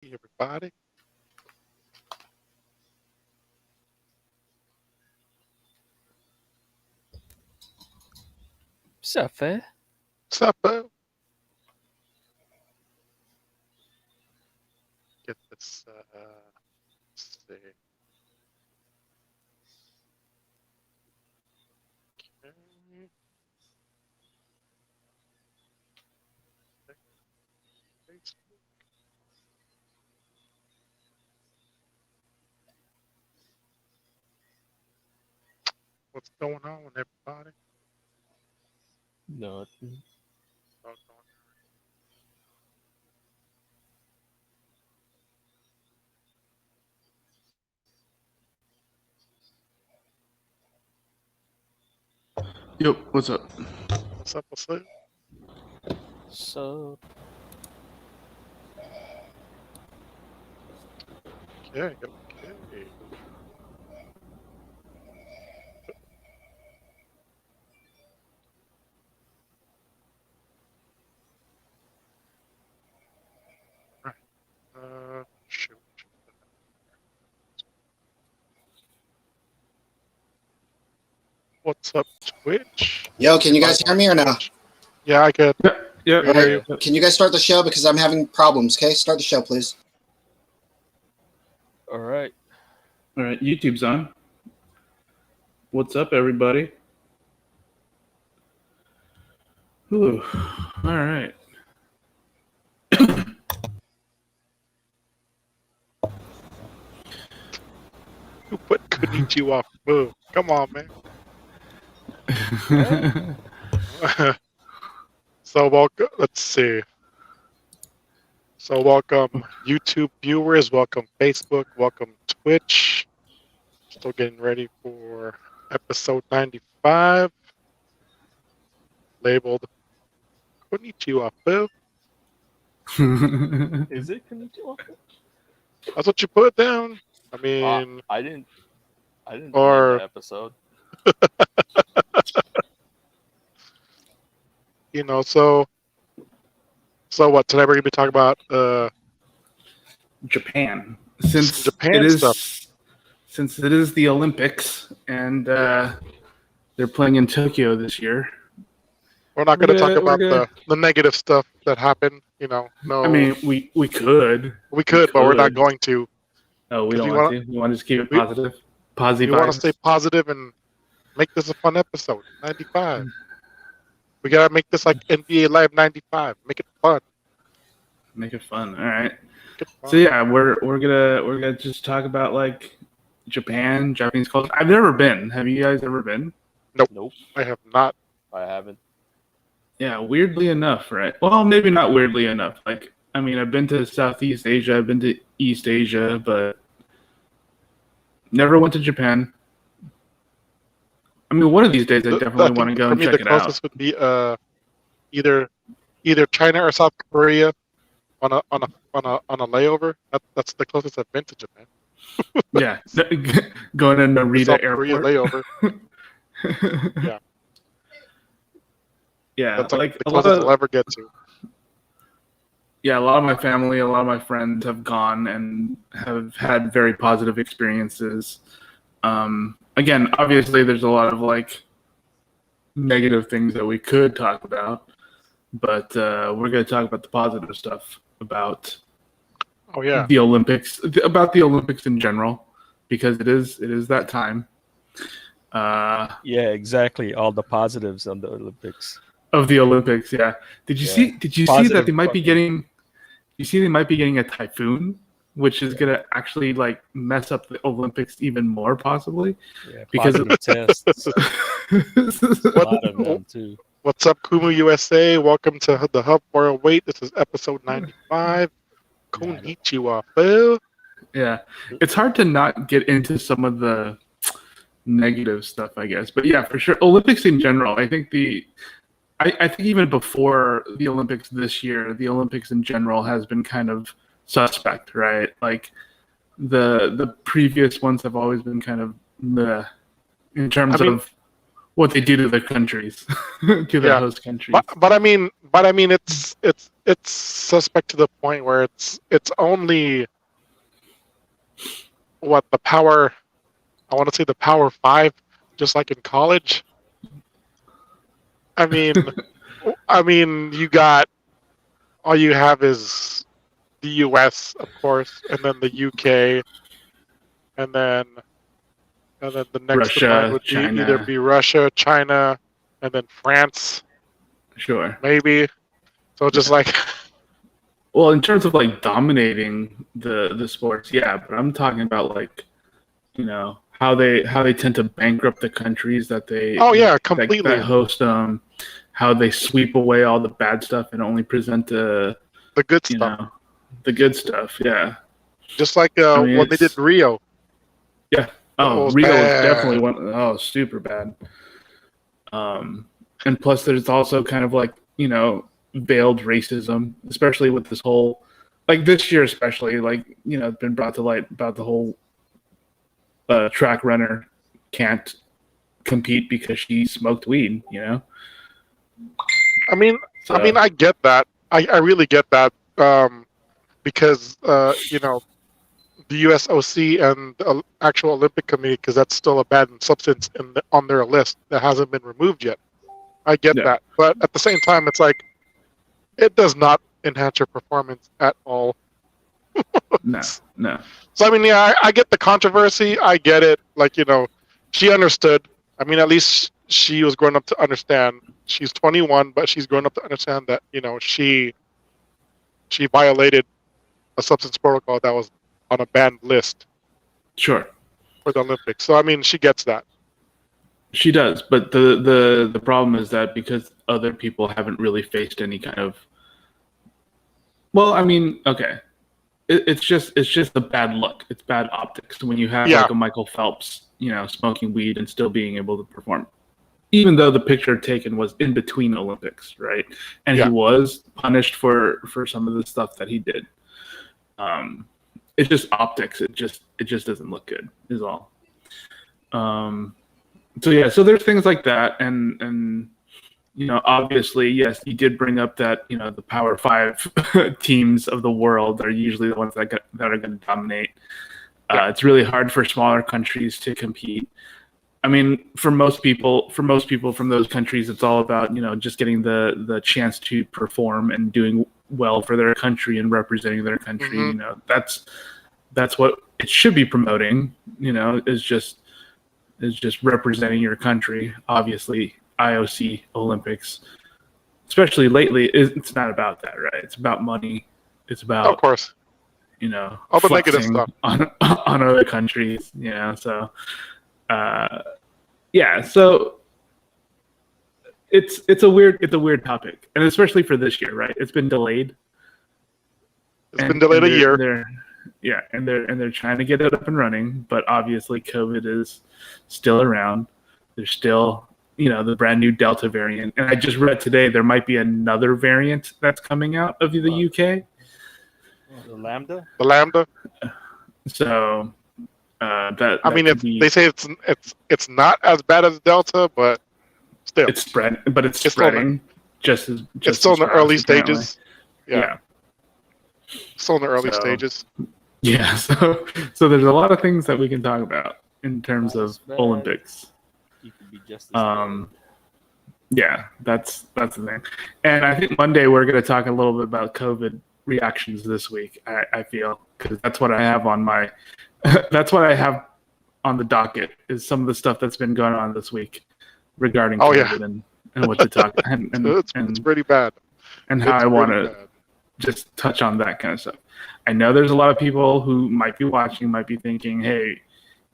Hey, everybody. Ça fait. What's up, Bo? Get this. Let's see. Okay. Facebook. What's going on, everybody? Nothing. What's going Yep, what's up? What's up? What's up? So, Okay. Okay. Right. Shoot. What's up, Twitch? Yo, can you guys hear me or no? Yeah, I could. Yeah. We hear you. Can you guys start the show because I'm having problems? Okay, start the show, please. all right. All right, YouTube's on. What's up, everybody? Ooh, all right. Who put Konnichiwa Fuh? Come on, man. So welcome. Let's see. So welcome YouTube viewers. Welcome Facebook. Welcome Twitch. Still getting ready for episode 95, labeled Konnichiwa Fuh. Is it Konnichiwa? That's what you put down. I mean, I didn't or- name the episode. you know, so what? Today we're gonna be talking about Japan. Since Japan it is stuff. since it is the Olympics and they're playing in Tokyo this year. We're not gonna talk about we're the negative stuff that happened. You know, no. I mean, we could. we could, but we're not could. going to. Oh, we 'Cause don't we want to. We want to just keep it we- positive. Positive We want to vibes. stay positive and make this a fun episode. 95. We gotta make this like NBA Live 95. Make it fun. Make it fun. All right. Make it fun. So yeah, we're gonna just talk about like Japan, Japanese culture. I've never been. Have you guys ever been? Nope, I have not. I haven't. Yeah, weirdly enough, right? Well, maybe not weirdly enough. Like, I mean, I've been to Southeast Asia, I've been to East Asia, but never went to Japan. I mean, one of these days, I definitely want to go for and me, check the it out. closest would be either China or South Korea on a layover. That's the closest I've been to Japan. Yeah, going to Narita South Korea Airport. layover. Yeah. Yeah, That's like the a lot closest of I'll ever get to. yeah, a lot of my family, a lot of my friends have gone and have had very positive experiences. Again, obviously, there's a lot of like negative things that we could talk about, but we're going to talk about the positive stuff about Oh yeah. the Olympics, about the Olympics in general, because it is that time Yeah, exactly. All the positives on the Olympics. of the Olympics. Yeah. Did you Yeah. see? Did you see that Positive they might be fucking- getting? You see, they might be getting a typhoon, which is going to actually like mess up the Olympics even more, possibly. Yeah, Because- positive tests. A lot of them too. What's up, Kumu USA? Welcome to the Hub 408. This is episode 95. Konnichiwa Fuh. Yeah, it's hard to not get into some of the negative stuff, I guess. But yeah, for sure, Olympics in general. I think I think even before the Olympics this year, the Olympics in general has been kind of suspect, right? Like the previous ones have always been kind of in terms I mean, of what they do to their countries, to their Yeah. host countries. But I mean, it's suspect to the point where it's only what the power. I want to say the power five, just like in college. I mean, you got all you have is the U.S. of course, and then the U.K. and then the next in line Russia, would China. either be Russia, China, and then France, Sure. maybe. So just like, Well, in terms of like dominating the sports, yeah, but I'm talking about like, how they tend to bankrupt the countries that they oh yeah, that completely. host them, how they sweep away all the bad stuff and only present The good you stuff, know the good stuff. Yeah. just like mean, when they did it's- Rio. Yeah. That Oh, was Rio was bad. definitely one. Oh, super bad. And plus, there's also kind of like veiled racism, especially with this whole, like this year, especially like it's been brought to light about the whole track runner can't compete because she smoked weed. I mean, So, I get that. I really get that. Because the USOC and the actual Olympic Committee, because that's still a banned substance on their list that hasn't been removed yet. I get Yeah. that, but at the same time, it's like it does not enhance your performance at all. no. So I mean, yeah, I get the controversy. I get it. Like she understood. I mean, at least she was grown up to understand. She's 21, but she's grown up to understand that she violated a substance protocol that was on a banned list Sure. for the Olympics. So I mean, she gets that. She does, but the problem is that because other people haven't really faced any kind of. Well, I mean, okay, it's just a bad look. It's bad optics when you have Yeah. like a Michael Phelps, smoking weed and still being able to perform, even though the picture taken was in between Olympics, right? And Yeah. he was punished for some of the stuff that he did. It's just optics. It just doesn't look good. Is all. So yeah, so there's things like that, and obviously, yes, you did bring up that the Power Five teams of the world are usually the ones that are going to dominate. It's really hard for smaller countries to compete. I mean, for most people from those countries, it's all about just getting the chance to perform and doing well for their country and representing their country. Mhm. That's what it should be promoting. Is just representing your country. Obviously, IOC Olympics, especially lately, it's not about that, right? It's about money. It's about Of course, all the negative flexing stuff. on other countries. So yeah, so it's a weird topic, and especially for this year, right? It's been delayed. It's been delayed a year. They're trying to get it up and running, but obviously COVID is still around. There's still the brand new Delta variant, and I just read today there might be another variant that's coming out of the UK. The Lambda. The Lambda. So that I mean, could be, they say it's not as bad as Delta, but still, it's spread, but it's It's still in spreading just as it's still as in the fast, early apparently. stages. Yeah, still in the early So- stages. Yeah, so there's a lot of things that we can talk about in terms Not of as bad. Olympics. You could be just as bad. Yeah, that's the thing. And I think Monday we're going to talk a little bit about COVID reactions this week. I feel because that's what I have on my that's what I have on the docket is some of the stuff that's been going on this week regarding Oh, COVID yeah. and what to talk and It's pretty bad. and how It's I want pretty to bad. just touch on that kind of stuff. I know there's a lot of people who might be watching, might be thinking, hey,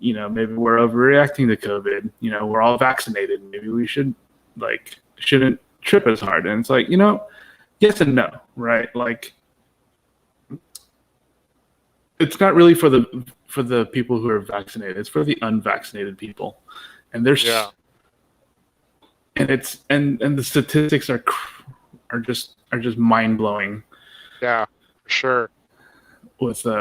maybe we're overreacting to COVID. We're all vaccinated. Maybe we shouldn't trip as hard. And it's like, yes and no, right? Like, it's not really for the people who are vaccinated. It's for the unvaccinated people. And there's Yeah. and it's and the statistics are just mind blowing. Yeah, for sure. With with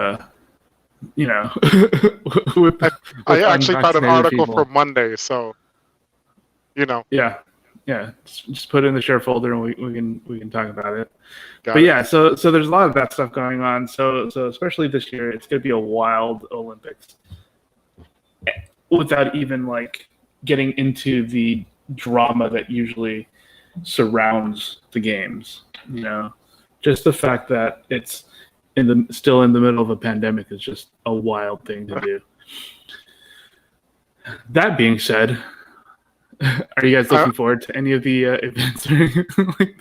I actually found an unvaccinated article people. for Monday, so You know. Yeah. Just put it in the share folder, and we can talk about it. Got But it. yeah, so there's a lot of that stuff going on. So especially this year, it's going to be a wild Olympics, without even like getting into the drama that usually surrounds the games. You know, just the fact that it's still in the middle of a pandemic is just a wild thing to do. That being said, are you guys looking forward to any of the events?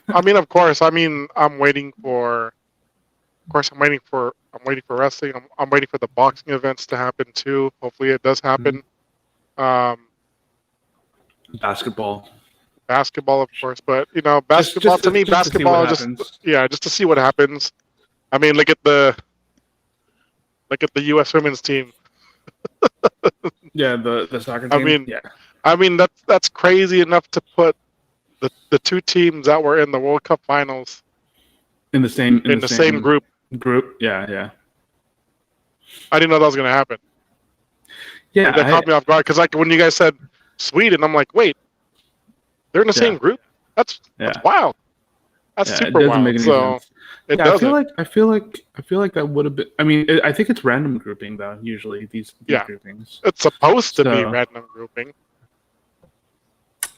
I mean, of course. I mean, I'm waiting for wrestling. I'm waiting for the boxing events to happen too. Hopefully, it does happen. Basketball, of course, but you know, basketball to me, basketball just to see what happens. I mean, look at the U.S. women's team. Yeah, the soccer team. I mean that's crazy enough to put the two teams that were in the World Cup finals in the same group. Yeah. I didn't know that was gonna happen. Yeah, that caught me off guard because like when you guys said Sweden, I'm like, wait, they're in the same group? That's wild. That's super it doesn't wild. Make any sense. It doesn't. I feel like that would have been. I mean, I think it's random grouping though. Usually these groupings. It's supposed to be random grouping.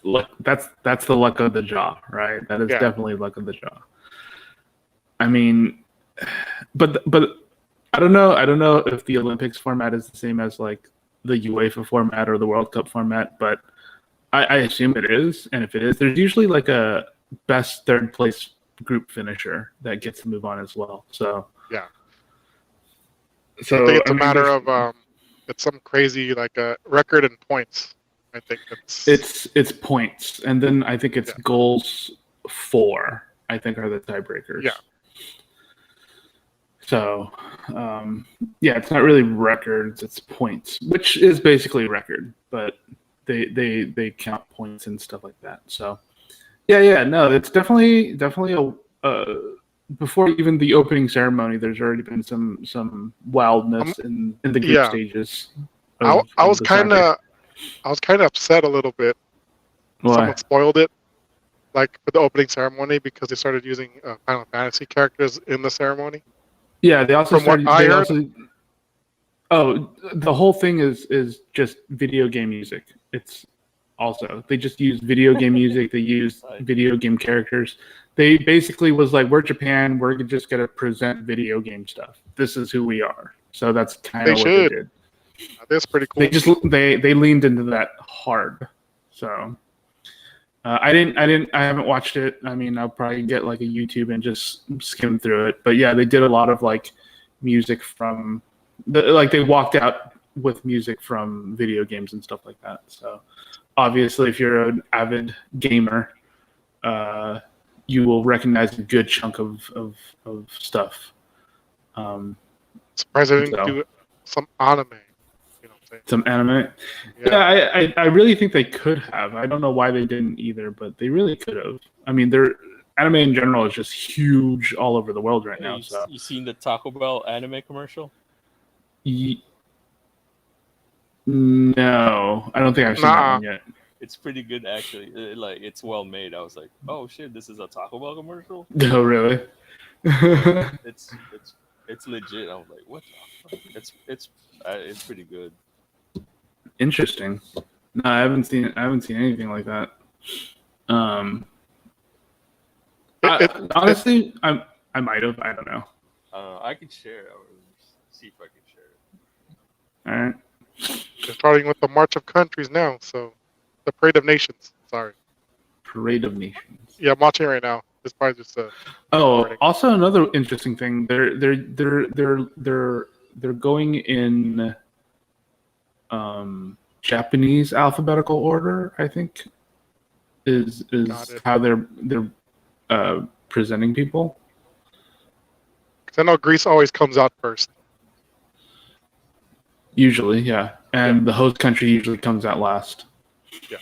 Look, that's the luck of the draw, right? That is definitely luck of the draw. I mean, but I don't know. I don't know if the Olympics format is the same as like the UEFA format or the World Cup format, but I assume it is. And if it is, there's usually like a best third place group finisher that gets to move on as well. So yeah. So I think it's a matter of it's some crazy like a record in points. I think it's points, and then I think it's goals for. I think are the tiebreakers. Yeah. So, it's not really records; it's points, which is basically record, but they count points and stuff like that. So, no, it's definitely a. Before even the opening ceremony, there's already been some wildness in the group stages. I was kind of upset a little bit. Why? Someone spoiled it, like for the opening ceremony, because they started using Final Fantasy characters in the ceremony. Yeah, they also From what I heard. The whole thing is just video game music. It's also they just use video game music. They use video game characters. They basically was like, we're Japan. We're just gonna present video game stuff. This is who we are. So that's kind of what they did. That's pretty cool. They leaned into that hard. So I haven't watched it. I mean, I'll probably get like a YouTube and just skim through it. But yeah, they did a lot of like music from they walked out with music from video games and stuff like that. So obviously, if you're an avid gamer, you will recognize a good chunk of stuff. Surprised I didn't do some anime. You know what I'm saying? Some anime. Yeah, I really think they could have. I don't know why they didn't either, but they really could have. I mean, anime in general is just huge all over the world right now. So you seen the Taco Bell anime commercial? No, I don't think I've seen that one yet. It's pretty good actually. It's well made. I was like, oh shit, this is a Taco Bell commercial? No, really? It's legit. I was like, what the fuck? It's pretty good. Interesting. No, I haven't seen anything like that. Honestly, I might have. I don't know. I can share it. I'll see if I can share it. All right. They're starting with the March of Countries now, so the Parade of Nations. Sorry. Parade of Nations. Yeah, I'm watching it right now. It's probably just a. Also another interesting thing. They're going in Japanese alphabetical order. I think is how they're presenting people. Because I know Greece always comes out first. Usually, yeah. And the host country usually comes out last. Yeah.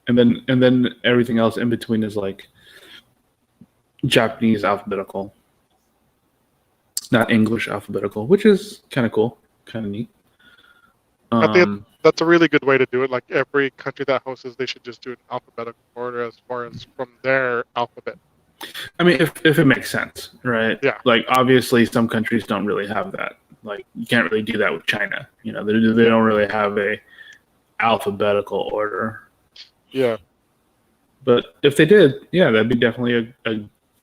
And then everything else in between is like Japanese alphabetical. Not English alphabetical, which is kind of cool, kind of neat. I that's a really good way to do it. Like every country that hosts, they should just do an alphabetical order as far as from their alphabet. I mean, if it makes sense, right? Yeah. Like obviously, some countries don't really have that. Like you can't really do that with China. You know, they don't really have a alphabetical order. Yeah. But if they did, yeah, that'd be definitely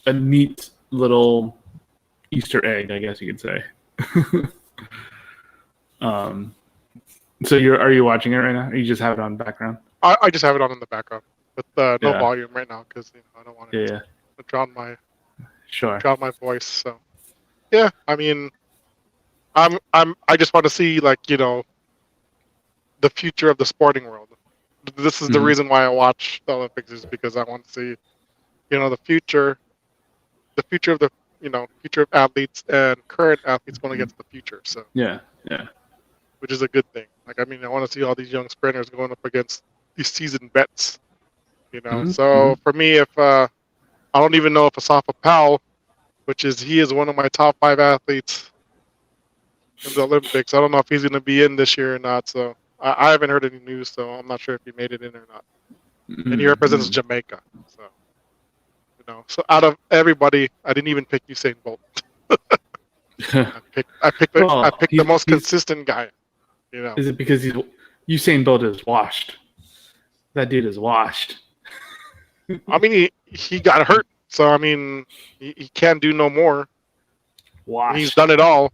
a neat little Easter egg, I guess you could say. So are you watching it right now? Or you just have it on background? I just have it on in the background with no Yeah. volume right now because I don't want it Yeah. to drown my voice. So yeah, I mean, I just want to see like the future of the sporting world. This is the Mhm. reason why I watch the Olympics is because I want to see the future of the future of athletes and current athletes going against the future. So Yeah. which is a good thing. Like I mean, I want to see all these young sprinters going up against these seasoned vets. Mhm. So for me, if I don't even know if Asafa Powell, he is one of my top 5 athletes in the Olympics. I don't know if he's going to be in this year or not. So I haven't heard any news, so I'm not sure if he made it in or not. And he represents Jamaica. So so out of everybody, I didn't even pick Usain Bolt. I picked the most consistent guy. Is it because Usain Bolt is washed? That dude is washed. I mean, he got hurt, so I mean, he can't do no more. Washed. He's done it all.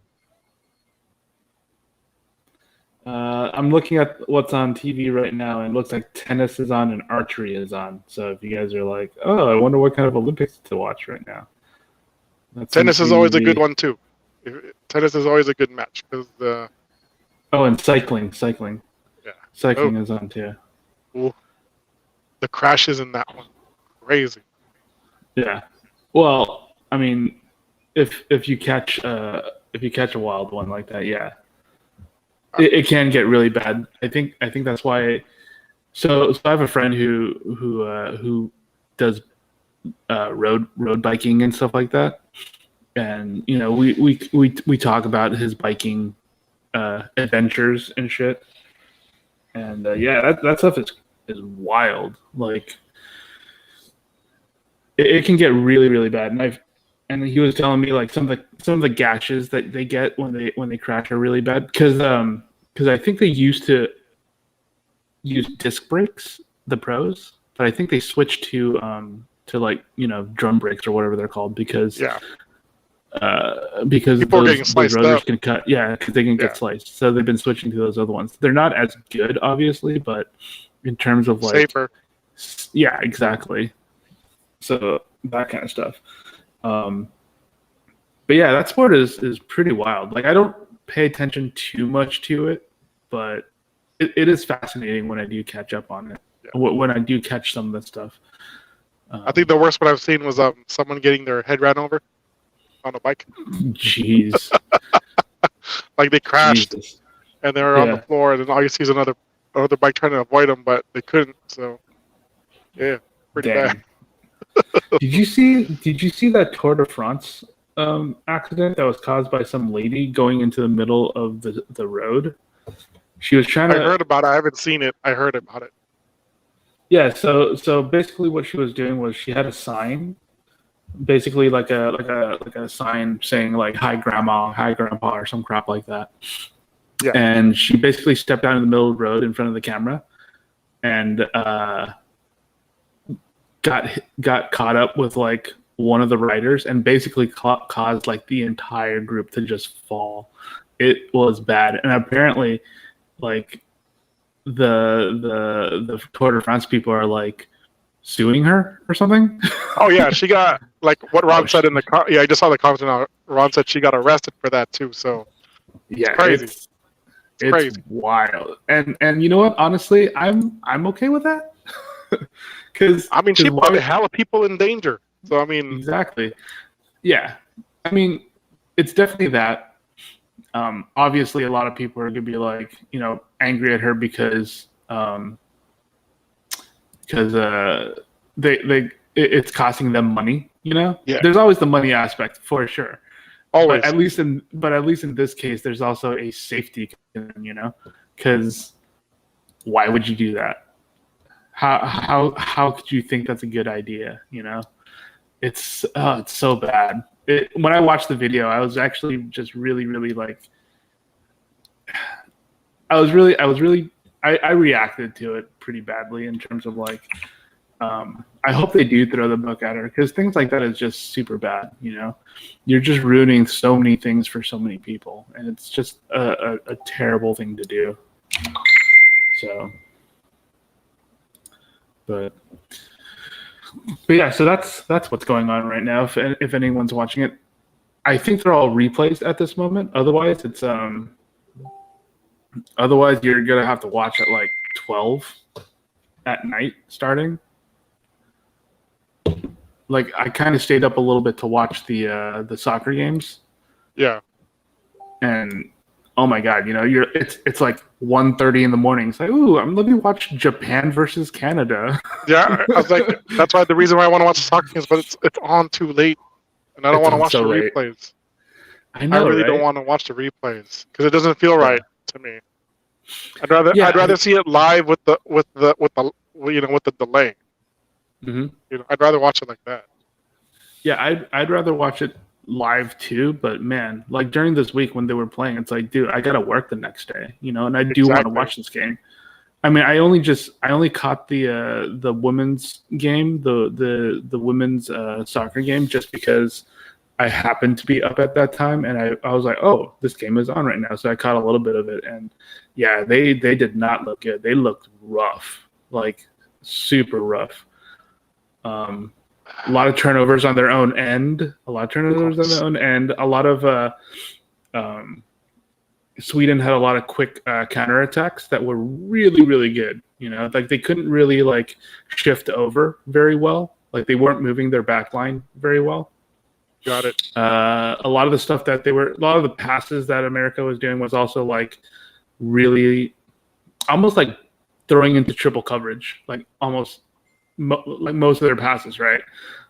I'm looking at what's on TV right now, and it looks like tennis is on and archery is on. So if you guys are like, oh, I wonder what kind of Olympics to watch right now. Tennis is always a good one too. Tennis is always a good match because and cycling. Yeah. Cycling is on too. Ooh, the crashes in that one, crazy. Yeah. Well, I mean, if you catch a wild one like that, yeah, it can get really bad. I think that's why. So I have a friend who does road biking and stuff like that, and we talk about his biking adventures and shit. And yeah, that stuff is wild. Like it can get really, really bad. And he was telling me like some of the gashes that they get when they crash are really bad because I think they used to use disc brakes, the pros, but I think they switched to like drum brakes or whatever they're called because people are getting those sliced rotors up. can cut, because they can get sliced. So they've been switching to those other ones. They're not as good, obviously, but in terms of like safer. Yeah, exactly. So that kind of stuff. But yeah, that sport is pretty wild. Like I don't pay attention too much to it, but it is fascinating when I do catch up on it. Yeah. When I do catch some of the stuff. I think the worst one I've seen was someone getting their head ran over on a bike. Jeez. Like they crashed Jesus. and they were on the floor, and then all you see is another bike trying to avoid them, but they couldn't. So yeah, pretty bad. Did you see that Tour de France accident that was caused by some lady going into the middle of the road? She was trying to. I heard about it. I haven't seen it. I heard about it. Yeah. So basically, what she was doing was she had a sign, basically like a sign saying like "Hi Grandma," "Hi Grandpa," or some crap like that. Yeah. And she basically stepped out in the middle of the road in front of the camera, and got caught up with like one of the riders and basically caused like the entire group to just fall. It was bad, and apparently like the Tour de France people are like suing her or something. Oh yeah, she got like what Ron said in the yeah, I just saw the comment now. Ron said she got arrested for that too. So yeah, it's crazy. It's crazy. Wild. And you know what? Honestly, I'm okay with that. Because I mean, she put a hell of people in danger. So I mean, exactly. Yeah, I mean, it's definitely that. Obviously, a lot of people are gonna be like, angry at her because it's costing them money. Yeah. There's always the money aspect for sure. Always. But at least in this case, there's also a safety concern. Because why would you do that? How could you think that's a good idea? You know, it's so bad. When I watched the video, I was actually just really like, I reacted to it pretty badly in terms of like, I hope they do throw the book at her, because things like that is just super bad. You know, you're just ruining so many things for so many people, and it's just a terrible thing to do. So, but yeah, so that's what's going on right now. If anyone's watching it, I think they're all replays at this moment. Otherwise, otherwise you're gonna have to watch at like 12 at night starting. Like, I kind of stayed up a little bit to watch the soccer games. Yeah. And oh my god, you know, it's like 1:30 in the morning. It's like, ooh, let me watch Japan versus Canada. Yeah, I was like, that's why the reason why I want to watch the soccer games, but it's on too late, and I don't want to watch the replays. I know, I really right? don't want to watch the replays because it doesn't feel right to me. I'd rather see it live with the delay. Mm-hmm. You know, I'd rather watch it like that. Yeah, I'd rather watch it live too, but man, like during this week when they were playing, it's like, dude, I gotta work the next day, you know, and I do want to watch this game. I mean, I only caught the women's game, the women's soccer game, just because I happened to be up at that time, and I was like, oh, this game is on right now, so I caught a little bit of it, and yeah, they did not look good. They looked rough, like super rough. A lot of turnovers on their own end. A lot of Sweden had a lot of quick counterattacks that were really good. You know, like they couldn't really like shift over very well. Like they weren't moving their back line very well. Got it. A lot of the passes that America was doing was also like really almost like throwing into triple coverage, like almost like most of their passes, right?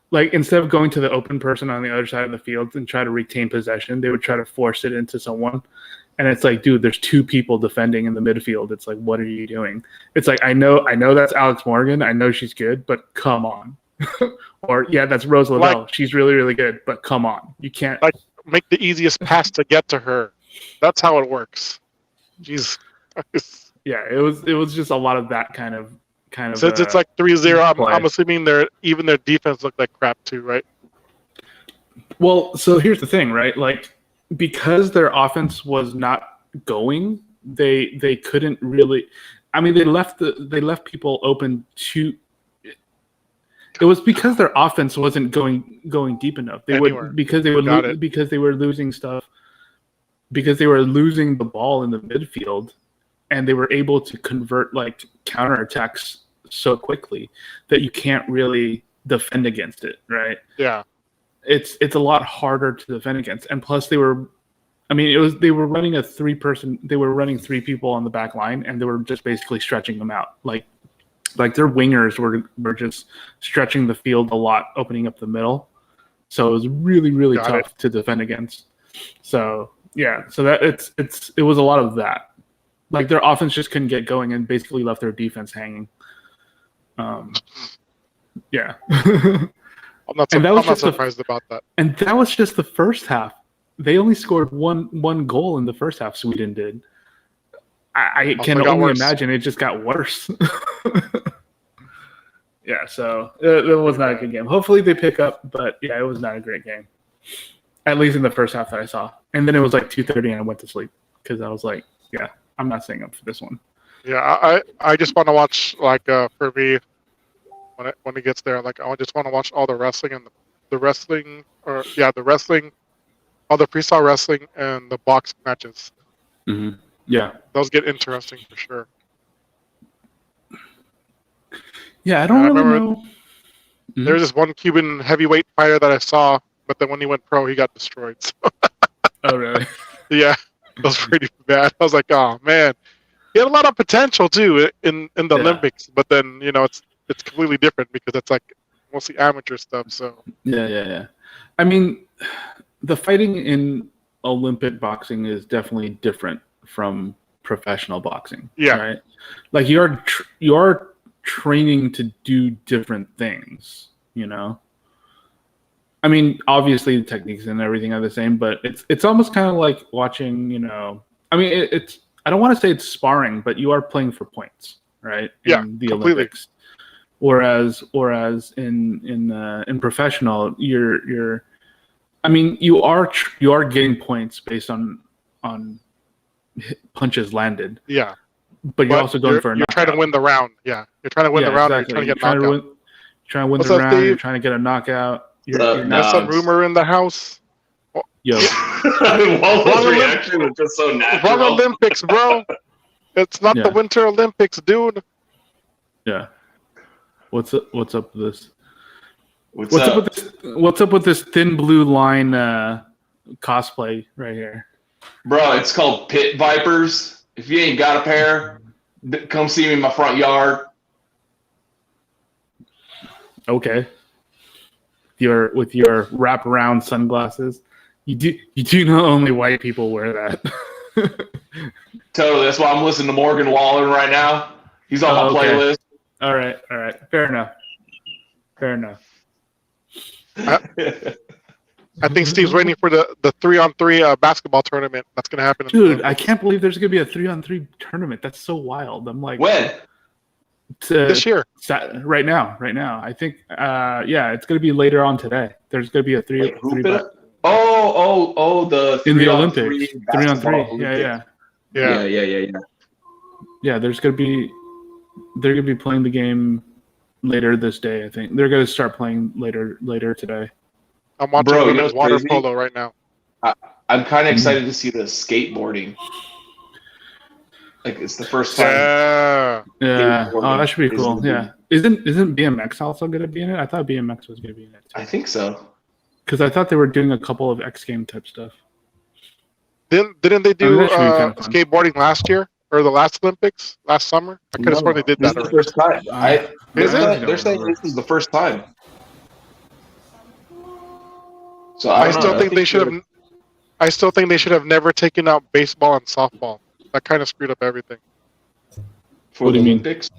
Like instead of going to the open person on the other side of the field and try to retain possession, they would try to force it into someone. And it's like, dude, there's two people defending in the midfield. It's like, what are you doing? It's like, I know that's Alex Morgan. I know she's good, but come on. Or yeah, that's Rose Lavelle. Like, she's really good, but come on. You can't like make the easiest pass to get to her. That's how it works. Jeez. Yeah, it was just a lot of that kind of Since it's like 3-0, I'm assuming their defense looked like crap too, right? Well, so here's the thing, right? Like, because their offense was not going, they couldn't really. I mean, they left people open to. It was because their offense wasn't going deep enough. Because they were losing stuff. Because they were losing the ball in the midfield, and they were able to convert like counterattacks so quickly that you can't really defend against it, right? Yeah. It's a lot harder to defend against. And plus they were running three people on the back line, and they were just basically stretching them out. Like their wingers were just stretching the field a lot, opening up the middle. So it was really tough to defend against. So yeah, so that it was a lot of that. Like their offense just couldn't get going and basically left their defense hanging. Yeah. I'm not surprised about that. And that was just the first half. They only scored one goal in the first half. Sweden did. I can only imagine it just got worse. Yeah, so it was not a good game. Hopefully they pick up, but yeah, it was not a great game. At least in the first half that I saw. And then it was like 2:30 and I went to sleep because I was like, yeah, I'm not staying up for this one. Yeah, I just want to watch like for me when it gets there. Like I just want to watch all the wrestling and the wrestling all the freestyle wrestling and the box matches. Mm-hmm. Yeah, those get interesting for sure. Yeah, I don't really know. There was this one Cuban heavyweight fighter that I saw, but then when he went pro, he got destroyed. So. Oh really? Yeah, that was pretty bad. I was like, oh man. He had a lot of potential too in the Olympics, but then it's completely different because it's like mostly amateur stuff. So yeah. I mean, the fighting in Olympic boxing is definitely different from professional boxing. Yeah. Right. Like you're training to do different things. You know. I mean, obviously the techniques and everything are the same, but it's almost kind of like watching. You know. I mean, it's. I don't want to say it's sparring, but you are playing for points, right? Yeah, In the completely. Olympics. Whereas in professional, you're. I mean, you are getting points based on punches landed, Yeah. but you're also going for a you're trying to knockout. win the round. Yeah. You're trying to win the round or you're trying to get knocked out. Trying to win What's the up, round. You're Steve? trying to get a knockout. You're There's not, some rumor in the house. yo, Walter's reaction was just so Wrong natural. Olympics, bro. It's not the Yeah. Winter Olympics, dude. yeah. What's up with this? What's What's up? up with this? What's up with this thin blue line cosplay right here? Bro, it's called Pit Vipers. If you ain't got a pair, come see me in my front yard. Okay. With your wraparound sunglasses. You do know only white people wear that. Totally. That's why I'm listening to Morgan Wallen right now. He's on my okay. playlist. All right. Fair enough. I think Steve's waiting for the 3-on-3 basketball tournament that's going to happen. Dude, I can't believe there's going to be a 3-on-3 tournament. That's so wild. I'm like, When? This year. Right now. I think, it's going to be later on today. There's going to be a three. Like, three the in the 3-on-3 Olympics. 3-on-3. Olympics. Yeah. Yeah, they're going to be playing the game later this day, I think. They're going to start playing later today. I'm watching Bro, women's water crazy? polo right now. I'm kind of excited to see the skateboarding. Like, it's the first time. Yeah. Oh, that should be cool. Yeah. Isn't BMX also going to be in it? I thought BMX was going to be in it too. I think so. Because I thought they were doing a couple of X game type stuff. Didn't they do that should be kinda fun. skateboarding last year or the last Olympics last summer? I could have sworn they did This that is the already. first time. Is it? They're saying this is the first time. So I don't still know. think they should have. I still think they should have never taken out baseball and softball. That kind of screwed up everything. For What do the you mean? Olympics.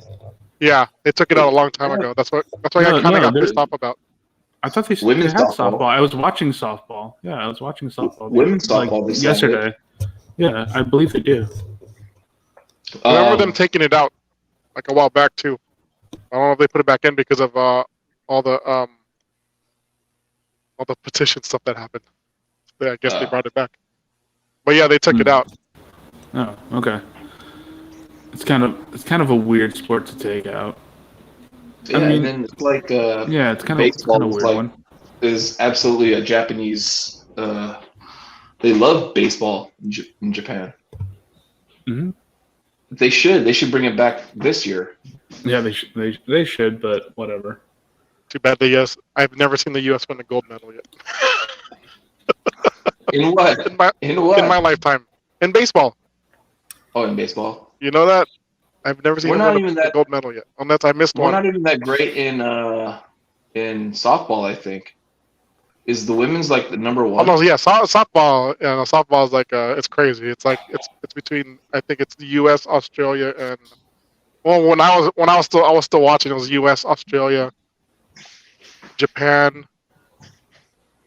Yeah, they took it out a long time ago. That's why I kind of got pissed off about. I thought they Women's had softball. softball. I was watching softball. Yeah, I was watching softball. Women's softball this yesterday. Yeah, I believe they do. I remember them taking it out like a while back too. I don't know if they put it back in because of all the petition stuff that happened. But I guess they brought it back. But yeah, they took it out. Oh, okay. It's kind of a weird sport to take out. Yeah, I mean, and then it's like Yeah, it's kind baseball of a is weird like one. is absolutely a Japanese. They love baseball in Japan. Mhm. They should bring it back this year. Yeah, they should, but whatever. Too bad the U.S. I've never seen the U.S. win a gold medal yet. In what? In my lifetime. In baseball. Oh, in baseball. You know that? I've never seen We're them not win even a that- gold medal yet. Unless I missed We're one. not even that great in softball. I think. Is the women's like the number Oh one? no, yeah, softball. Yeah, no, softball is like it's crazy. It's like it's between I think it's the U.S., Australia, and well, when I was still watching, it was U.S., Australia, Japan.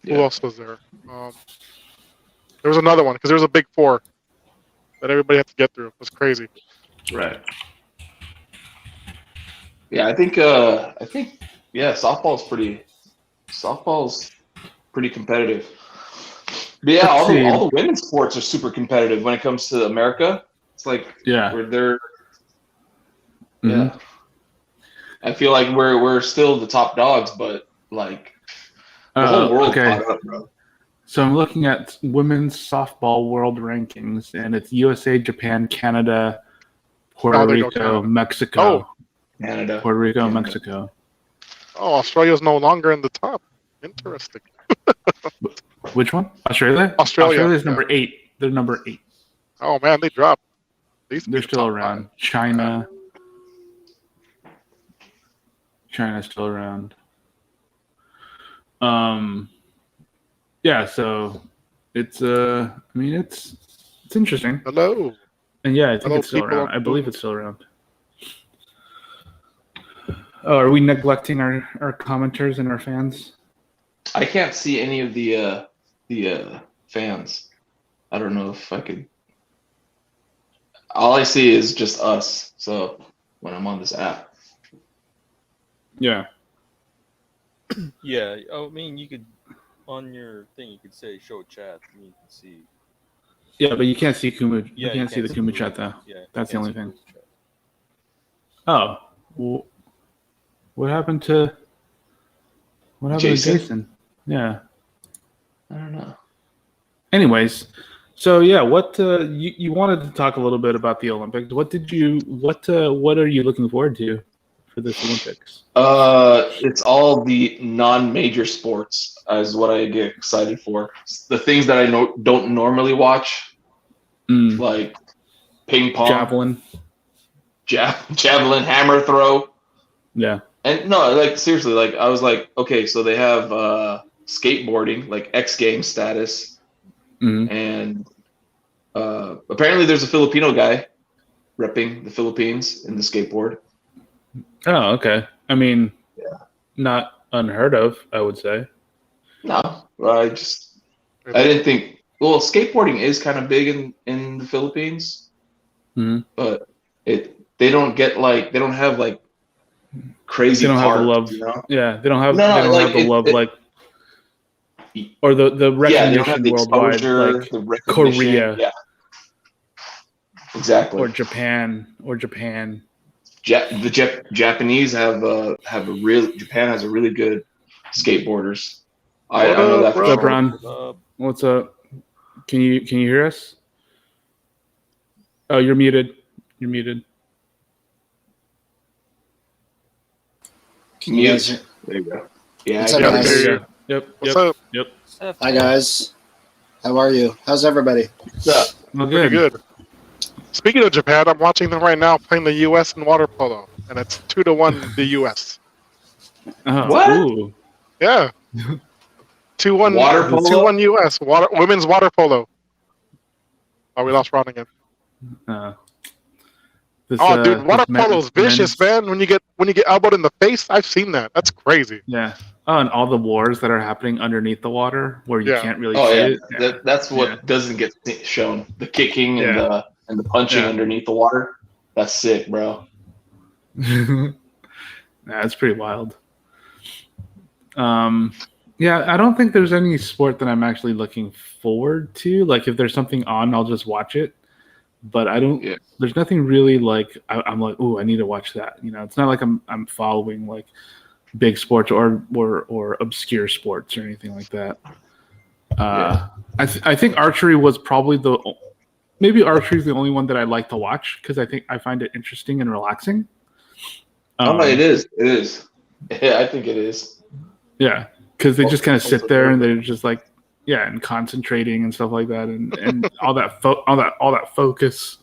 Yeah. Who else was there? There was another one because there was a big four that everybody had to get through. It was crazy. Right. Yeah, I think softball's pretty competitive. But yeah, all the women's sports are super competitive when it comes to America. It's like Yeah. they're Mhm. yeah. I feel like we're still the top dogs, but like the whole world caught up, bro. So I'm looking at women's softball world rankings, and it's USA, Japan, Canada, Puerto there you go, Rico, Canada. Mexico. Canada. Puerto Rico, Canada. Mexico. Oh, Australia's no longer in the top. Interesting. Which one? Australia? Australia, Australia's yeah. number 8. They're number 8. Oh man, they dropped. They used to be They're the still top around. five. China's still around. Yeah, so it's it's interesting. Hello. And yeah, I think Hello, it's still people around. on I believe Zoom. it's still around. Oh, are we neglecting our commenters and our fans? I can't see any of the fans. I don't know if I could. All I see is just us. So when I'm on this app, Yeah. Yeah, I mean, you could on your thing. You could say show chat. And you can see. Yeah, but you can't see Kumu. Yeah, you can't see the Kumu chat though. Yeah, That's the can't only see thing. Kumu chat. Oh, what happened to Jason? Jason? Yeah. I don't know. Anyways, so yeah, what you wanted to talk a little bit about the Olympics? What are you looking forward to for this Olympics? It's all the non-major sports is what I get excited for. The things that I don't normally watch, like ping pong, javelin, hammer throw. Yeah. And no, like seriously, like I was like, okay, so they have skateboarding, like X Games status, and apparently there's a Filipino guy repping the Philippines in the skateboard. Oh, okay. I mean, not unheard of, I would say. No, I didn't think. Well, skateboarding is kind of big in the Philippines, but they don't have like crazy They don't have the parks, love. you know? Yeah, they don't have. No, they don't like have the love like, or the yeah, they don't recognition have the worldwide exposure, like the recognition. Korea, Yeah, exactly. or Japan. The Japanese have Japan has a really good skateboarders. I know that for What's up, sure. Ron? What's up? Can you hear us? Oh, you're muted. You're muted. Can you guys hear? There you go. Yeah, What's I up, got guys? it. Yep. What's up? Hi guys. How are you? How's everybody? What's up? Well, Pretty good. Speaking of Japan, I'm watching them right now playing the U.S. in water polo, and it's 2-1 the U.S. Oh, What? Ooh. Yeah, 2-1. Water polo? 2-1 U.S. Women's water polo. Oh, we lost Ron again. Dude, water polo is vicious, man. When you get elbowed in the face, I've seen that. That's crazy. Yeah. Oh, and all the wars that are happening underneath the water where you can't really see it. Yeah. That's what doesn't get shown. The kicking and the punching underneath the water. That's sick, bro. That's pretty wild. Yeah, I don't think there's any sport that I'm actually looking forward to. Like, if there's something on, I'll just watch it. But I don't. Yeah. There's nothing really like I'm like, oh, I need to watch that. You know, it's not like I'm following like big sports or obscure sports or anything like that. I think archery was probably maybe archery is the only one that I like to watch because I find it interesting and relaxing. It is. It is. Yeah, I think it is. Yeah, because they just kind of sit there and they're just like, and concentrating and stuff like that, and all that focus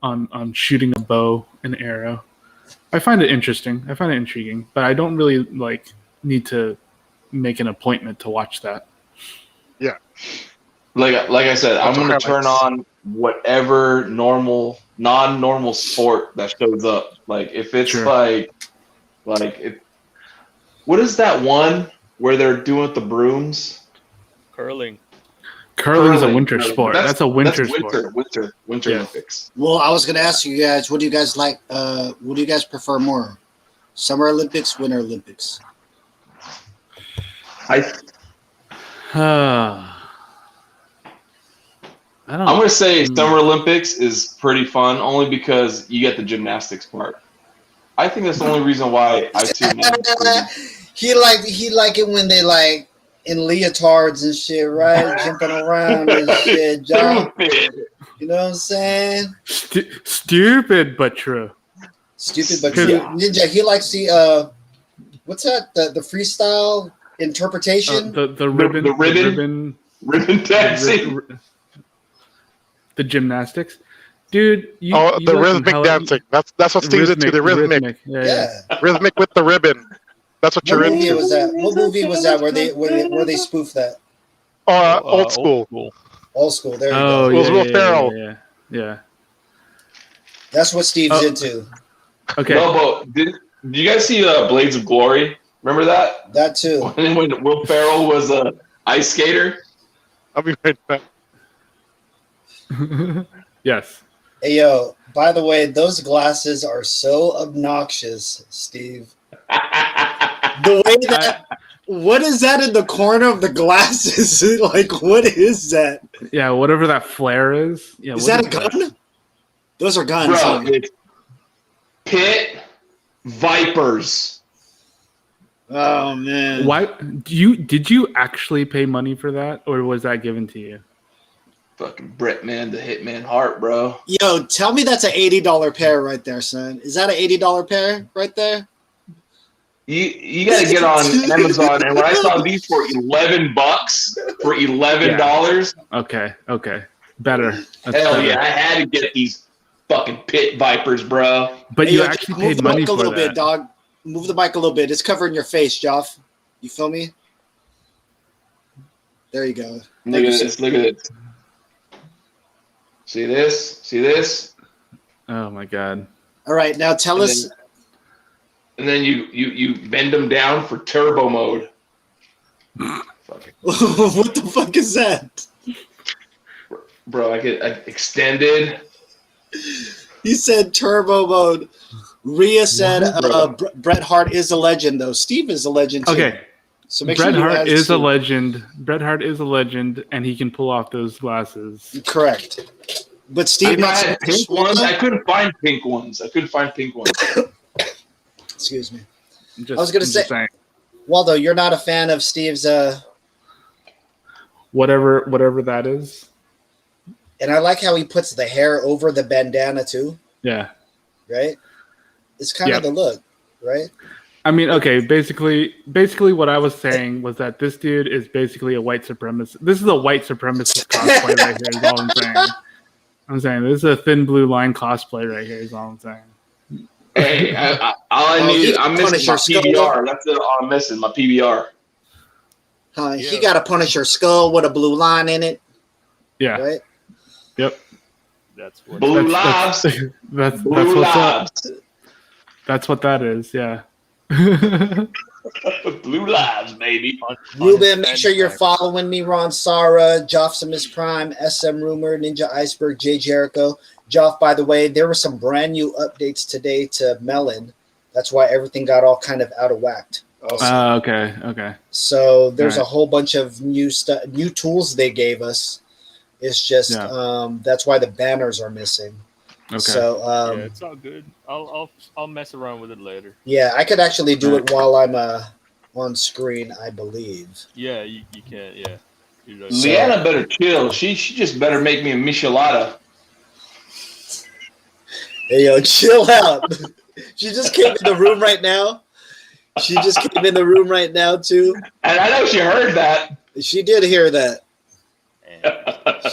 on shooting a bow and arrow. I find it interesting. I find it intriguing, but I don't really need to make an appointment to watch that. Yeah. Like I said, I'm going to turn on whatever non-normal sport that shows up. Like if it's what is that one where they're doing the brooms? Curling. Curling is a winter sport. That's a winter sport. Winter Olympics. Well, I was going to ask you guys, what do you guys like? What do you guys prefer more? Summer Olympics, Winter Olympics? I'm going to say Summer Olympics is pretty fun only because you get the gymnastics part. I think that's the only reason why I tune in. He like it when they like in leotards and shit, right? Jumping around and shit, John. You know what I'm saying? Stupid but true. Stupid but true. Ninja, he likes the what's that? The freestyle interpretation? The ribbon dancing. The gymnastics. Dude, the rhythmic dancing. That's what Steve's into. The rhythmic. Yeah. Rhythmic with the ribbon. That's what you're into. What movie was that where they spoofed that? Old School. Old School. There you go. It was Will Ferrell. Yeah. That's what Steve's into. Okay. No, but did you guys see Blades of Glory? Remember that? That too. When Will Ferrell was a ice skater? I'll be right back. Yes. Hey, yo, by the way, those glasses are so obnoxious, Steve. The way that, what is that in the corner of the glasses? Like, what is that? Yeah, whatever that flare is. Yeah, Is what that a gun? Those are guns. Bro, it's pit vipers. Oh man. Why did you actually pay money for that, or was that given to you? Fucking Brett, man, the Hitman Heart, bro. Yo, tell me that's an $80 pair right there, son. Is that an $80 pair right there? You got to get on Amazon, and when I saw these for $11, for $11, Okay, better. That's hell better. yeah, I had to get these fucking pit vipers, bro. But Hey, you yo, actually move paid the money mic a for little that. bit, dog. Move the mic a little bit. It's covering your face, Joff. You feel me? There you go. Look at this. Look at this. See this? See this? Oh my god. All right, now tell us. And then you bend them down for turbo mode. Fucking What the fuck is that? bro, I extended. He said turbo mode. Rhea said Bret Hart is a legend, though. Steve is a legend, too. Okay. So make Bret sure you Hart add is a Steve. legend. Bret Hart is a legend, and he can pull off those glasses. Correct. But Steve I had pink ones. I couldn't find pink ones. Excuse me. Just, I was going to say, saying. Waldo, you're not a fan of Steve's... Whatever that is. And I like how he puts the hair over the bandana, too. Yeah. Right? It's kind of the look, right? I mean, okay, basically what I was saying was that this dude is basically a white supremacist. This is a white supremacist cosplay right here, is all I'm saying. I'm saying this is a thin blue line cosplay right here, is all I'm saying. Hey, I'm missing my PBR. That's all I'm missing, my PBR. He got a Punisher skull with a blue line in it. Yeah. Right? Yep. That's what Blue lives. That's Blue what's up. lives. That's what that is, yeah. Blue lives, baby. Ruben, make sure you're following me. Ron Sara, Joffsimus Prime, SM Rumor, Ninja Iceberg, Jay Jericho. Joff, by the way, there were some brand new updates today to Melon. That's why everything got all kind of out of whack. Okay. So there's a whole bunch of new tools they gave us. It's just that's why the banners are missing. Okay. So yeah, it's all good. I'll mess around with it later. Yeah, I could actually do it while I'm on screen, I believe. Yeah, you can. Yeah. Leanna better chill. She just better make me a michelada. Hey, yo, chill out. She just came in the room right now. Too. And I know she heard that. She did hear that.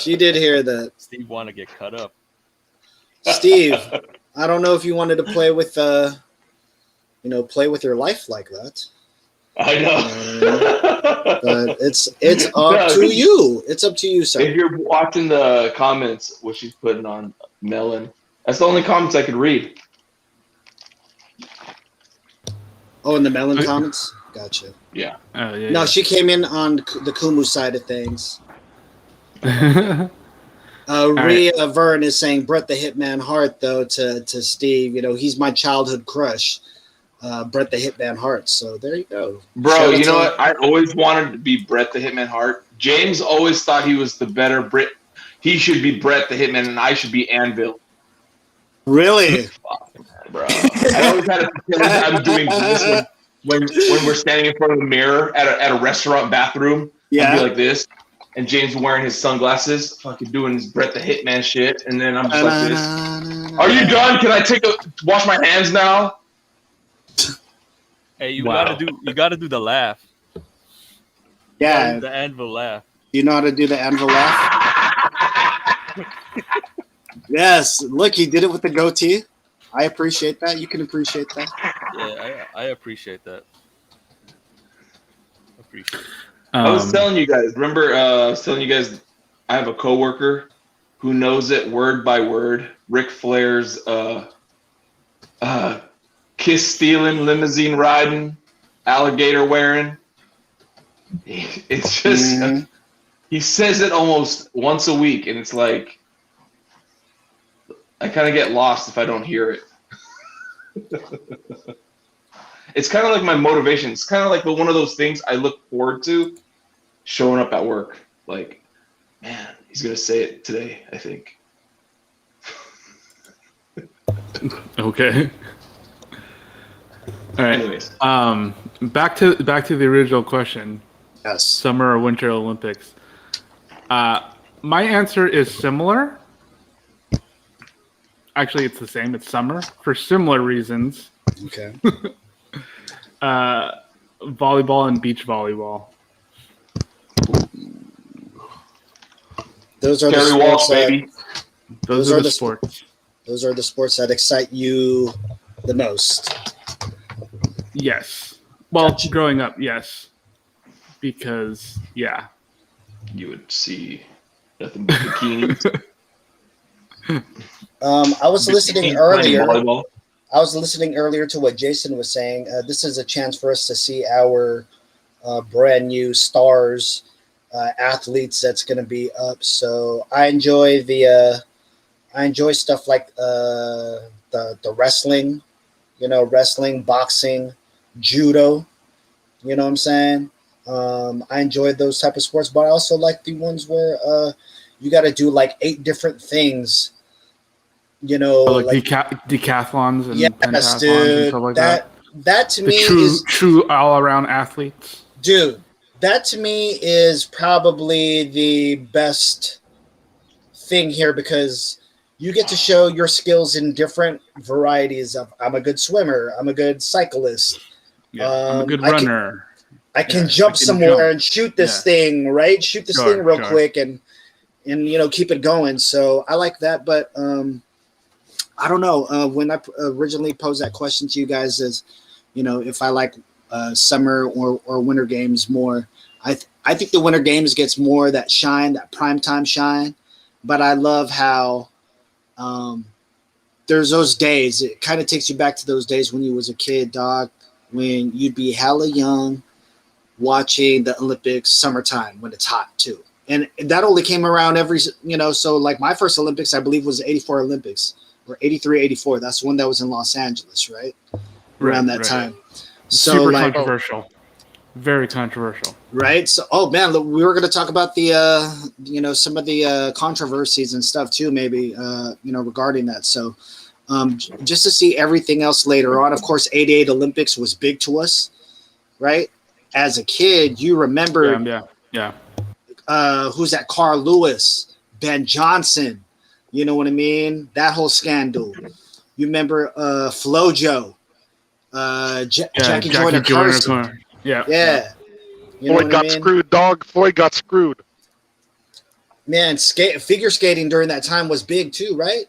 She did hear that. Steve want to get cut up. Steve, I don't know if you wanted to play with your life like that. I know. But it's up to you. It's up to you, sir. If you're watching the comments, what she's putting on Melon, that's the only comments I could read. Oh, in the Melon comments? Gotcha. Yeah. Oh, yeah. No, she came in on the Kumu side of things. Rhea Vern is saying Bret the Hitman Hart, though, to Steve. You know, he's my childhood crush, Bret the Hitman Hart. So there you go. Bro, you know what? I always wanted to be Bret the Hitman Hart. James always thought he was the better Bret. He should be Bret the Hitman, and I should be Anvil. Really? Bro. I always had to pretend like I'm doing this when we're standing in front of the mirror at a restaurant bathroom. Yeah. I'd be like this. And James wearing his sunglasses, fucking doing his Bret the Hitman shit, and then I'm just like this. Are you done? Can I wash my hands now? Hey, you gotta do the laugh. Yeah, the anvil laugh. You know how to do the anvil laugh? Yes. Look, he did it with the goatee. I appreciate that. You can appreciate that. Yeah, I appreciate that. I was telling you guys, remember I was telling you guys I have a coworker who knows it word by word. Ric Flair's kiss stealing, limousine riding, alligator wearing. It's just he says it almost once a week, and it's like I kind of get lost if I don't hear it. It's kind of like my motivation. It's kind of like one of those things I look forward to showing up at work. Like, man, he's gonna say it today, I think. Okay. All right. Anyways, back to the original question. Yes. Summer or Winter Olympics. My answer is similar. Actually, it's the same. It's summer for similar reasons. Okay. Volleyball and beach volleyball. Those are the Terry sports Walsh, that, baby. Those are the sports. Those are the sports that excite you the most. Yes. Well, Gotcha. growing up, yes. Because, yeah. You would see nothing but bikinis. I was listening Bikinis earlier. playing volleyball. I was listening earlier to what Jason was saying. This is a chance for us to see our brand new stars, athletes that's going to be up. So I enjoy stuff like the wrestling, wrestling, boxing, judo. You know what I'm saying? I enjoy those type of sports, but I also like the ones where you got to do like 8 different things. Like decathlons and pentathlons dude, and stuff like that. That to The me is true all-around athletes. dude. That to me is probably the best thing here because you get to show your skills in different varieties of. I'm a good swimmer. I'm a good cyclist. Yeah, I'm a good runner. I can jump somewhere and shoot this thing, right? Shoot this thing real quick and keep it going. So I like that, but I don't know. When I originally posed that question to you guys, is if I like summer or winter games more, I think the winter games gets more that shine, that primetime shine. But I love how there's those days. It kind of takes you back to those days when you was a kid, dog, when you'd be hella young, watching the Olympics summertime when it's hot too. And that only came around every. So like my first Olympics, I believe, was the '84 Olympics. Or 83, 84. That's the one that was in Los Angeles, right? Around that time. So super controversial. Very controversial. Right? So, oh man, we were going to talk about the, some of the controversies and stuff too, maybe, regarding that. So just to see everything else later on, of course, 88 Olympics was big to us, right? As a kid, you remember. Yeah. Who's that? Carl Lewis, Ben Johnson. You know what I mean? That whole scandal. You remember Flojo, Jackie Joyner Carson. Yeah. Floyd got screwed, dog. Floyd got screwed. Man, figure skating during that time was big too, right?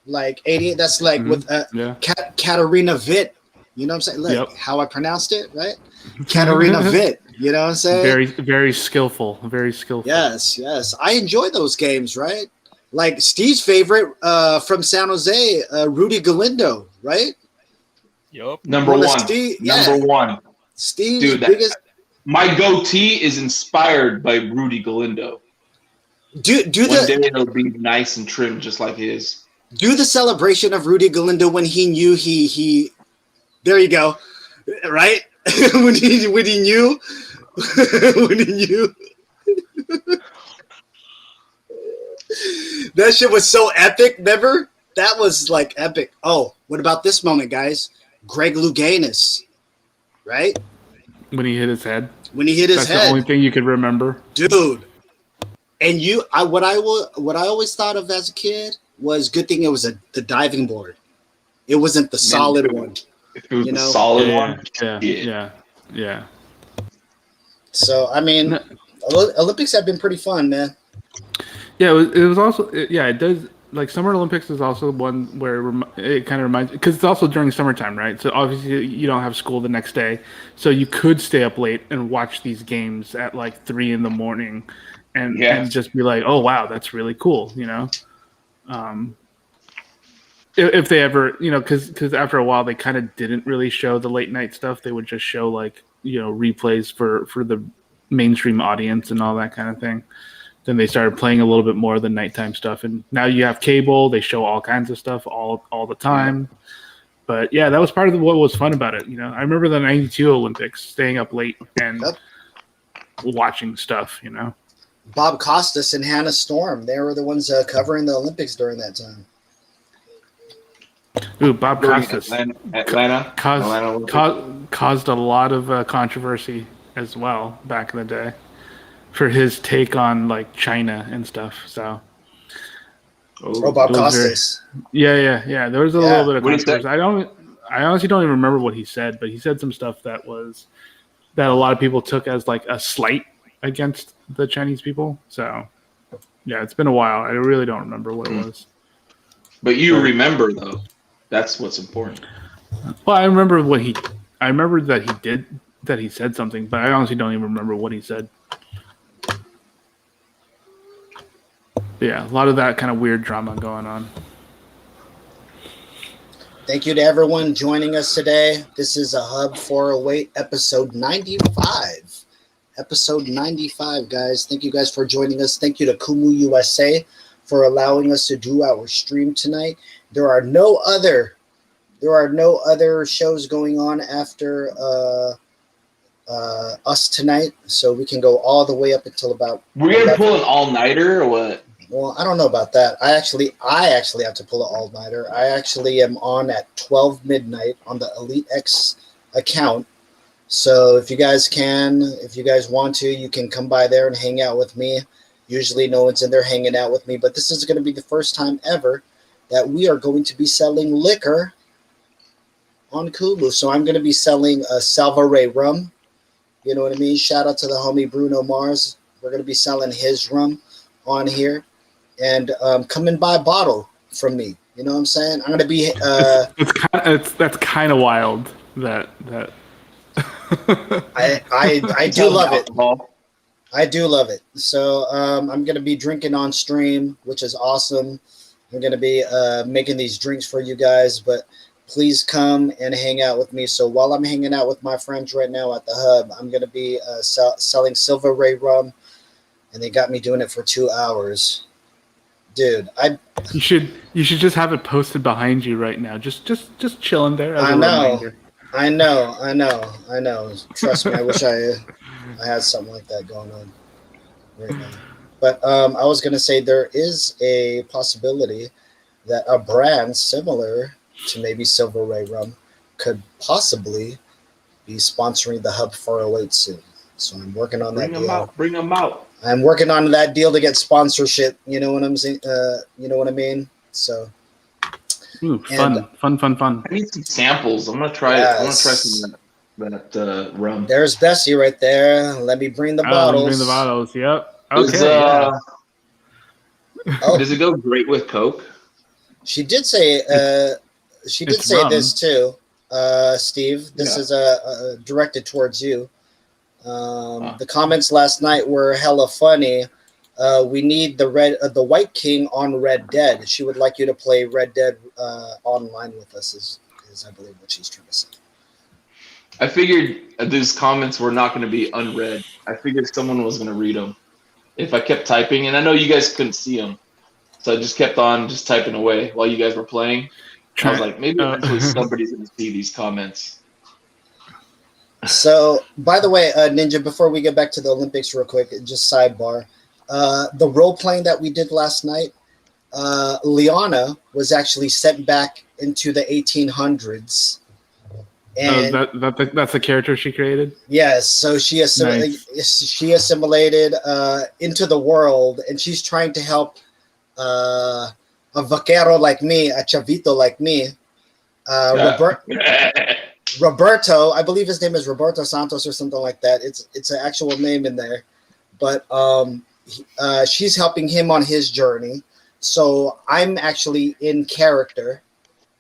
Like 88. That's like with Katarina Witt. You know what I'm saying? Like how I pronounced it, right? Katarina Witt. You know what I'm saying? Very, very skillful. Very skillful. Yes. I enjoy those games, right? Like Steve's favorite from San Jose, Rudy Galindo, right? Yup. Number one. Steve's dude, biggest. My goatee is inspired by Rudy Galindo. One day it'll be nice and trim, just like his. Do the celebration of Rudy Galindo when he knew he. There you go, right? when he knew. That shit was so epic, remember? That was like epic. Oh, what about this moment, guys? Greg Louganis, right? When he hit his head. That's the only thing you could remember. Dude. And what I always thought of as a kid was good thing it was the diving board. It wasn't the solid one. If it was the solid one. Yeah. So, I mean, Olympics have been pretty fun, man. Yeah, it was also it does like Summer Olympics is also one where it kind of reminds because it's also during summertime, right? So obviously you don't have school the next day, so you could stay up late and watch these games at like 3 a.m. and just be like, oh wow, that's really cool, If they ever, because after a while they kind of didn't really show the late night stuff. They would just show replays for the mainstream audience and all that kind of thing. Then they started playing a little bit more of the nighttime stuff, and now you have cable. They show all kinds of stuff all the time. But yeah, that was part of what was fun about it. I remember the '92 Olympics, staying up late and watching stuff. Bob Costas and Hannah Storm, they were the ones covering the Olympics during that time. Ooh, Bob Costas Atlanta caused a lot of controversy as well back in the day for his take on China and stuff. So, Bob Costas. Yeah. There was a little bit of controversy. I honestly don't even remember what he said, but he said some stuff that a lot of people took as a slight against the Chinese people. So, yeah, it's been a while. I really don't remember what it was. But you remember though. That's what's important. Well, I remember that he said something, but I honestly don't even remember what he said. But yeah, a lot of that kind of weird drama going on. Thank you to everyone joining us today. This is a Hub 408, episode 95. Episode 95, guys. Thank you guys for joining us. Thank you to Kumu USA for allowing us to do our stream tonight. There are no other shows going on after us tonight, so we can go all the way up until about. We're gonna pull an all-nighter or what? Well, I don't know about that. I actually have to pull an all-nighter. I actually am on at 12 midnight on the Elite X account. So if you guys want to, you can come by there and hang out with me. Usually no one's in there hanging out with me, but this is going to be the first time ever that we are going to be selling liquor on Kumu. So I'm going to be selling a Salvaray rum. You know what I mean? Shout out to the homie Bruno Mars. We're going to be selling his rum on here. And come and buy a bottle from me. You know what I'm saying? I'm going to be... that's kind of wild. That I do love it. I do love it. So I'm going to be drinking on stream, which is awesome. I'm going to be making these drinks for you guys, but please come and hang out with me. So while I'm hanging out with my friends right now at the Hub, I'm going to be selling Silver Ray rum, and they got me doing it for 2 hours. Dude, you should just have it posted behind you right now. Just chilling there. As I a know. reminder. I know. Trust me, I wish I had something like that going on right now. But I was going to say there is a possibility that a brand similar to maybe Silver Ray Rum could possibly be sponsoring the Hub 408 soon. So I'm working on that deal. Bring them out. I'm working on that deal to get sponsorship. You know what I'm saying? You know what I mean? So. Ooh, fun. I need some samples. I'm gonna try it. I want to try some of that rum. There's Bessie right there. Let me bring the bottles. Bring the bottles. Yep. Okay. Does it go great with Coke? She did say. She did say rum. this too, Steve. This is directed towards you. The comments last night were hella funny. We need the White King on Red Dead. She would like you to play Red Dead online with us. Is I believe what she's trying to say. I figured these comments were not going to be unread. I figured someone was going to read them if I kept typing, and I know you guys couldn't see them, so I just kept on just typing away while you guys were playing. I was like, maybe eventually somebody's going to see these comments. So, by the way, Ninja, before we get back to the Olympics real quick, just sidebar. The role playing that we did last night, Liana was actually sent back into the 1800s. And that's the character she created? Yes, so she assimilated into the world, and she's trying to help a vaquero like me, a chavito like me, Roberto, I believe his name is Roberto Santos or something like that. It's an actual name in there, but she's helping him on his journey. So I'm actually in character.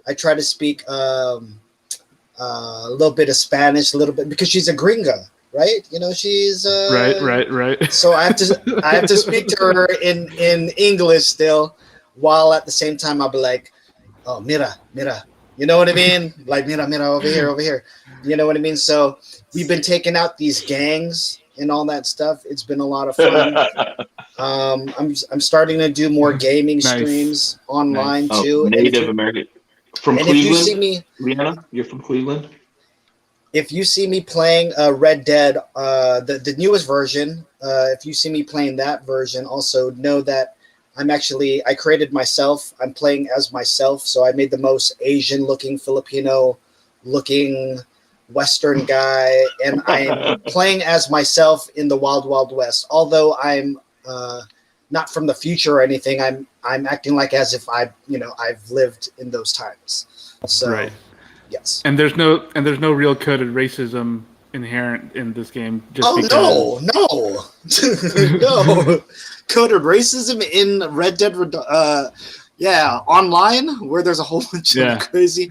I try to speak a little bit of Spanish, a little bit, because she's a gringa, right? You know, she's right. So I have to speak to her in English still, while at the same time I'll be like, oh, mira, mira. You know what I mean? Like, mira, mira, over here, over here. You know what I mean? So we've been taking out these gangs and all that stuff. It's been a lot of fun. I'm starting to do more gaming streams online too. Native American from and Cleveland. If you see me, Rihanna, you're from Cleveland. If you see me playing Red Dead, the newest version, if you see me playing that version, also know that I created myself. I'm playing as myself, so I made the most Asian-looking, Filipino-looking Western guy, and I'm playing as myself in the Wild Wild West. Although I'm not from the future or anything, I'm acting like as if I've lived in those times. So, right. Yes. And there's no real coded racism inherent in this game. No. Coded racism in Red Dead. Online where there's a whole bunch of crazy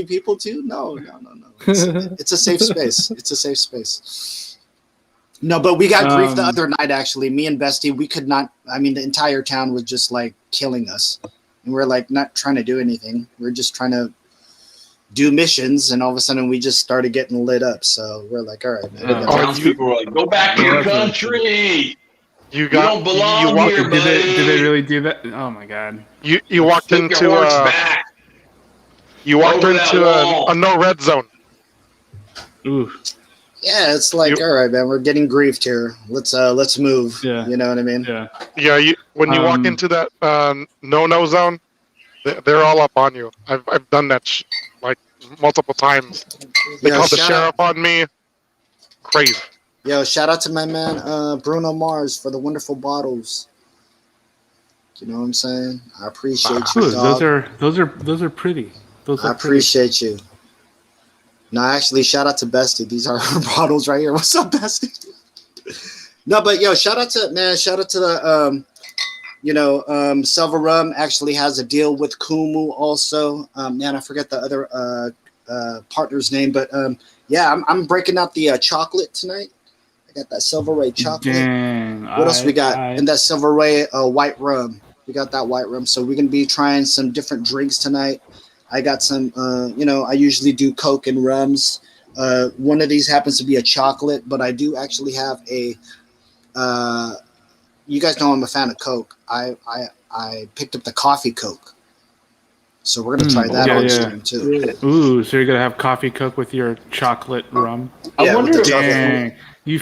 people too. No. It's a safe space. It's a safe space. No, but we got grief the other night. Actually, me and Bestie, we could not. I mean, the entire town was just like killing us, and we're like not trying to do anything. We're just trying to do missions, and all of a sudden we just started getting lit up. So we're like, all right, man. Townspeople were like, "Go back to your country. You don't belong here, buddy." Did they really do that? Oh my god! You walked into a no red zone. Ooh. Yeah, it's like, all right, man, we're getting griefed here. Let's move. Yeah. You know what I mean? Yeah. Yeah. When you walk into that no zone, they're all up on you. I've done that like multiple times. They called the sheriff on me. Crazy. Yo, shout out to my man Bruno Mars for the wonderful bottles. You know what I'm saying? I appreciate you, dog. Those are pretty. I appreciate you. No, actually, shout out to Bestie. These are her bottles right here. What's up, Bestie? No, but yo, shout out to the Silver Rum actually has a deal with Kumu also. I forget the other partner's name, but I'm breaking out the chocolate tonight. I got that Silver Ray chocolate. Dang, what else we got? And that Silver Ray white rum. We got that white rum. So we're gonna be trying some different drinks tonight. I got some, I usually do Coke and rums. One of these happens to be a chocolate, but I do actually have a. You guys know I'm a fan of Coke. I picked up the coffee Coke, so we're gonna try that on stream too. Ooh, so you're gonna have coffee Coke with your chocolate rum? I wonder.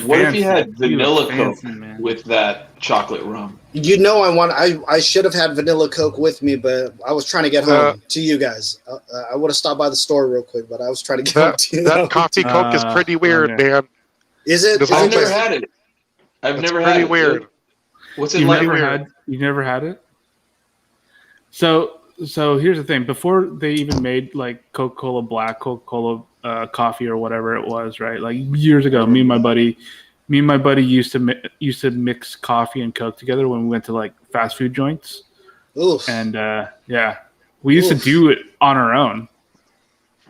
What if you had vanilla Coke with that chocolate rum? You know, I should have had vanilla Coke with me, but I was trying to get home to you guys. I would have stopped by the store real quick, but I was trying to get home to you. That coffee Coke is pretty weird, man. Is it? I've never had it. I've never had it. Pretty weird. What's it like? You never had it? So here's the thing. Before they even made like Coca-Cola Black, Coca-Cola coffee or whatever it was, right? Like years ago, me and my buddy used to mix coffee and Coke together when we went to like fast food joints. Oof. And we used to do it on our own,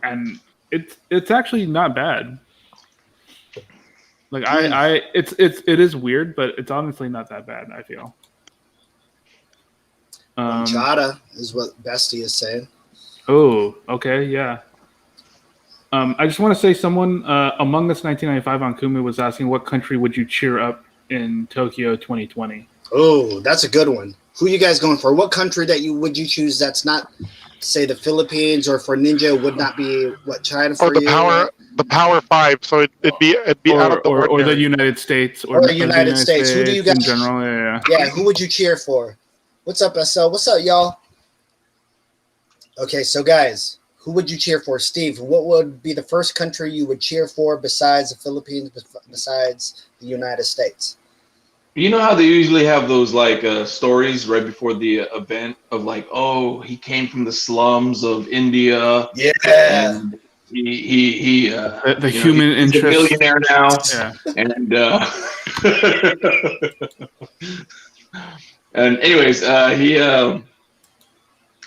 and it's actually not bad. Like it is weird, but it's honestly not that bad, I feel. Chata is what Bestie is saying. Oh, okay, yeah. I just want to say someone Among Us 1995 on Kumu was asking what country would you cheer up in Tokyo 2020? Oh, that's a good one. Who you guys going for? What country would you choose that's not, say, the Philippines, or for Ninja would not be China for you? The Power Five. So it'd be out of the or ordinary. the United States or the United States. Who do you guys in general? Yeah. Yeah. Who would you cheer for? What's up, SL? What's up, y'all? Okay, so guys, who would you cheer for? Steve, what would be the first country you would cheer for besides the Philippines, besides the United States? You know how they usually have those like stories right before the event of like, oh, he came from the slums of India. Yeah. And he the human interest. He's a millionaire now. Yeah. And anyways,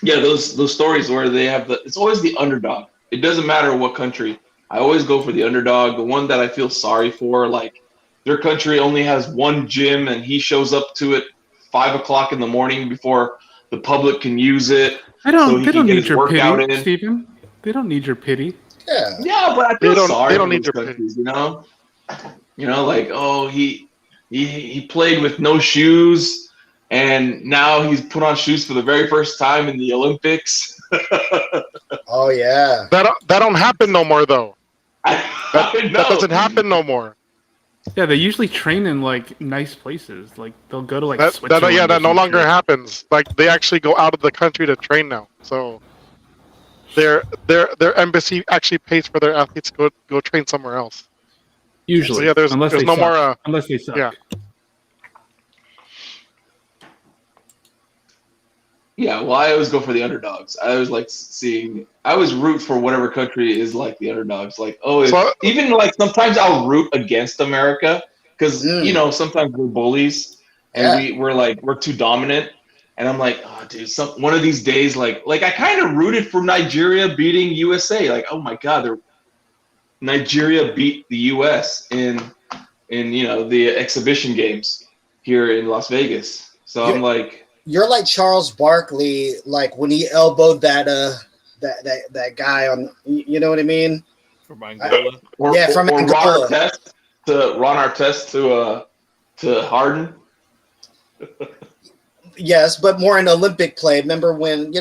those stories where they have it's always the underdog. It doesn't matter what country. I always go for the underdog, the one that I feel sorry for. Like their country only has one gym, and he shows up to it 5 o'clock in the morning before the public can use it. They don't need your pity, Stephen. They don't need your pity. Yeah, but I feel sorry they don't for need those your countries, like, oh, he played with no shoes, and now he's put on shoes for the very first time in the Olympics. Oh yeah. That don't happen no more though. That doesn't happen no more. Yeah, they usually train in like nice places. Like they'll go to like Switzerland. That no longer happens. Like they actually go out of the country to train now. So their embassy actually pays for their athletes to go train somewhere else. Usually, so, yeah, there's no suck. more. Unless they suck. Yeah. Yeah, well, I always go for the underdogs. I always like I always root for whatever country is like the underdogs. Like, even like sometimes I'll root against America because sometimes we're bullies and we're too dominant. And I'm like, oh, dude, one of these days, like I kind of rooted for Nigeria beating USA. Like, oh my God, Nigeria beat the US in the exhibition games here in Las Vegas. So I'm like. You're like Charles Barkley, like when he elbowed that guy on, you know what I mean? From Angola. From Angola. Ron Artest to Harden. Yes, but more an Olympic play. Remember when you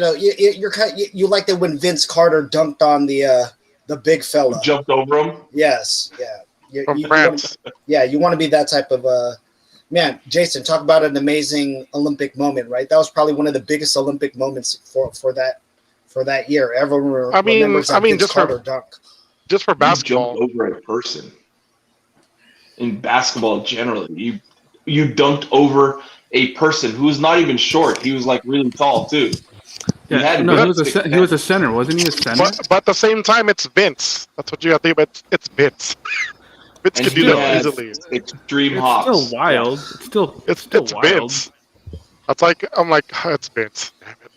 like that when Vince Carter dunked on the big fella, jumped over him. Yes, yeah. From France. You want to be that type of man, Jason, talk about an amazing Olympic moment, right? That was probably one of the biggest Olympic moments for that year. Everyone remembers that Vince Carter dunk. Just for basketball, you jumped over a person. In basketball, generally, you dunked over a person who was not even short. He was like really tall too. Yeah, he was a center, wasn't he? A center. But at the same time, it's Vince. That's what you have to think about. It's Vince. Vince can do that easily. Extreme it's hops. Still wild. Yeah. It's still wild. Vince. I'm like, oh, it's Vince. Damn it.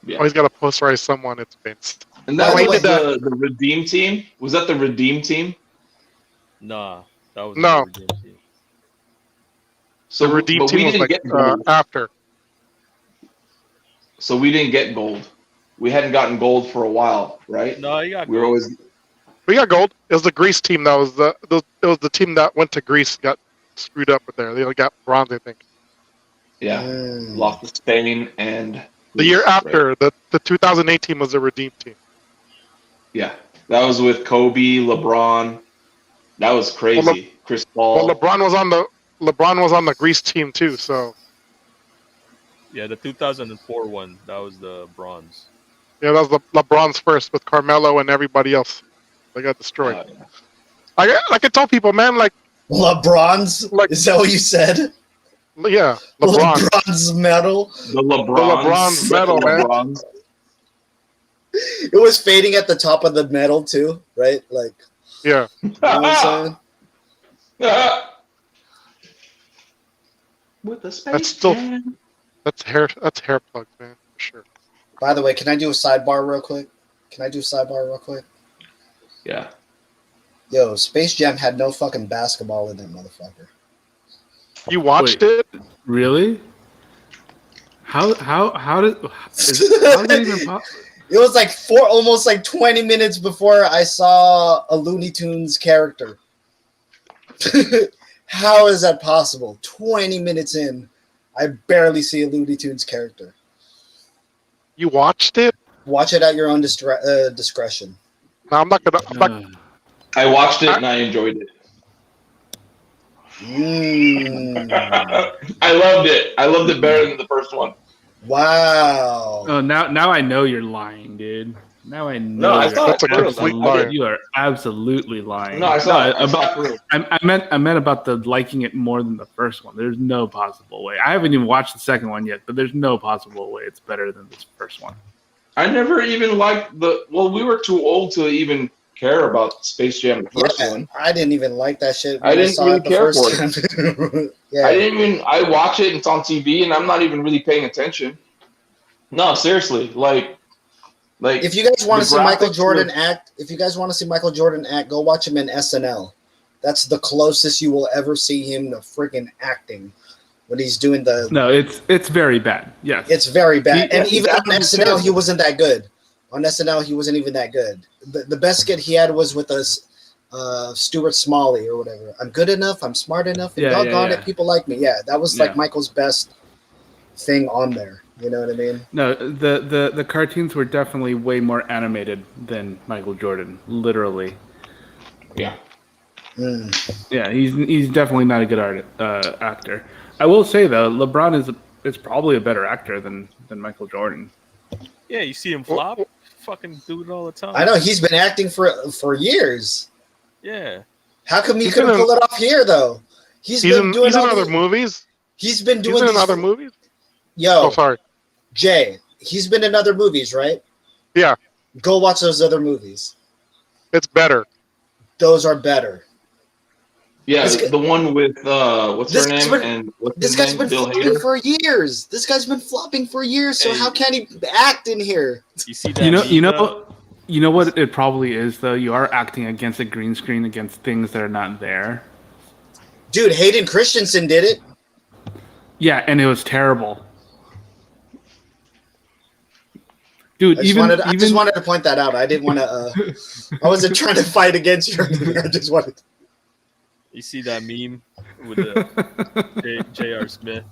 Yeah. Always got to posterize someone. It's Vince. And that was the Redeem team. Was that the Redeem team? Nah, that was no. The Redeem team. So the Redeem team was like after. So we didn't get gold. We hadn't gotten gold for a while, right? No, you got. We got gold. It was the Greece team that was it was the team that went to Greece, got screwed up with there. They got bronze, I think. Yeah, lost to Spain and the year after the 2008 team was the Redeem team. Yeah, that was with Kobe, LeBron. That was crazy. Chris Paul. Well, LeBron was on the Greece team too. So. Yeah, the 2004 one. That was the bronze. Yeah, that was the LeBron's first with Carmelo and everybody else. They got destroyed. I can tell people, man, like LeBron's. Is that what you said? Yeah, LeBron's medal. The LeBron's medal, man. It was fading at the top of the medal too, right? Like, yeah. You know what I'm saying? With the space. That's hair plugs, man, for sure. By the way, can I do a sidebar real quick? Yeah. Yo, Space Jam had no fucking basketball in it, motherfucker. You watched it? Really? How did that even pop? It was like almost like 20 minutes before I saw a Looney Tunes character. How is that possible? 20 minutes in, I barely see a Looney Tunes character. You watched it? Watch it at your own discretion. No, I'm not gonna. I watched it and I enjoyed it. I loved it. I loved it better than the first one. Wow. Oh, now I know you're lying, dude. Now I know. No, I thought that's a complete lie. You are absolutely lying. No, I meant about the liking it more than the first one. There's no possible way. I haven't even watched the second one yet, but there's no possible way it's better than this first one. I never even liked we were too old to even care about Space Jam, the first one. I didn't even like that shit. I didn't really care for it. Yeah. I watch it and it's on TV and I'm not even really paying attention. No, seriously. Like if you guys want to see Michael Jordan act, go watch him in SNL. That's the closest you will ever see him to freaking acting. when he's doing the. No, it's very bad. Yes, it's very bad. And He- even on that's SNL, he wasn't that good. On SNL, he wasn't even that good. The best skit he had was with us. Stuart Smalley or whatever. I'm good enough. I'm smart enough. And doggone it, people like me. Yeah, that was like Michael's best thing on there. You know what I mean? No, the cartoons were definitely way more animated than Michael Jordan. Literally. Yeah. Yeah, he's definitely not a good actor. I will say though, LeBron is probably a better actor than Michael Jordan. Yeah, you see him flop. Fucking do it all the time. I know he's been acting for years. Yeah. How come he couldn't pull it off here though? He's been doing he's in other movies. He's been doing in other movies. Yo, sorry, Jay. He's been in other movies, right? Yeah. Go watch those other movies. It's better. Those are better. Yeah, the one with what's her name and this guy's been flopping for years. This guy's been flopping for years. So how can he act in here? You see that? You know what it probably is though. You are acting against a green screen against things that are not there. Dude, Hayden Christensen did it. Yeah, and it was terrible. Dude, I just wanted to point that out. I didn't want to. I wasn't trying to fight against you. I just wanted. You see that meme with the J.R. Smith?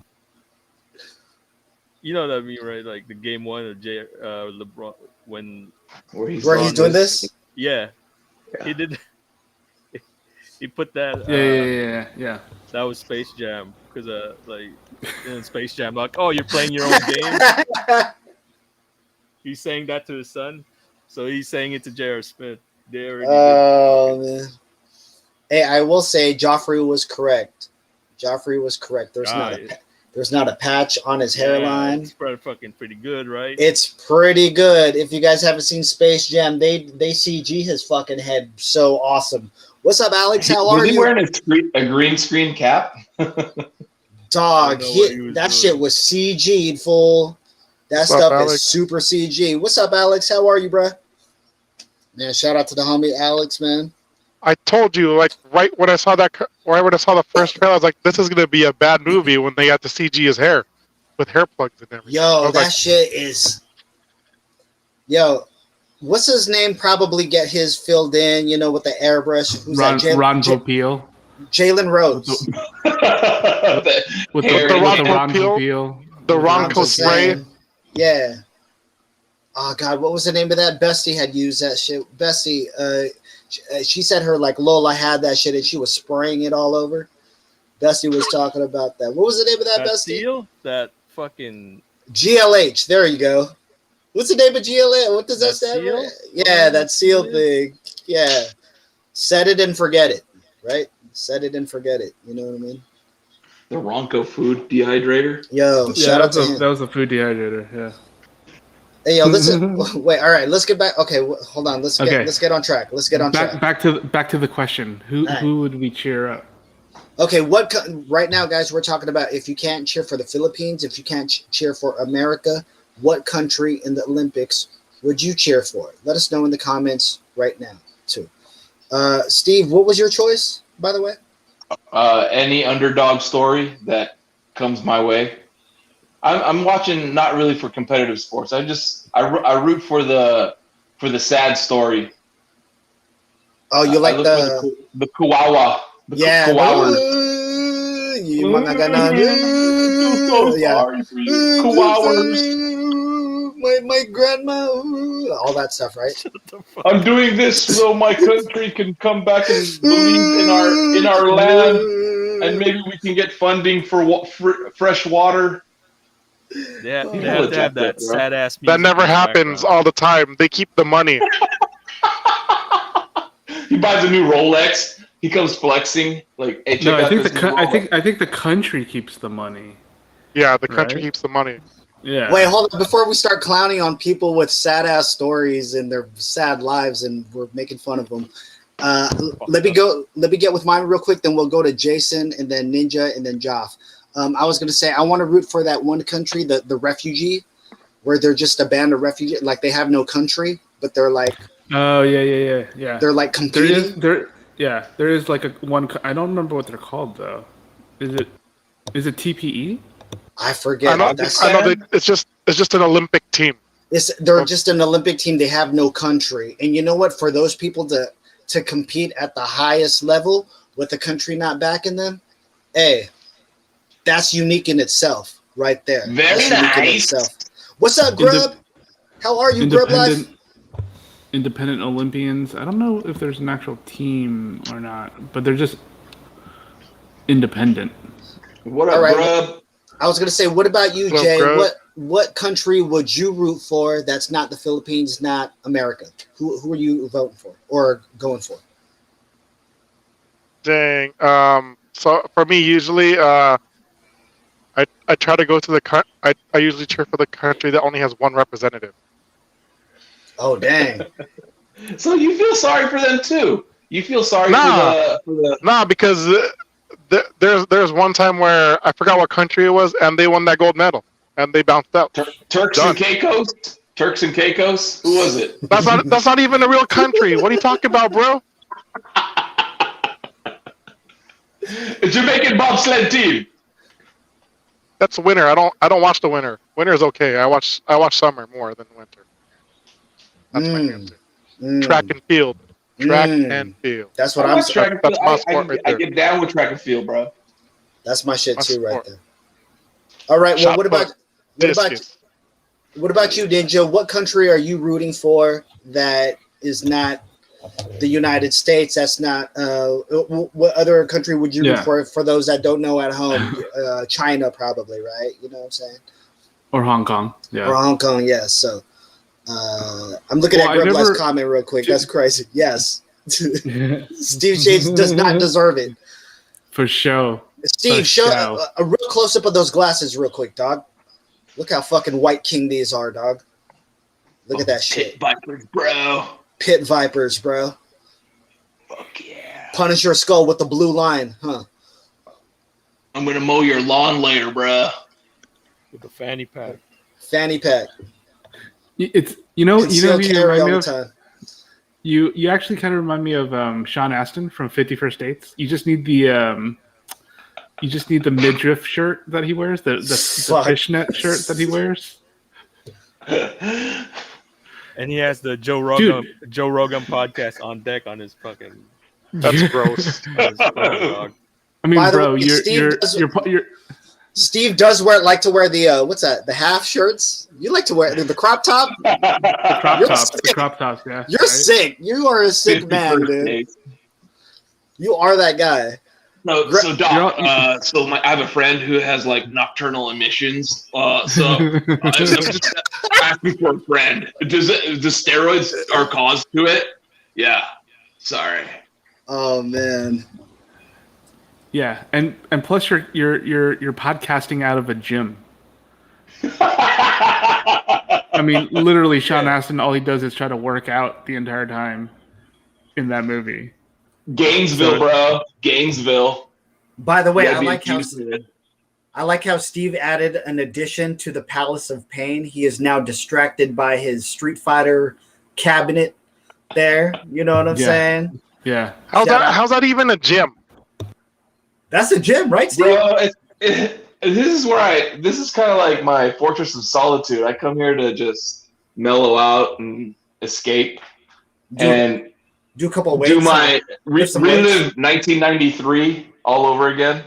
You know that meme, right? Like the game one of LeBron when where he's doing this. Yeah, he did. He put that. Yeah. That was Space Jam because like in Space Jam, like, oh, you're playing your own game. He's saying that to his son, so he's saying it to J.R. Smith. Man. Hey, I will say Joffrey was correct. There's not a patch on his hairline. It's pretty good, right? It's pretty good. If you guys haven't seen Space Jam, they CG his fucking head so awesome. What's up, Alex? How are you? Was he wearing a green screen cap? Dog, that shit was CG'd, fool. That stuff is super CG. What's up, Alex? How are you, bro? Man, shout out to the homie Alex, man. I told you, like, right when I saw the first trailer, I was like, this is going to be a bad movie when they got to CG his hair with hair plugs and everything. Yo, that shit is... Yo, what's his name? Probably get his filled in, with the airbrush. Who's Ron Popeil. Jalen Rose. with the Ron Popeil. The Ron spray. Yeah. Oh, God, what was the name of that? Bestie had used that shit. Bestie, she said her, like, Lola had that shit and she was spraying it all over. Dusty was talking about that. What was the name of that, Dusty? That fucking... GLH. There you go. What's the name of GLH? What does that stand for? Yeah, that seal thing. Yeah. Set it and forget it, right? Set it and forget it. You know what I mean? The Ronco food dehydrator. Yo, shout out to him. That was a food dehydrator, yeah. Hey, yo, listen. Wait, all right, let's get back. Okay, hold on. Let's get on track. Back to the question. Who would we cheer up? Okay, right now, guys, we're talking about if you can't cheer for the Philippines, if you can't cheer for America, what country in the Olympics would you cheer for? Let us know in the comments right now, too. Steve, what was your choice, by the way? Any underdog story that comes my way. I'm watching not really for competitive sports. I root for the sad story. Oh, you like the Kawawa? Yeah. My grandma, all that stuff, right? I'm doing this so my country can come back and believe in our land, and maybe we can get funding for fresh water. Yeah, they have to have that sad ass. That never happens all the time. They keep the money. He buys a new Rolex. He comes flexing. Like, hey, check out this new Rolex. I think the country keeps the money. Yeah, the country keeps the money. Yeah. Wait, hold on. Before we start clowning on people with sad ass stories and their sad lives, and we're making fun of them, let me get with mine real quick. Then we'll go to Jason, and then Ninja, and then Joff. I was gonna say I want to root for that one country, the refugee, where they're just a band of refugees, like they have no country, but they're like. Oh yeah. They're like competing. There is like one. I don't remember what they're called though. Is it? Is it TPE? I forget. I know it's just an Olympic team. They're just an Olympic team. They have no country. And you know what? For those people to compete at the highest level with the country not backing them, hey, that's unique in itself, right there. Very nice. What's up, Grub? How are you, Grub Life? Independent Olympians. I don't know if there's an actual team or not, but they're just independent. What up, Grub? I was gonna say, what about you, Jay? What country would you root for that's not the Philippines, not America? Who are you voting for or going for? Dang. So for me, usually, I try to go to I usually cheer for the country that only has one representative. Oh, dang. So you feel sorry for them too? You feel sorry for the... Nah, because there's one time where I forgot what country it was, and they won that gold medal, and they bounced out. Turks and Caicos? Turks and Caicos? Who was it? That's not even a real country. What are you talking about, bro? Jamaican bobsled team. That's winter. I don't watch the winter. Winter is okay. I watch summer more than winter. That's my answer. Track and field. Track and field. That's what I'm saying. That's my sport right there. I get down with track and field, bro. That's my shit too, right there. All right. Well, what about you, Ninja? What country are you rooting for that is not the United States? That's not. What other country would you root for those that don't know at home? China, probably, right? You know what I'm saying? Or Hong Kong. Yeah. Or Hong Kong, yes. So. I'm looking at Grub's comment real quick. That's crazy. Yes. Steve Shades does not deserve it. For sure. Steve, show a real close-up of those glasses real quick, dog. Look how fucking white king these are, dog. Look at that shit. Pit Vipers, bro. Pit Vipers, bro. Fuck yeah. Punish your skull with the blue line, huh? I'm going to mow your lawn later, bro. With the fanny pack. Fanny pack. It's you actually kind of remind me of Sean Astin from 50 First Dates. You just need the midriff shirt that he wears, the fishnet shirt that he wears. And he has the Joe Rogan podcast on deck on his fucking. That's gross. Dog. I mean, bro, you're Steve does like to wear the what's that? The half shirts. You like to wear the crop top. The crop tops. Yeah. You're sick. You are a sick man, dude. You are that guy. No, so Doc. I have a friend who has like nocturnal emissions. I'm just asking for a friend. Does the steroids are cause to it? Yeah. Sorry. Oh man. Yeah, and plus you're podcasting out of a gym. I mean, literally, Sean Astin, all he does is try to work out the entire time in that movie. Gainesville, bro. Gainesville. By the way, I like how Steve added an addition to the Palace of Pain. He is now distracted by his Street Fighter cabinet there. You know what I'm saying? Yeah. How's that even a gym? That's a gym, right, Steve? Bro, this is kind of like my fortress of solitude. I come here to just mellow out and escape and do a couple of weights. Relive 1993 all over again.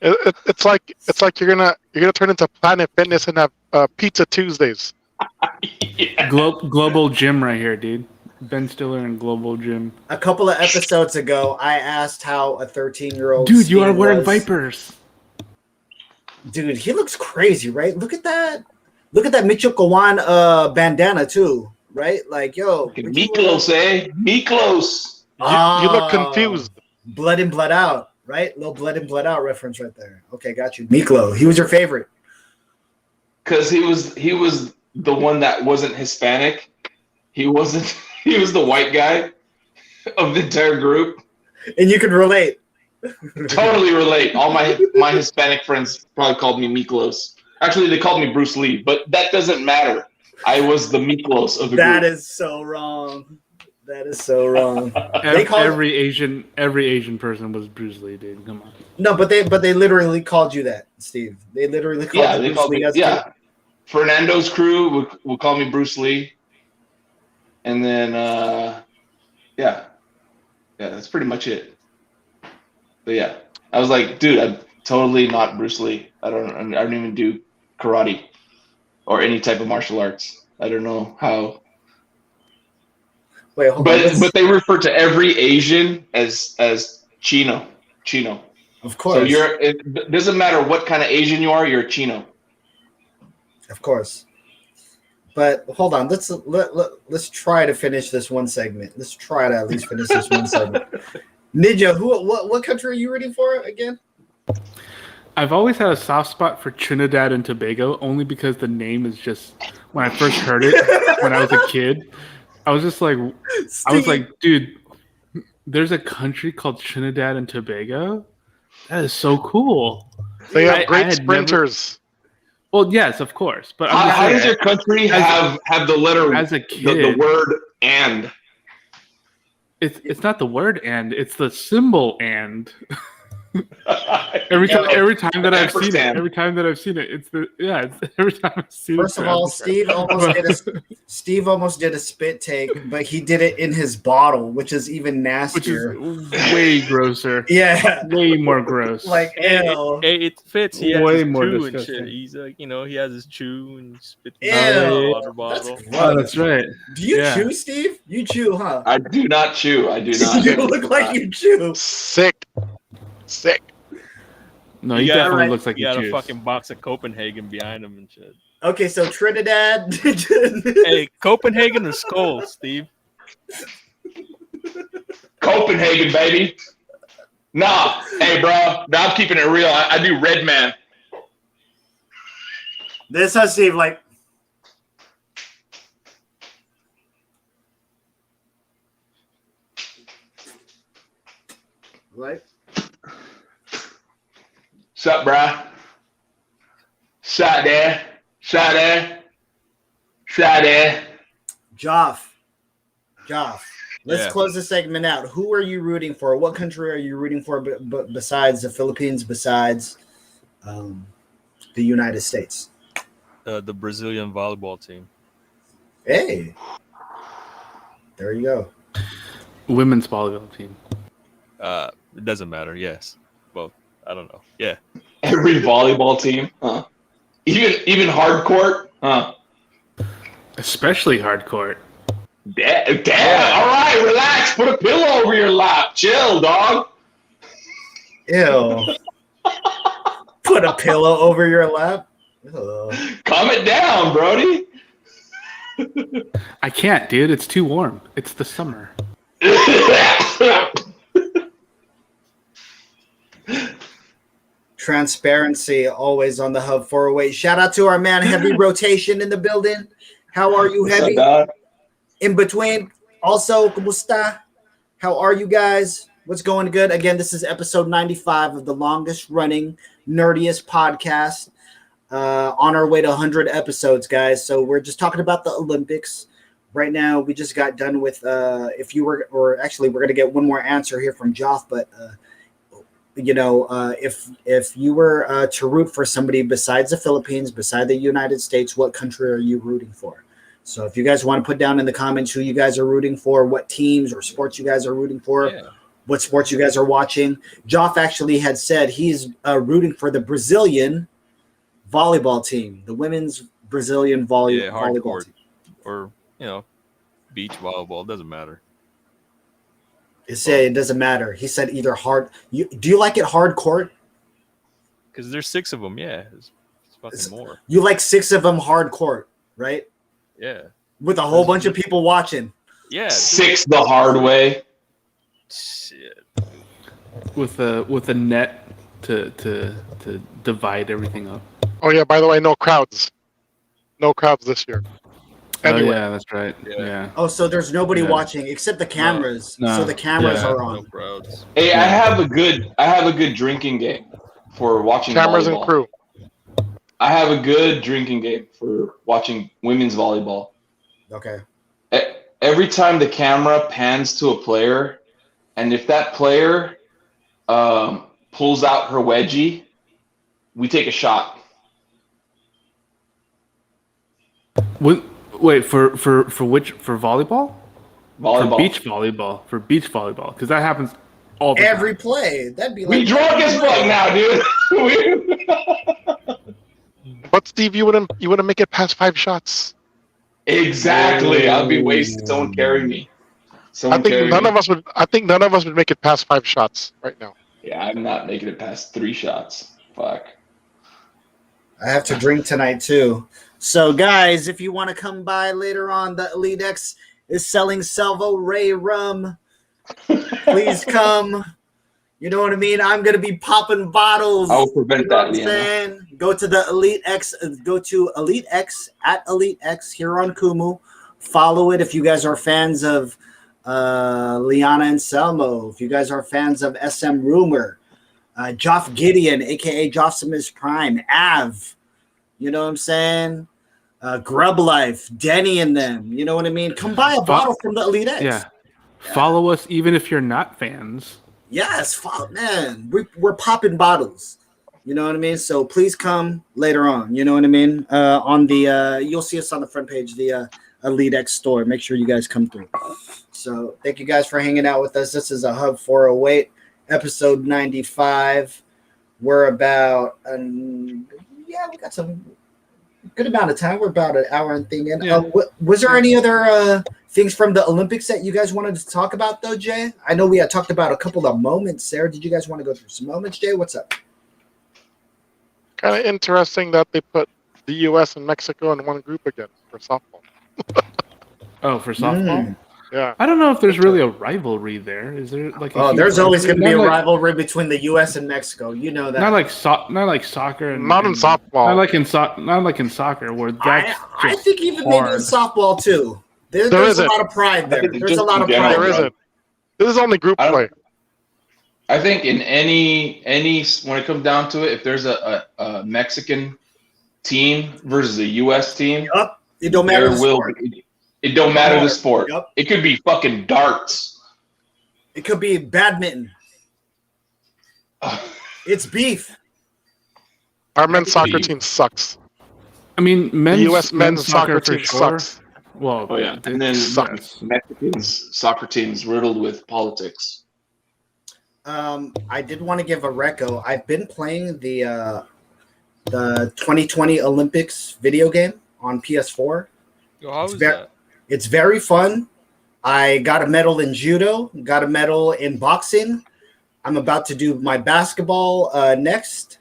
It's like you're gonna turn into Planet Fitness and have Pizza Tuesdays. Yeah. Global gym right here, dude. Ben Stiller and Global Gym. A couple of episodes ago, I asked how a 13-year-old dude, you are wearing Vipers. Dude, he looks crazy, right? Look at that. Look at that Mitchell Kawan bandana too, right? Like, yo. Miklos, Miklos. You look confused. Blood in, blood out, right? Little blood in, blood out reference right there. Okay, got you. Miklo. He was your favorite. Because he was the one that wasn't Hispanic. He was the white guy of the entire group. And you can relate. Totally relate. All my Hispanic friends probably called me Miklos. Actually, they called me Bruce Lee, but that doesn't matter. I was the Miklos of the group. That is so wrong. That is so wrong. Every Asian person was Bruce Lee, dude. Come on. No, but they literally called you that, Steve. They literally called you Bruce Lee as a kid. Fernando's crew would call me Bruce Lee. And then yeah, that's pretty much it. But yeah, I was like, dude, I'm totally not Bruce Lee. I don't even do karate or any type of martial arts. I don't know how. Wait, hold on. But they refer to every Asian as Chino. Of course. So it doesn't matter what kind of Asian you are, you're a Chino. Of course. But hold on, let's try to finish this one segment. Let's try to at least finish this one segment. Ninja, what country are you rooting for again? I've always had a soft spot for Trinidad and Tobago, only because the name is just, when I first heard it when I was a kid, I was just like, Steve. I was like, dude, there's a country called Trinidad and Tobago? That is so cool. They have great sprinters. Well, yes, of course. But how does your country have the letter, as a kid, the word and? It's not the word and, it's the symbol and. every time that I've seen it, every time I've seen it. First of all, Steve almost did a spit take, but he did it in his bottle, which is even nastier. Which is way grosser. Yeah, way more gross. Like, ew. It fits. He has way his more chew disgusting. And shit. He's like, he has his chew and spit Ew. in the water bottle. That's right. Do you chew, Steve? You chew, huh? I do not chew. I do not. You look like you chew. Sick. No, he definitely looks like he got a fucking box of Copenhagen behind him and shit. Okay, so Trinidad. Hey, Copenhagen or Skull, Steve? Copenhagen, baby. Nah, hey, bro. Now I'm keeping it real. I do Red Man. This has Steve like. Right. Sup, bruh? Shot there. Joff. Let's close the segment out. Who are you rooting for? What country are you rooting for besides the Philippines, besides the United States? The Brazilian volleyball team. Hey. There you go. Women's volleyball team. It doesn't matter. Yes. Both. I don't know. Yeah. Every volleyball team, huh? Even hard court, huh? Especially hard court. Damn. All right, relax. Put a pillow over your lap. Chill, dog. Ew. Put a pillow over your lap? Ugh. Calm it down, Brody. I can't, dude. It's too warm. It's the summer. Transparency always on the Hub 408. Shout out to our man Heavy Rotation in the building. How are you, Heavy? In between. Also, kumusta? How are you guys? What's going good? Again, this is episode 95 of the longest running, nerdiest podcast. On our way to 100 episodes, guys. So we're just talking about the Olympics. Right now, we just got done with we're going to get one more answer here from Joff, but if you were to root for somebody besides the Philippines, beside the United States, what country are you rooting for? So if you guys want to put down in the comments who you guys are rooting for, what teams or sports you guys are rooting for, what sports you guys are watching. Joff actually had said he's rooting for the Brazilian volleyball team, the women's Brazilian volleyball team. Or, beach volleyball, doesn't matter. It doesn't matter. He said either hard. Do you like it hard court? Because there's 6 of them. Yeah, it's fucking more. You like 6 of them hard court, right? Yeah. With a whole bunch of people watching. Yeah. 6 the hard way. Shit. With a net to divide everything up. Oh yeah. By the way, no crowds. No crowds this year. Anyway. Oh yeah, that's right. Yeah. Oh, so there's nobody watching except the cameras. No. So the cameras are on. No crowds. Hey, I have a good drinking game for watching Cameras volleyball. and crew. I have a good drinking game for watching women's volleyball. Okay. every time the camera pans to a player, and if that player pulls out her wedgie, we take a shot. Wait, for which, for volleyball? Volleyball. For beach volleyball, because that happens all the Every time. play. That'd be We like drunk as fuck now, dude. But Steve, you wouldn't make it past 5 shots. Exactly. I'd be wasted. Someone carry me. I think none of us would make it past 5 shots right now. Yeah, I'm not making it past 3 shots. Fuck. I have to drink tonight too. So, guys, if you want to come by later on, the Elite X is selling Salvo Ray rum. Please come. You know what I mean? I'm gonna be popping bottles. I will prevent you know that, what I'm saying? Go to the Elite X. Go to Elite X at Elite X here on Kumu. Follow it if you guys are fans of Liana and Selmo. If you guys are fans of SM Rumor, Joff Gideon, aka Joffsimus Prime, Av. You know what I'm saying? Grub Life, Denny and them. You know what I mean? Come buy a bottle from the Elite X. Yeah. Follow us even if you're not fans. Yes, man. We're popping bottles. You know what I mean? So please come later on. You know what I mean? On the you'll see us on the front page, the Elite X store. Make sure you guys come through. So thank you guys for hanging out with us. This is a Hub 408, episode 95. We're about we got some good amount of time. We're about an hour and thing in. Yeah. Was there any other things from the Olympics that you guys wanted to talk about, though, Jay? I know we had talked about a couple of moments there. Did you guys want to go through some moments, Jay? What's up? Kind of interesting that they put the U.S. and Mexico in one group again for softball. Oh, for softball? Yeah. I don't know if there's really a rivalry there. Is there like? There's always going to be a like, rivalry between the U.S. and Mexico. You know that. Not like soccer. And, not in softball. Not like in soccer, where that's. I think even maybe in softball too. There's a lot of pride there. There's a lot of pride. There isn't. This is only group play. I think in any when it comes down to it, if there's a Mexican team versus a U.S. team, it don't matter. It don't matter the sport. Yep. It could be fucking darts. It could be badminton. It's beef. Our men's soccer team sucks. I mean, the U.S. men's soccer team sucks. Well, and then Mexican's soccer team's riddled with politics. I did want to give a reco. I've been playing the 2020 Olympics video game on PS4. How was that? It's very fun. I got a medal in judo, got a medal in boxing. I'm about to do my basketball next.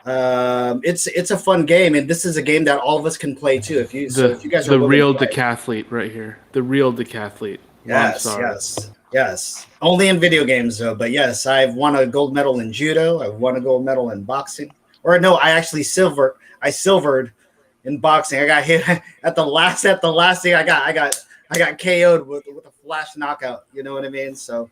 It's a fun game, and this is a game that all of us can play too. If you guys are the real decathlete right here, the real decathlete. Yes. Only in video games though. But yes, I've won a gold medal in judo. I've won a gold medal in boxing. Or no, I actually silvered. I silvered in boxing. I got hit at the last thing. I got KO'd with a flash knockout. You know what I mean? So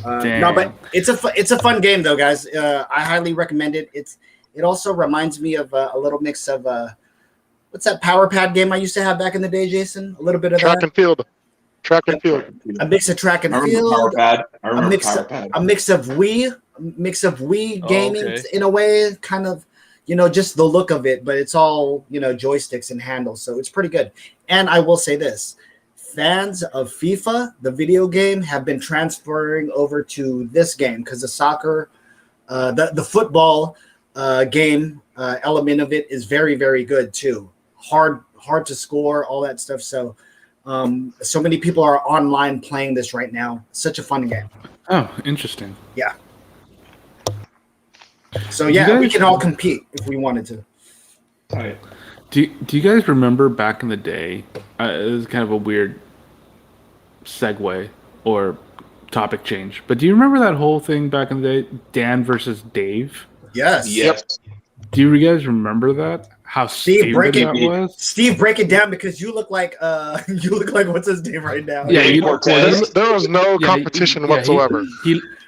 no, but it's a fun game though, guys. I highly recommend it. It also reminds me of a little mix of what's that Power Pad game I used to have back in the day, Jason? A little bit of track and field. A mix of track and field. A mix of Wii gaming in a way, kind of. Just the look of it, but it's all, joysticks and handles. So it's pretty good. And I will say this, fans of FIFA, the video game, have been transferring over to this game because the soccer, the football game element of it is very, very good too. Hard to score, all that stuff. So so many people are online playing this right now. Such a fun game. Oh, interesting. Yeah. So we can all compete if we wanted to. All right. Do you guys remember back in the day? It was kind of a weird segue or topic change, but do you remember that whole thing back in the day, Dan versus Dave? Yes. Do you guys remember that? How Steve break it was? Steve, break it down because you look like what's his name right now? Yeah, there was no competition whatsoever.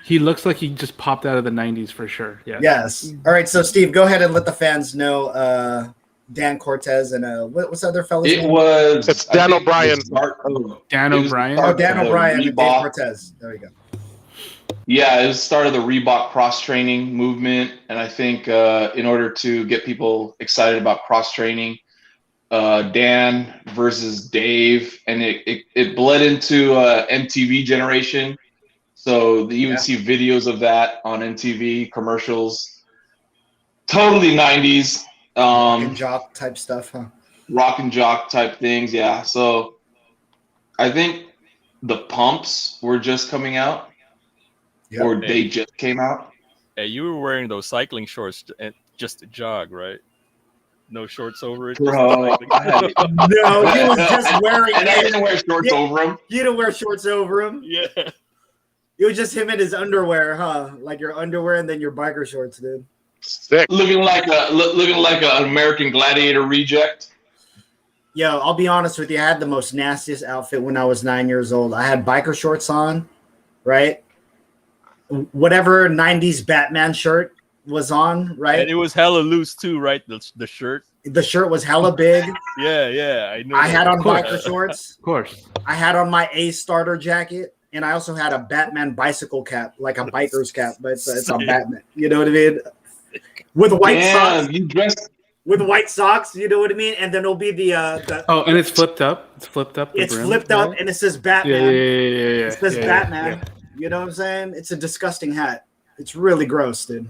He looks like he just popped out of the 90s for sure. Yeah. Yes. All right, so Steve, go ahead and let the fans know Dan Cortez and what's the other fella's It name? was. It's I Dan think, O'Brien. the start of- Dan it was the O'Brien? start Oh, Dan of the O'Brien and Dave Reebok- Cortez. There we go. Yeah, it was the start of the Reebok cross training movement, and I think in order to get people excited about cross training, Dan versus Dave, and it bled into MTV generation. So you would see videos of that on MTV commercials. Totally 90s. Rock and jock type stuff, huh? Rock and jock type things, yeah. So I think the pumps were just coming out, Yep. or they just came out. Hey, you were wearing those cycling shorts just to jog, right? No shorts over it. Bro, Just No, he was just wearing and I it. didn't wear shorts over them. He didn't wear shorts over him. yeah. It was just him in his underwear, huh? Like your underwear and then your biker shorts, dude. Sick. Looking like an American Gladiator reject. Yo, I'll be honest with you. I had the most nastiest outfit when I was 9 years old. I had biker shorts on, right? Whatever 90s Batman shirt was on, right? And it was hella loose too, right? The shirt. The shirt was hella big. Yeah. I know. I had on Of course. biker shorts. Of course. I had on my A starter jacket, and I also had a Batman bicycle cap, like a biker's cap, but it's a Batman. You know what I mean? With white socks. You dressed. With white socks, you know what I mean? And then it'll be the Oh, and it's flipped up. It's flipped up. it's brim, flipped up right? and it says Yeah, Batman. yeah. It says yeah, Batman. yeah. You know what I'm saying? It's a disgusting hat. It's really gross, dude.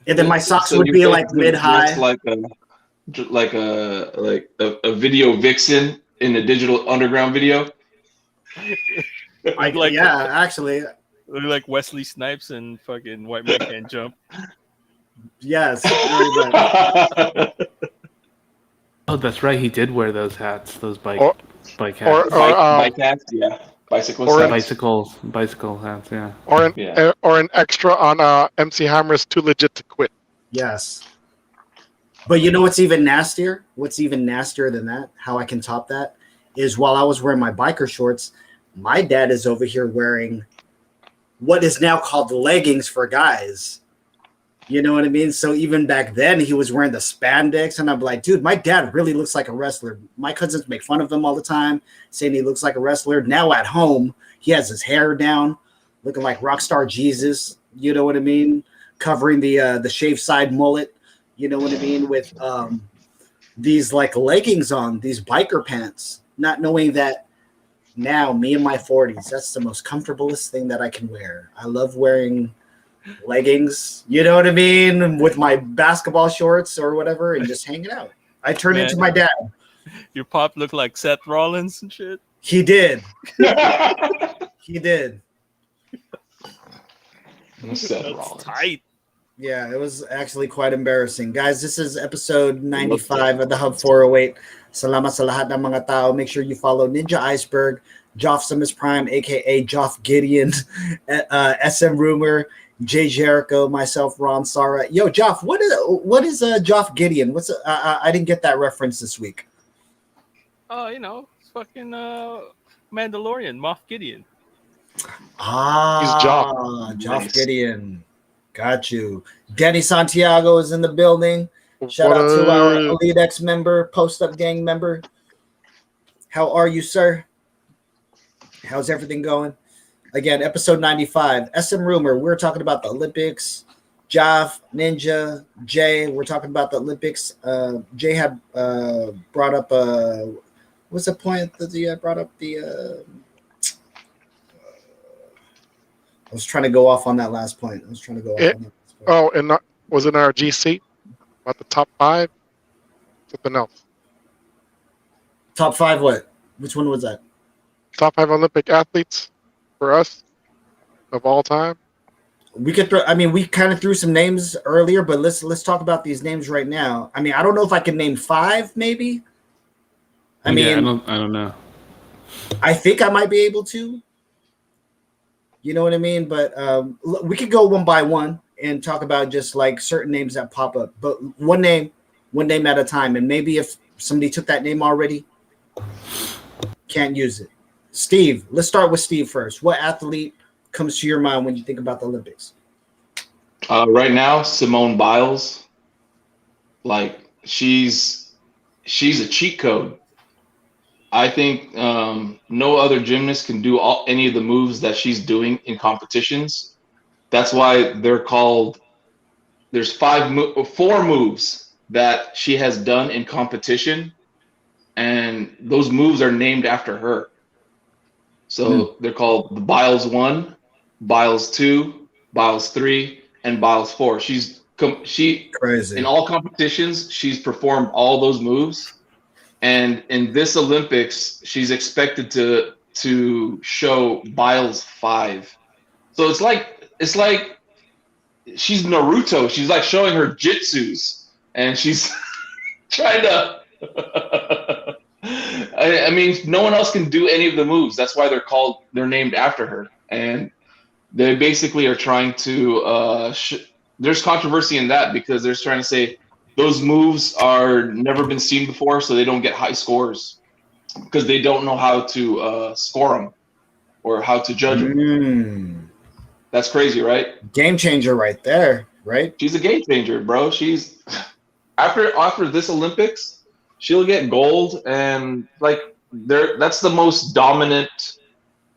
And then my socks would you be basically like mid-high. dressed like a video vixen in a digital underground video. Actually, Look like Wesley Snipes and fucking White Man Can't Jump. yes. Very much. Oh, that's right. He did wear those hats. Those bike hats. Bike hats, yeah. Bicycle hats. Yeah. Or an extra on MC Hammer's Too Legit to Quit. Yes. But you know what's even nastier? What's even nastier than that? How I can top that is while I was wearing my biker shorts, my dad is over here wearing what is now called leggings for guys. You know what I mean? So even back then, he was wearing the spandex, and I'm like, dude, my dad really looks like a wrestler. My cousins make fun of him all the time, saying he looks like a wrestler. Now at home, he has his hair down, looking like Rockstar Jesus. You know what I mean? Covering the shaved side mullet. You know what I mean? With these like leggings on, these biker pants, not knowing that now, me in my 40s, that's the most comfortablest thing that I can wear. I love wearing leggings, you know what I mean, with my basketball shorts or whatever, and just hanging out. I turned into my dad. Your pop looked like Seth Rollins and shit. He did. He did. Seth That's Rollins. tight. Yeah, it was actually quite embarrassing. Guys, this is episode 95 of the Hub 408. Salamat sa lahat ng mga tao. Make sure you follow Ninja Iceberg, Joff Summers Prime, a.k.a. Joff Gideon, SM Rumor, Jay Jericho, myself, Ron Sara. Yo, Joff, what is Joff Gideon? I didn't get that reference this week. Oh, it's fucking Mandalorian, Moff Gideon. Ah, Joff. Joff Nice. Gideon. Got you. Danny Santiago is in the building. Shout out to our Elite X member, Post Up Gang member. How are you, sir? How's everything going? Again, episode 95. SM Rumor, we're talking about the Olympics. Joff, Ninja, Jay, we're talking about the Olympics. Jay had brought up, what's the point that he brought up? I was trying to go off on that last point. And was it our GC? About the top 5? Something else. Top 5 what? Which one was that? Top 5 Olympic athletes for us of all time. We could throw. I mean, we kind of threw some names earlier, but let's talk about these names right now. I mean, I don't know if I can name 5, maybe. I don't know. I think I might be able to. You know what I mean? But we could go one by one and talk about just like certain names that pop up, but one name at a time. And maybe if somebody took that name already, can't use it. Steve, let's start with Steve first. What athlete comes to your mind when you think about the Olympics? Right now, Simone Biles. Like she's a cheat code. I think no other gymnast can do any of the moves that she's doing in competitions. That's why they're called. There's four moves that she has done in competition, and those moves are named after her. So they're called the Biles 1, Biles 2, Biles 3, and Biles 4. She Crazy. in all competitions, she's performed all those moves, and in this Olympics, she's expected to show Biles 5. So it's like she's Naruto. She's like showing her jitsus, and she's trying to. I mean, no one else can do any of the moves. That's why they're named after her, and they basically are trying to. There's controversy in that because they're trying to say those moves are never been seen before, so they don't get high scores because they don't know how to score them or how to judge them. That's crazy, right? Game changer right there, right? She's a game changer, bro. She's after this Olympics, she'll get gold, and like that's the most dominant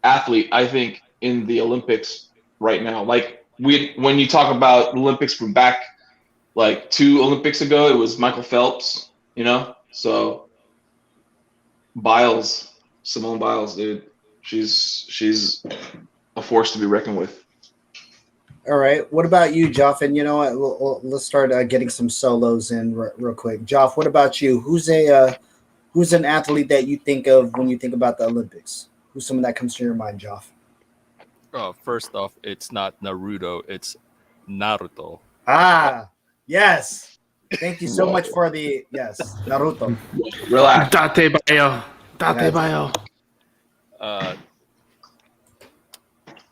athlete I think in the Olympics right now. Like when you talk about Olympics from back like 2 Olympics ago, it was Michael Phelps, you know. So Simone Biles, dude, she's a force to be reckoned with. All right. What about you, Joff? And you know what? Let's start getting some solos in real quick. Joff, what about you? Who's an athlete that you think of when you think about the Olympics? Who's someone that comes to your mind, Joff? Oh, first off, it's not Naruto, it's Naruto. Ah, yes. Thank you so much for the Naruto. Relax. Date bio.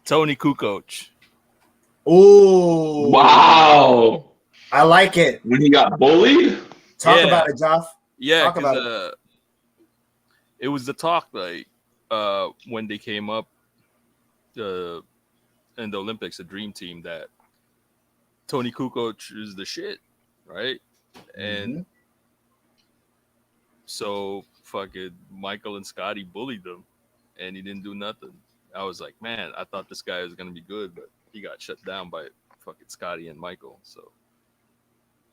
Tony Kukoc. Ooh. Wow. I like it. When he got bullied? Talk about it, Joff. Yeah, Talk about it. It was the talk like when they came up in the Olympics, the dream team, that Tony Kukoc is the shit, right? And so fucking Michael and Scotty bullied him, and he didn't do nothing. I was like, man, I thought this guy was gonna be good, but he got shut down by fucking Scotty and Michael. So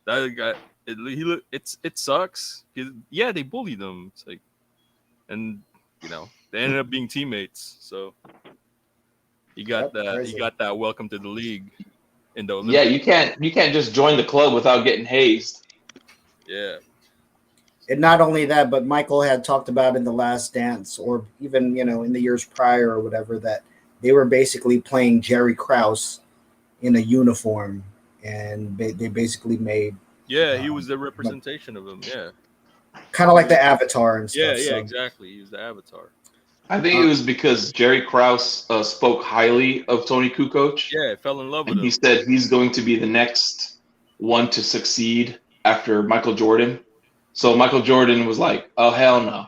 that guy, it sucks. Yeah, they bullied him. It's like, and you know, they ended up being teammates. So he got that welcome to the league in the Olympics. Yeah, you can't just join the club without getting hazed. Yeah. And not only that, but Michael had talked about in The Last Dance, or even, in the years prior or whatever, that they were basically playing Jerry Krause in a uniform, and they basically made. Yeah, he was the representation of him. Yeah. Kind of like the Avatar and stuff. Yeah, so. exactly. He was the Avatar. I think it was because Jerry Krause spoke highly of Tony Kukoc. Yeah, fell in love with and him. He said he's going to be the next one to succeed after Michael Jordan. So Michael Jordan was like, oh, hell no.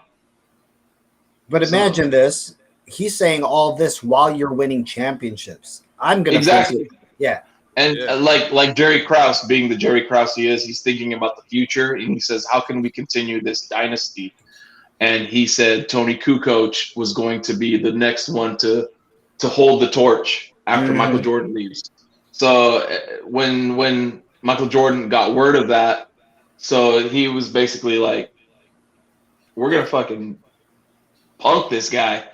But imagine this. He's saying all this while you're winning championships. I'm going to. Exactly. Yeah. And like Jerry Krause, being the Jerry Krause he is, he's thinking about the future. And he says, how can we continue this dynasty? And he said Tony Kukoc was going to be the next one to hold the torch after Michael Jordan leaves. So when Michael Jordan got word of that, so he was basically like, we're going to fucking punk this guy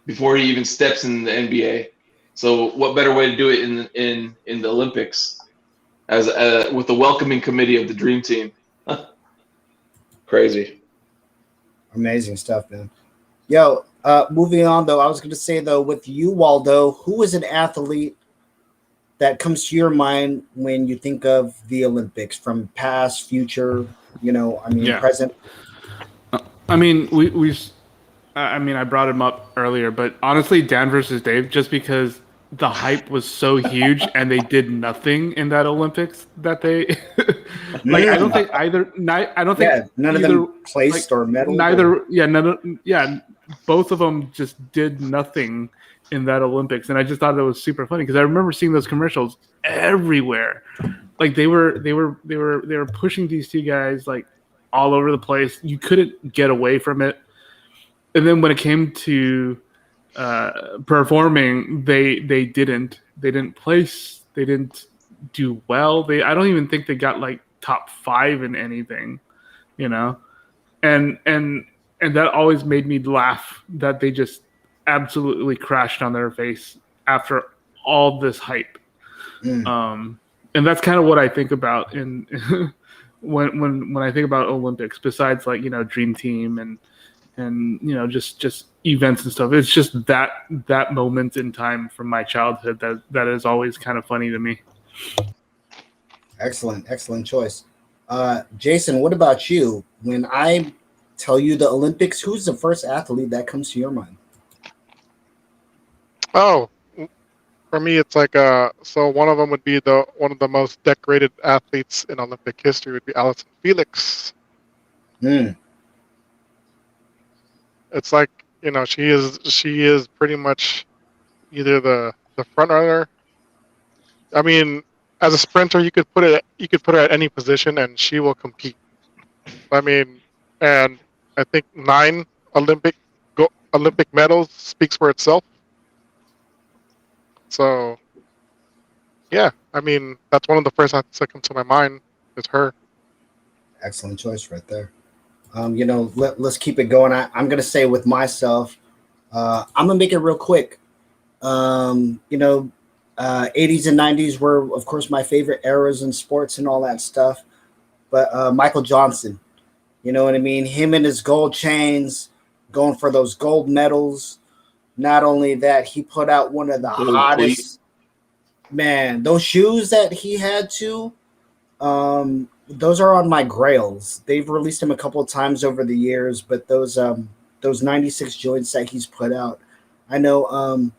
before he even steps in the NBA. So what better way to do it in the Olympics as with the welcoming committee of the Dream Team? Crazy. Amazing stuff, man. Yo, moving on though, I was going to say though, with you, Waldo, who is an athlete that comes to your mind when you think of the Olympics, from past, future, present? I mean, I brought him up earlier, but honestly, Dan versus Dave, just because the hype was so huge and they did nothing in that Olympics that they I don't think none of them placed or medaled. Both of them just did nothing in that Olympics, and I just thought that was super funny because I remember seeing those commercials everywhere. Like they were pushing these two guys like all over the place. You couldn't get away from it. And then when it came to performing, they didn't place. They didn't do well. I don't even think they got like top 5 in anything, you know. And that always made me laugh that they just absolutely crashed on their face after all this hype. And that's kind of what I think about in when I think about Olympics, besides like, you know, Dream Team and you know, just events and stuff. It's just that moment in time from my childhood that is always kind of funny to me. Excellent choice. Jason, what about you? When I tell you the Olympics, who's the first athlete that comes to your mind? Oh, for me, it's like so one of them would be one of the most decorated athletes in Olympic history would be Allyson Felix. It's like, you know, she is pretty much either the front runner. I mean, as a sprinter, you could put her at any position and she will compete. I mean, and I think 9 Olympic medals speaks for itself. So, yeah, I mean, that's one of the first athletes that comes to my mind is her. Excellent choice right there. You know, let's keep it going. I'm gonna say with myself, I'm gonna make it real quick. You know, 80s and 90s were, of course, my favorite eras in sports and all that stuff. But Michael Johnson, you know what I mean? Him and his gold chains, going for those gold medals. Not only that, he put out one of the hottest, man, those shoes that he had too. Those are on my grails. They've released them a couple of times over the years, but those 96 joints that he's put out, I know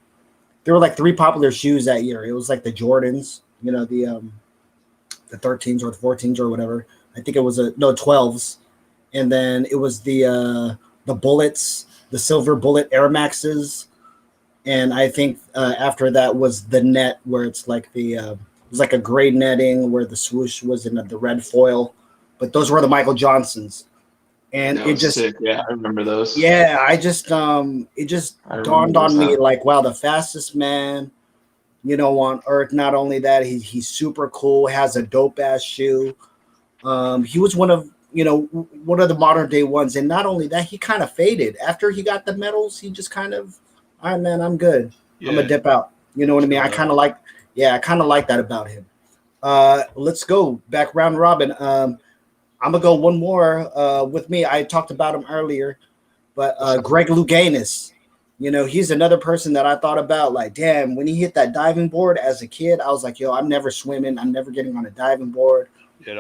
there were like 3 popular shoes that year. It was like the Jordans, you know, the 13s or the 14s or whatever. I think it was 12s, and then it was the Bullets, the silver Bullet Air Maxes, and I think after that was the net, where it's like it was like a gray netting where the swoosh was in the red foil. But those were the Michael Johnsons. And it just sick. Yeah, I remember those. Yeah, it just dawned on me like, wow, the fastest man, you know, on earth. Not only that, he's super cool, has a dope ass shoe. He was one of the modern day ones. And not only that, he kind of faded after he got the medals. He just kind of, all right, man, I'm good. Yeah. I'm gonna dip out. You know what I mean? I kind of like that about him. Let's go back round robin. I'm gonna go one more with me. I talked about him earlier, but Greg Louganis. You know, he's another person that I thought about. Like, damn, when he hit that diving board as a kid, I was like, yo, I'm never swimming. I'm never getting on a diving board.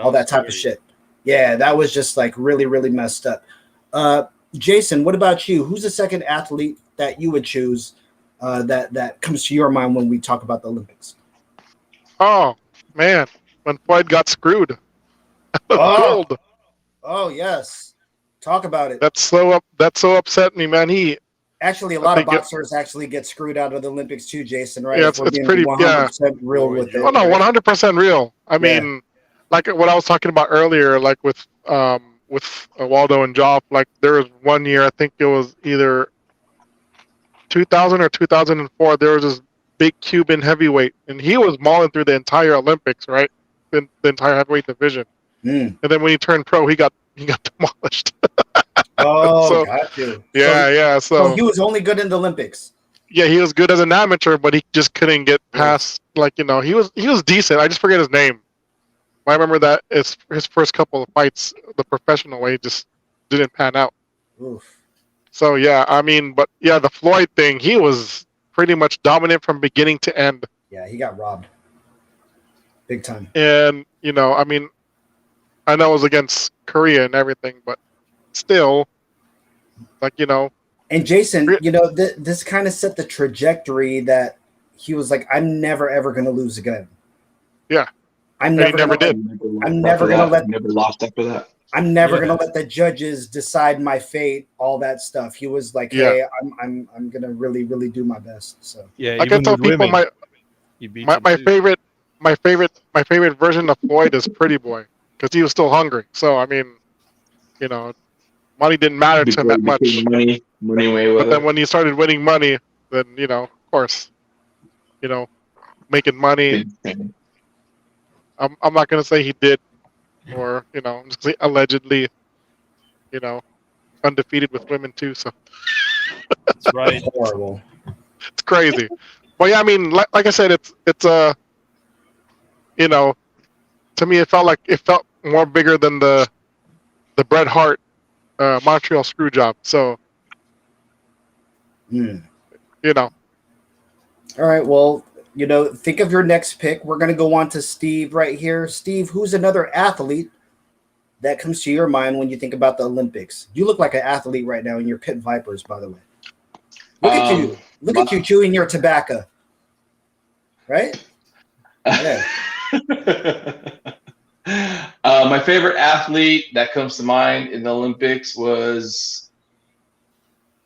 All that type of shit. Yeah, that was just like really, really messed up. Jason, what about you? Who's the second athlete that you would choose that comes to your mind when we talk about the Olympics? Oh man, when Floyd got screwed. Gold. Oh yes, talk about it. That so upset me, man. Actually, a lot of boxers actually get screwed out of the Olympics too, Jason. Right? Yeah, it's pretty 100% real with it. Oh no, 100% real. I mean, like what I was talking about earlier, like with Waldo and Joff. Like there was one year, I think it was either 2000 or 2004. There was this big Cuban heavyweight, and he was mauling through the entire Olympics, right? The entire heavyweight division. And then when he turned pro, he got demolished. Oh, got you. So he was only good in the Olympics. Yeah, he was good as an amateur, but he just couldn't get past. Like, you know, he was decent. I just forget his name. I remember that his first couple of fights, the professional way, just didn't pan out. Oof. So yeah, I mean, but yeah, the Floyd thing, he was pretty much dominant from beginning to end. Yeah, he got robbed, big time. And you know, I mean, I know it was against Korea and everything, but still, like, you know. And Jason, you know, this kind of set the trajectory that he was like, I'm never ever going to lose again. Yeah. I'm never going to let. Never lost after that. I'm never going to let the judges decide my fate. All that stuff. He was like, hey, I'm going to really, really do my best. So yeah, like I tell people, my favorite version of Floyd is Pretty Boy, because he was still hungry. So I mean, you know, money didn't matter to him Before that he much. became money But then Mayweather. when he started winning money, then of course, making money. I'm not gonna say he did, or I'm just gonna say allegedly, undefeated with women too. So That's right. Horrible. it's crazy. But yeah, I mean, like I said, it's you know, to me it felt more bigger than the Bret Hart Montreal screw job. So Mm. All right. Well, think of your next pick. We're going to go on to Steve right here. Steve, who's another athlete that comes to your mind when you think about the Olympics? You look like an athlete right now in your Pit Vipers, by the way. Look at you. Look at you chewing your tobacco. Right? Yeah. My favorite athlete that comes to mind in the Olympics was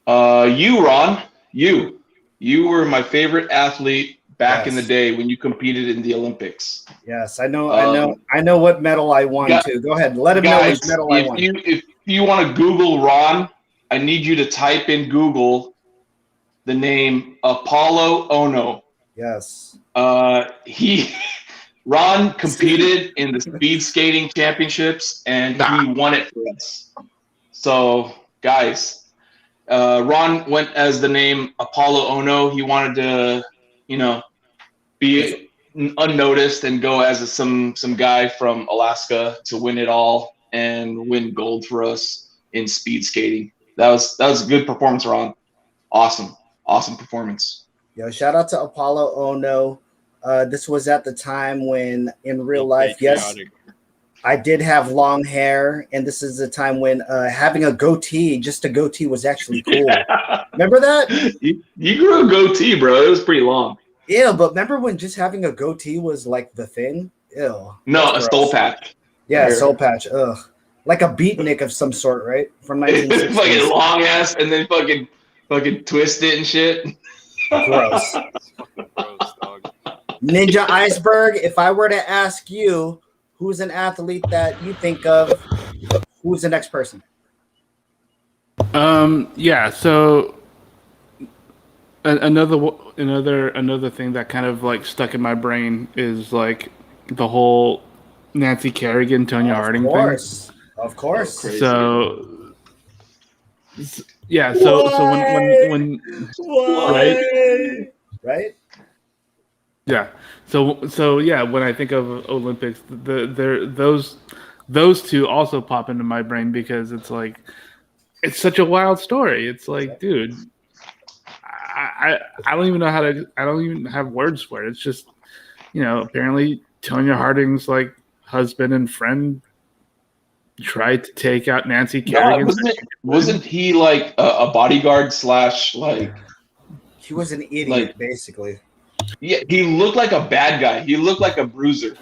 you, Ron. You were my favorite athlete back in the Yes. day when you competed in the Olympics. Yes, I know what medal I won too. Go ahead, let him know which Guys, medal I won. if you want to Google Ron, I need you to type in Google the name Apollo Ono. Yes. Ron competed in the speed skating championships and he won it for us. So, guys, Ron went as the name Apollo Ono. He wanted to, be unnoticed and go as some guy from Alaska to win it all and win gold for us in speed skating. That was a good performance, Ron. Awesome performance. Yo, shout out to Apollo Ono. This was at the time when in real life, yes, I did have long hair, and this is the time when having a goatee, just a goatee, was actually cool. Remember that? You grew a goatee, bro. It was pretty long. Yeah, but remember when just having a goatee was like the thing? Ew. No, a soul patch. Yeah, soul patch. Ugh. Like a beatnik of some sort, right? From 1960s. Fucking long ass, and then fucking twist it and shit. Gross. Gross, dog. Ninja Iceberg, if I were to ask you who's an athlete that you think of, who's the next person? Yeah, so another thing that kind of like stuck in my brain is like the whole Nancy Kerrigan, Tonya Harding thing. Of course. So yeah, so when right? Yeah. So yeah, when I think of Olympics, those two also pop into my brain because it's like it's such a wild story. It's like, dude, I don't even know I don't even have words for it. It's just, apparently Tonya Harding's like husband and friend tried to take out Nancy Kerrigan. Wasn't he like a bodyguard / like? He was an idiot, basically. Yeah, he looked like a bad guy. He looked like a bruiser.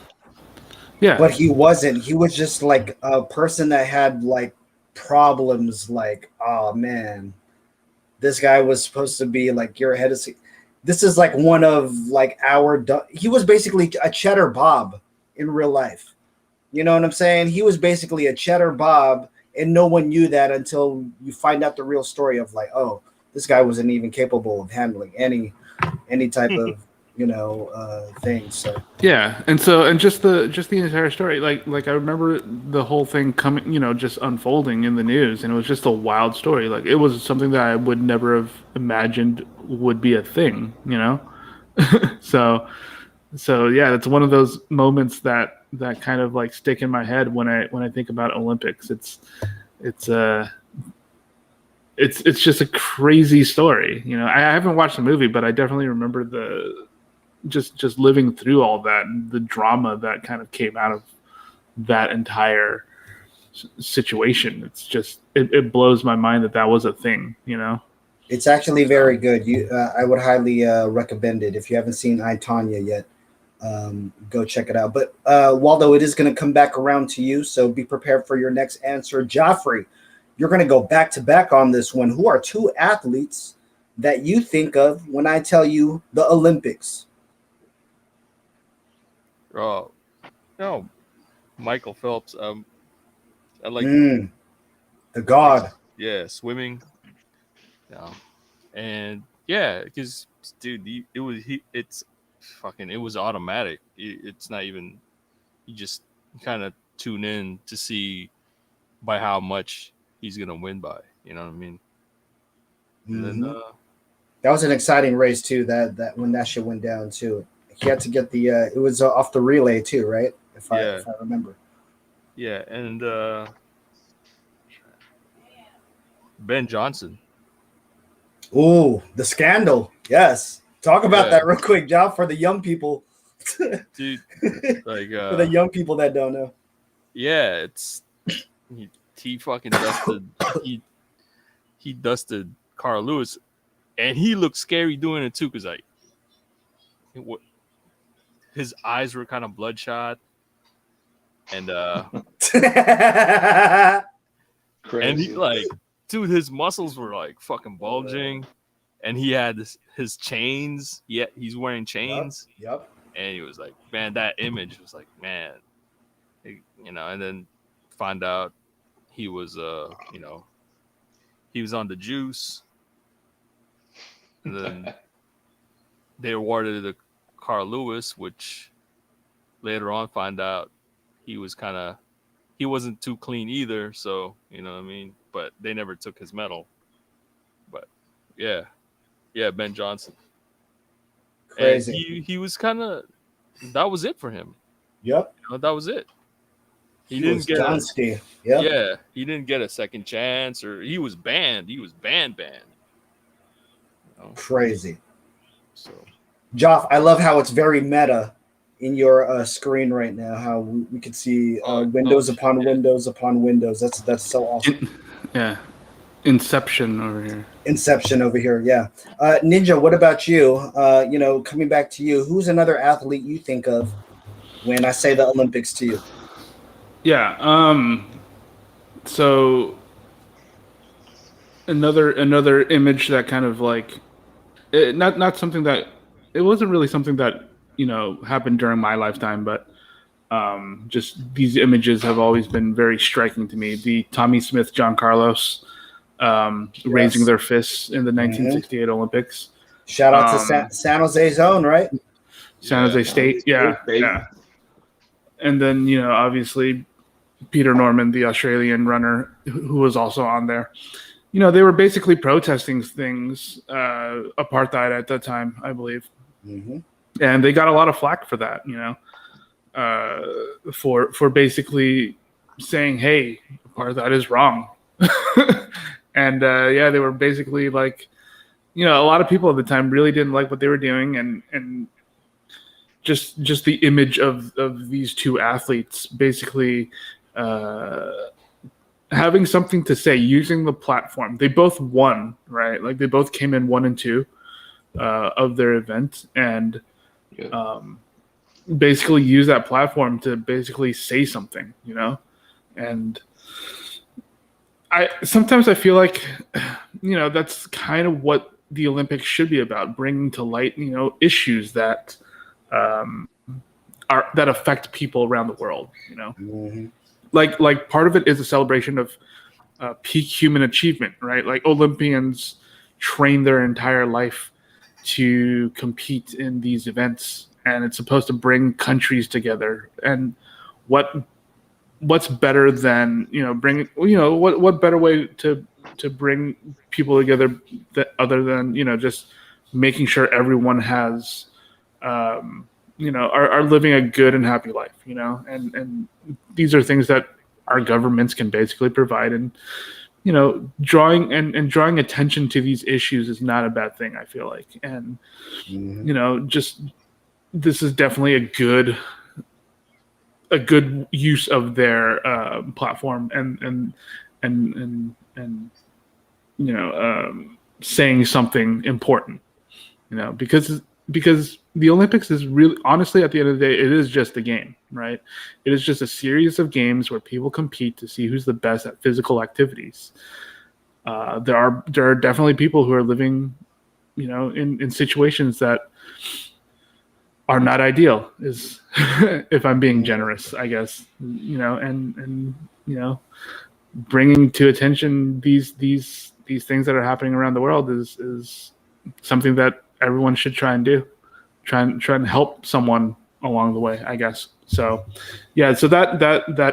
Yeah, but he wasn't. He was just like a person that had like problems. Like, oh man, this guy was supposed to be like your head of. This is like one of like our. He was basically a Cheddar Bob in real life. You know what I'm saying? He was basically a Cheddar Bob, and no one knew that until you find out the real story of like, oh, this guy wasn't even capable of handling any type of thing. So yeah, and just the entire story, like I remember the whole thing coming, just unfolding in the news, and it was just a wild story. Like it was something that I would never have imagined would be a thing, so yeah, it's one of those moments that kind of like stick in my head when I think about Olympics. It's just a crazy story. I haven't watched the movie, but I definitely remember the just living through all that and the drama that kind of came out of that entire situation. It's just it blows my mind that was a thing. It's actually very good. I would highly recommend it if you haven't seen I, Tonya yet. Go check it out. But Waldo, it is going to come back around to you, so be prepared for your next answer. Joffrey, you're going to go back to back on this one. Who are two athletes that you think of when I tell you the Olympics? Oh, no, Michael Phelps. I like The God. Yeah, swimming. And yeah, because dude, it's fucking. It was automatic. It's not even. You just kind of tune in to see by how much he's gonna win by. You know what I mean? And then that was an exciting race too. That when that shit went down too, he had to get the. It was off the relay too, right? If I remember. Yeah, and Ben Johnson. Ooh, the scandal. Yes. Talk about that real quick, Job, for the young people. Dude, like for the young people that don't know. Yeah, it's he fucking dusted he dusted Carl Lewis, and he looked scary doing it too, because like his eyes were kind of bloodshot, and and he like, dude, his muscles were like fucking bulging, and he had his chains. Yeah, he's wearing chains. Yep. And he was like, man, that image was like, man, and then find out he was, he was on the juice. And then they awarded it to Carl Lewis, which later on find out he wasn't too clean either. So, you know what I mean? But they never took his medal. But yeah, Ben Johnson. Crazy. And he was kind of, that was it for him. Yep. That was it. He didn't get he didn't get a second chance, or he was banned. He was banned. Crazy. So, Joff, I love how it's very meta in your screen right now. How we could see windows upon windows upon windows. That's so awesome. Yeah. Inception over here. Yeah. Ninja, what about you? Coming back to you, who's another athlete you think of when I say the Olympics to you? Yeah. So another image that kind of like not something that it wasn't really something that happened during my lifetime, but just these images have always been very striking to me. The Tommy Smith, John Carlos raising their fists in the 1968 Olympics. Shout out to San Jose Zone, right? San Jose State, yeah. And then obviously Peter Norman, the Australian runner, who was also on there. They were basically protesting things, apartheid at that time, I believe, and they got a lot of flack for that. For basically saying, "Hey, apartheid is wrong." And they were basically like, a lot of people at the time really didn't like what they were doing, and just the image of these two athletes basically having something to say, using the platform. They both won, right? Like they both came in 1 and 2 of their event, and basically use that platform to basically say something, and sometimes I feel like, that's kind of what the Olympics should be about, bringing to light, issues that that affect people around the world, like part of it is a celebration of peak human achievement, right? Like Olympians train their entire life to compete in these events, and it's supposed to bring countries together. And what's better than what better way to bring people together other than just making sure everyone has are living a good and happy life, and these are things that our governments can basically provide. And drawing attention to these issues is not a bad thing, I feel like. And just this is definitely a good use of their platform and saying something important, because the Olympics is really, honestly, at the end of the day, it is just a game, right? It is just a series of games where people compete to see who's the best at physical activities. There are definitely people who are living, in situations that are not ideal, is if I'm being generous, I guess, and bringing to attention these things that are happening around the world is something that everyone should try and do. Try and help someone along the way, I guess. So, yeah. So that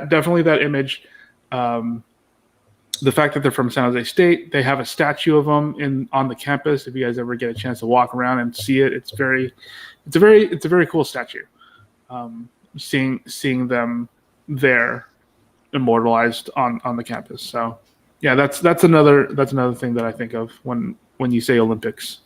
definitely that image. The fact that they're from San Jose State, they have a statue of them on the campus. If you guys ever get a chance to walk around and see it, it's a very cool statue. Seeing them there immortalized on the campus. So yeah, that's another thing that I think of when you say Olympics.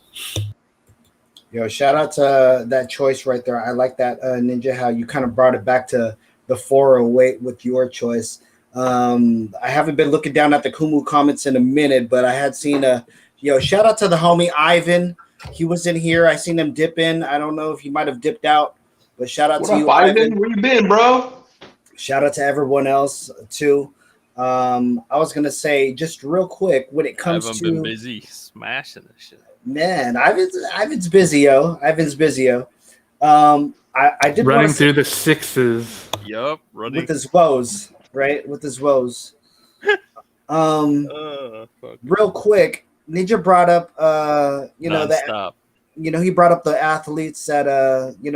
Yo, shout out to that choice right there. I like that, Ninja, how you kind of brought it back to the 408 with your choice. I haven't been looking down at the Kumu comments in a minute, but I had seen shout out to the homie Ivan. He was in here. I seen him dip in. I don't know if he might have dipped out, but shout out to you, Ivan. Where you been, bro? Shout out to everyone else too. I was gonna say just real quick when it comes to been busy smashing this shit. Man, Ivan's busy, yo. I did running through the sixes. Yup, running with his woes, right? With his woes. Real quick, Ninja brought up he brought up the athletes that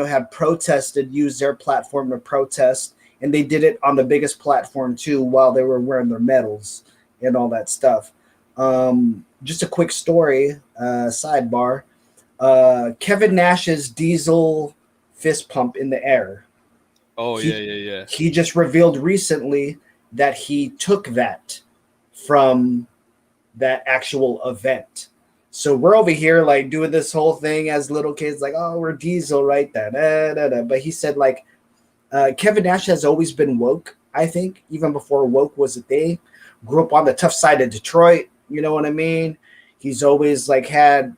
had protested, used their platform to protest, and they did it on the biggest platform too while they were wearing their medals and all that stuff. Just a quick story, sidebar. Kevin Nash's diesel fist pump in the air. Oh, yeah. He just revealed recently that he took that from that actual event. So we're over here like doing this whole thing as little kids, like, oh, we're diesel, right? But he said like Kevin Nash has always been woke, I think, even before woke was a thing. Grew up on the tough side of Detroit. You know what I mean? He's always like had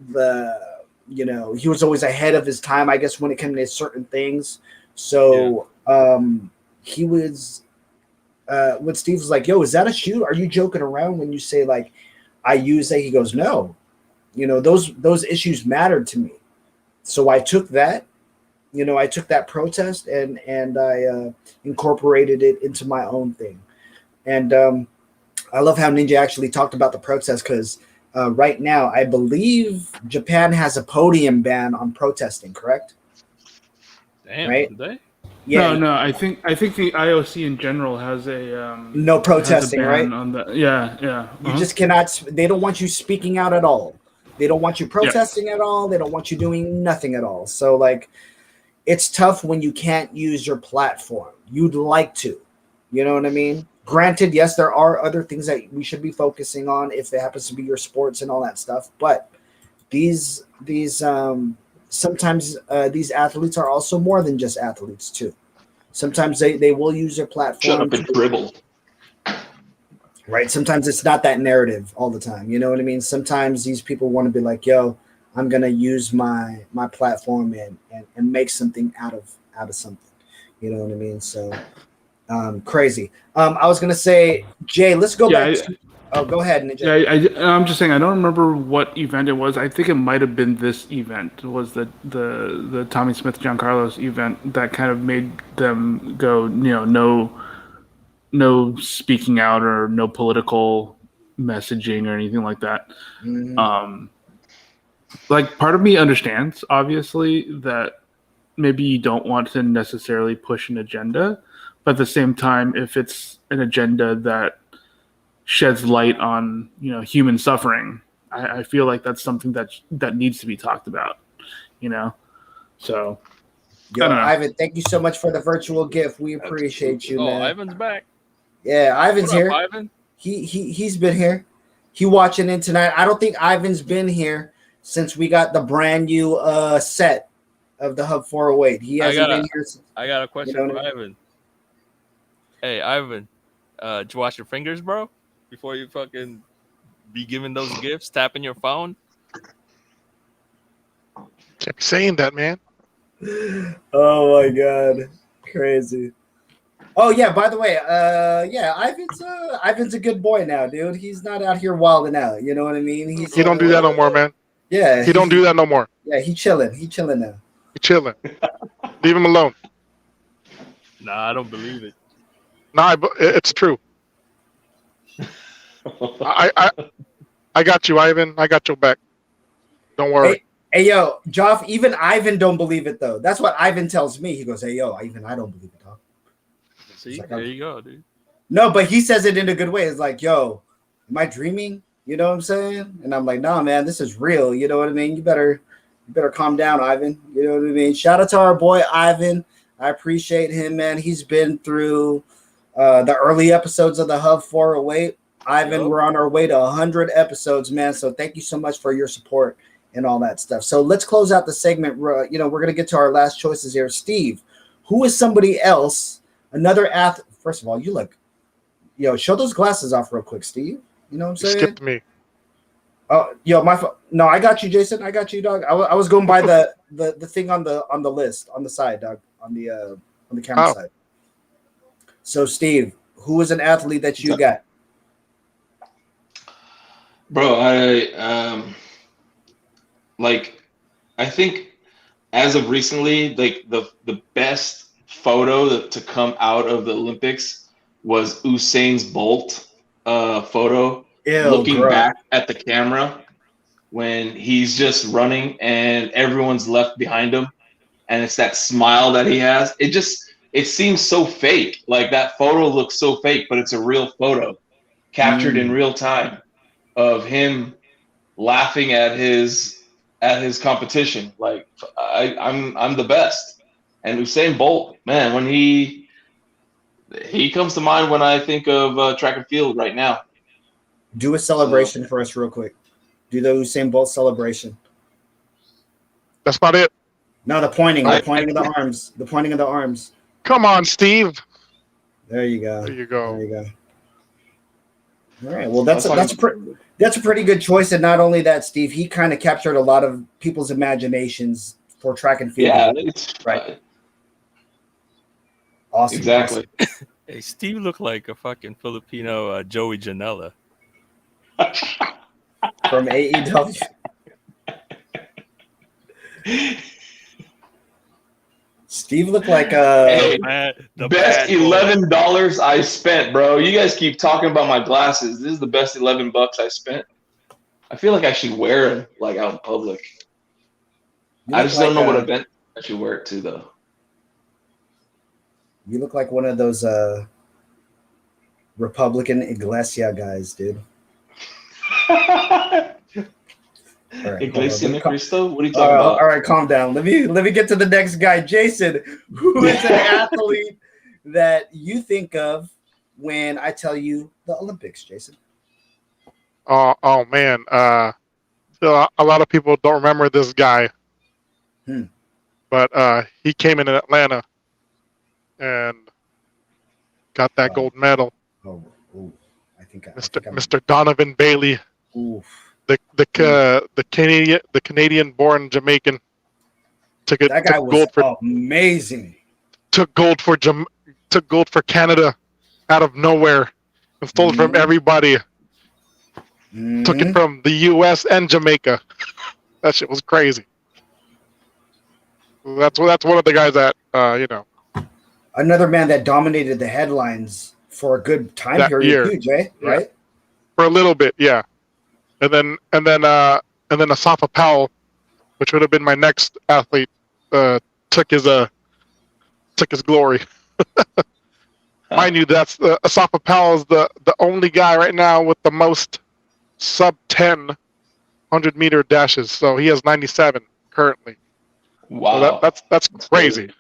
he was always ahead of his time, I guess, when it came to certain things. So he was, when Steve was like, yo, is that a shoot? Are you joking around when you say like, I use that? He goes, no, those issues mattered to me. So I took that, I took that protest and I incorporated it into my own thing. And, I love how Ninja actually talked about the protest because right now I believe Japan has a podium ban on protesting. Correct? Damn, right? Did they? Yeah. No. I think the IOC in general has a no protesting, has a ban right? on that. Yeah. You just cannot. They don't want you speaking out at all. They don't want you protesting at all. They don't want you doing nothing at all. So like, it's tough when you can't use your platform. You'd like to, you know what I mean? Granted, yes, there are other things that we should be focusing on if it happens to be your sports and all that stuff. But these sometimes these athletes are also more than just athletes too. Sometimes they will use their platform. Shut up and dribble. Right. Sometimes it's not that narrative all the time. You know what I mean? Sometimes these people want to be like, yo, I'm gonna use my platform and make something out of something. You know what I mean? So crazy. I was gonna say, Jay, let's go back. Go ahead, Ninja. Yeah, I'm just saying I don't remember what event it was. I think it might have been this event. It was the Tommy Smith Giancarlo's event that kind of made them go, no speaking out or no political messaging or anything like that. Mm-hmm. Like part of me understands, obviously, that maybe you don't want to necessarily push an agenda, but at the same time, if it's an agenda that sheds light on human suffering, I feel like that's something that needs to be talked about. So. Yo, Ivan, thank you so much for the virtual gift. We appreciate you, man. Ivan's back. Yeah, Ivan's What up, here. Ivan? He's been here. He watching in tonight. I don't think Ivan's been here since we got the brand new set of the Hub 408. He hasn't been here since. I got a question for Ivan. Hey, Ivan, did you wash your fingers, bro? Before you fucking be giving those gifts, tapping your phone? Can't be saying that, man. Oh my god, crazy. Oh yeah, by the way, Ivan's a good boy now, dude. He's not out here wilding out. You know what I mean? He don't do that no more, man. Yeah, he don't do that no more. Yeah, he chilling. He chilling now. He chilling. Leave him alone. Nah, I don't believe it. Nah, it's true. I got you, Ivan. I got your back. Don't worry. Hey, yo, Joff, even Ivan don't believe it, though. That's what Ivan tells me. He goes, hey, yo, even I don't believe it, dog. See, like, there you go, dude. No, but he says it in a good way. It's like, yo, am I dreaming? You know what I'm saying? And I'm like, nah, man, this is real. You know what I mean? You better calm down, Ivan. You know what I mean? Shout out to our boy, Ivan. I appreciate him, man. He's been through the early episodes of the Hub 408. Ivan, we're on our way to 100 episodes, man. So thank you so much for your support and all that stuff. So let's close out the segment. We're going to get to our last choices here. Steve, who is somebody else, another athlete? First of all, you look, show those glasses off real quick, Steve. You know what I'm saying? You skipped me. Oh, no, I got you, Jason. I got you, dog. I was going by the thing on the list on the side, dog, on the camera side. So, Steve, who is an athlete that you got? Bro, I think as of recently, like the best photo to come out of the Olympics was Usain's Bolt photo. Looking back at the camera when he's just running and everyone's left behind him, and it's that smile that he has. It seems so fake. Like that photo looks so fake, but it's a real photo captured in real time of him laughing at his competition. Like I'm the best. And Usain Bolt, man, when he comes to mind when I think of track and field right now. Do a celebration for us real quick. Do the Usain Bolt celebration. That's about it. No, the pointing of the arms. The pointing of the arms. Come on, Steve. There you go. There you go. All right. Well, that's a pretty good choice. And not only that, Steve, he kind of captured a lot of people's imaginations for track and field. Yeah, it's right. Awesome. Exactly. Awesome. Hey, Steve looked like a fucking Filipino Joey Janela. From AEW. Steve looked like the best $11 I spent, bro. You guys keep talking about my glasses. This is the best $11 I spent. I feel like I should wear them like out in public. I just don't know what event I should wear it to though. You look like one of those Republican Iglesia guys, dude. Right, Iglesia de Cristo? What are you talking about? All right, calm down. Let me get to the next guy. Jason, who is an athlete that you think of when I tell you the Olympics, Jason? Oh man. So a lot of people don't remember this guy. But he came in Atlanta and got that gold medal. I think Mr. Donovan Bailey. Oof. The Canadian-born Jamaican took gold for amazing. Took gold for Canada out of nowhere and stole it from everybody. Took it from the U.S. and Jamaica. That shit was crazy. That's one of the guys that Another man that dominated the headlines for a good time period too, Jay. Yeah. Right? For a little bit, yeah. And then Asafa Powell, which would have been my next athlete, took his glory. Mind you, that's Asafa Powell is the only guy right now with the most sub 10 100-meter dashes. So he has 97 currently. Wow, so that's crazy.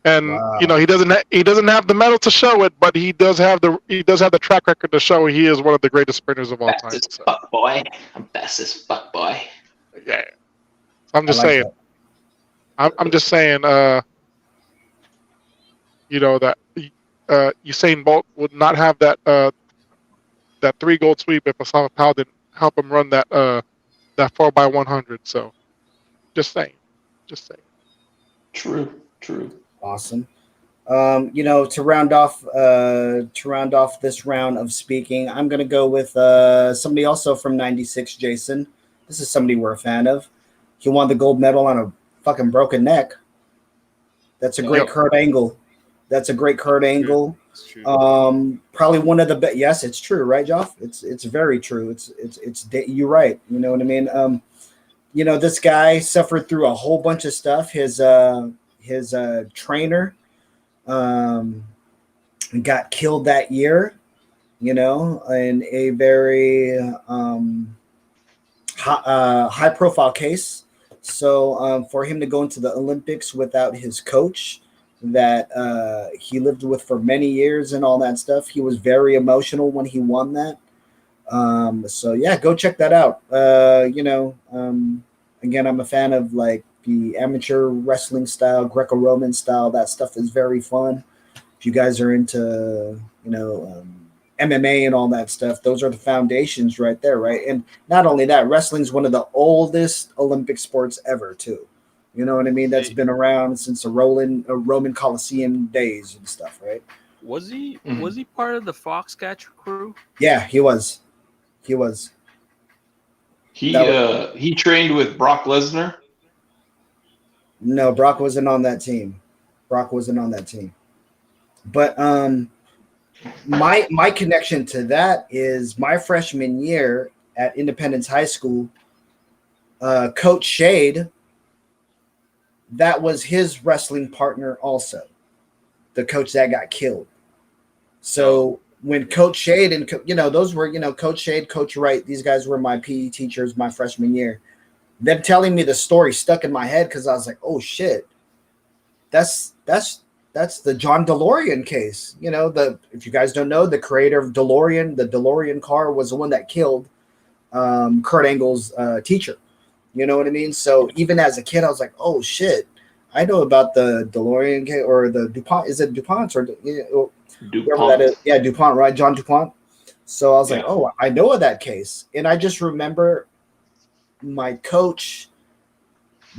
And he doesn't have the medal to show it, but he does have the track record to show he is one of the greatest sprinters of all time. Fast as fuck, boy. I'm fast as fuck, boy. Yeah. I'm just saying. I'm just saying. That Usain Bolt would not have that 3-gold sweep if Asafa Powell didn't help him run that 4x100. So, just saying. True. Awesome. To round off this round of speaking, I'm gonna go with somebody also from '96, Jason. This is somebody we're a fan of. He won the gold medal on a fucking broken neck. That's a great Kurt Angle. It's true. Probably one of the best. Yes, it's true, right, Joff? It's very true. You're right. You know what I mean? This guy suffered through a whole bunch of stuff. His trainer got killed that year, in a very high profile case. So for him to go into the Olympics without his coach that he lived with for many years and all that stuff, he was very emotional when he won that. So yeah, go check that out. Again, I'm a fan of like the amateur wrestling style, Greco-Roman style. That stuff is very fun. If you guys are into, MMA and all that stuff, those are the foundations right there, right? And not only that, wrestling is one of the oldest Olympic sports ever, too. You know what I mean? That's been around since the Roman Coliseum days and stuff, right? Was he part of the Foxcatcher crew? Yeah, he was. He trained with Brock Lesnar. No, Brock wasn't on that team. But my connection to that is my freshman year at Independence High School. Coach Shade, that was his wrestling partner also, the coach that got killed. So when Coach Shade and those were Coach Shade, Coach Wright, these guys were my PE teachers my freshman year. Them telling me the story stuck in my head because I was like, oh shit, that's the John DeLorean case. If you guys don't know, the creator of DeLorean, the DeLorean car was the one that killed Kurt Angle's teacher. You know what I mean? So even as a kid, I was like, oh shit, I know about the DeLorean case or the DuPont. Is it DuPont or DuPont? That is? Yeah, DuPont, right? John DuPont. So I was like, oh, I know of that case. And I just remember my coach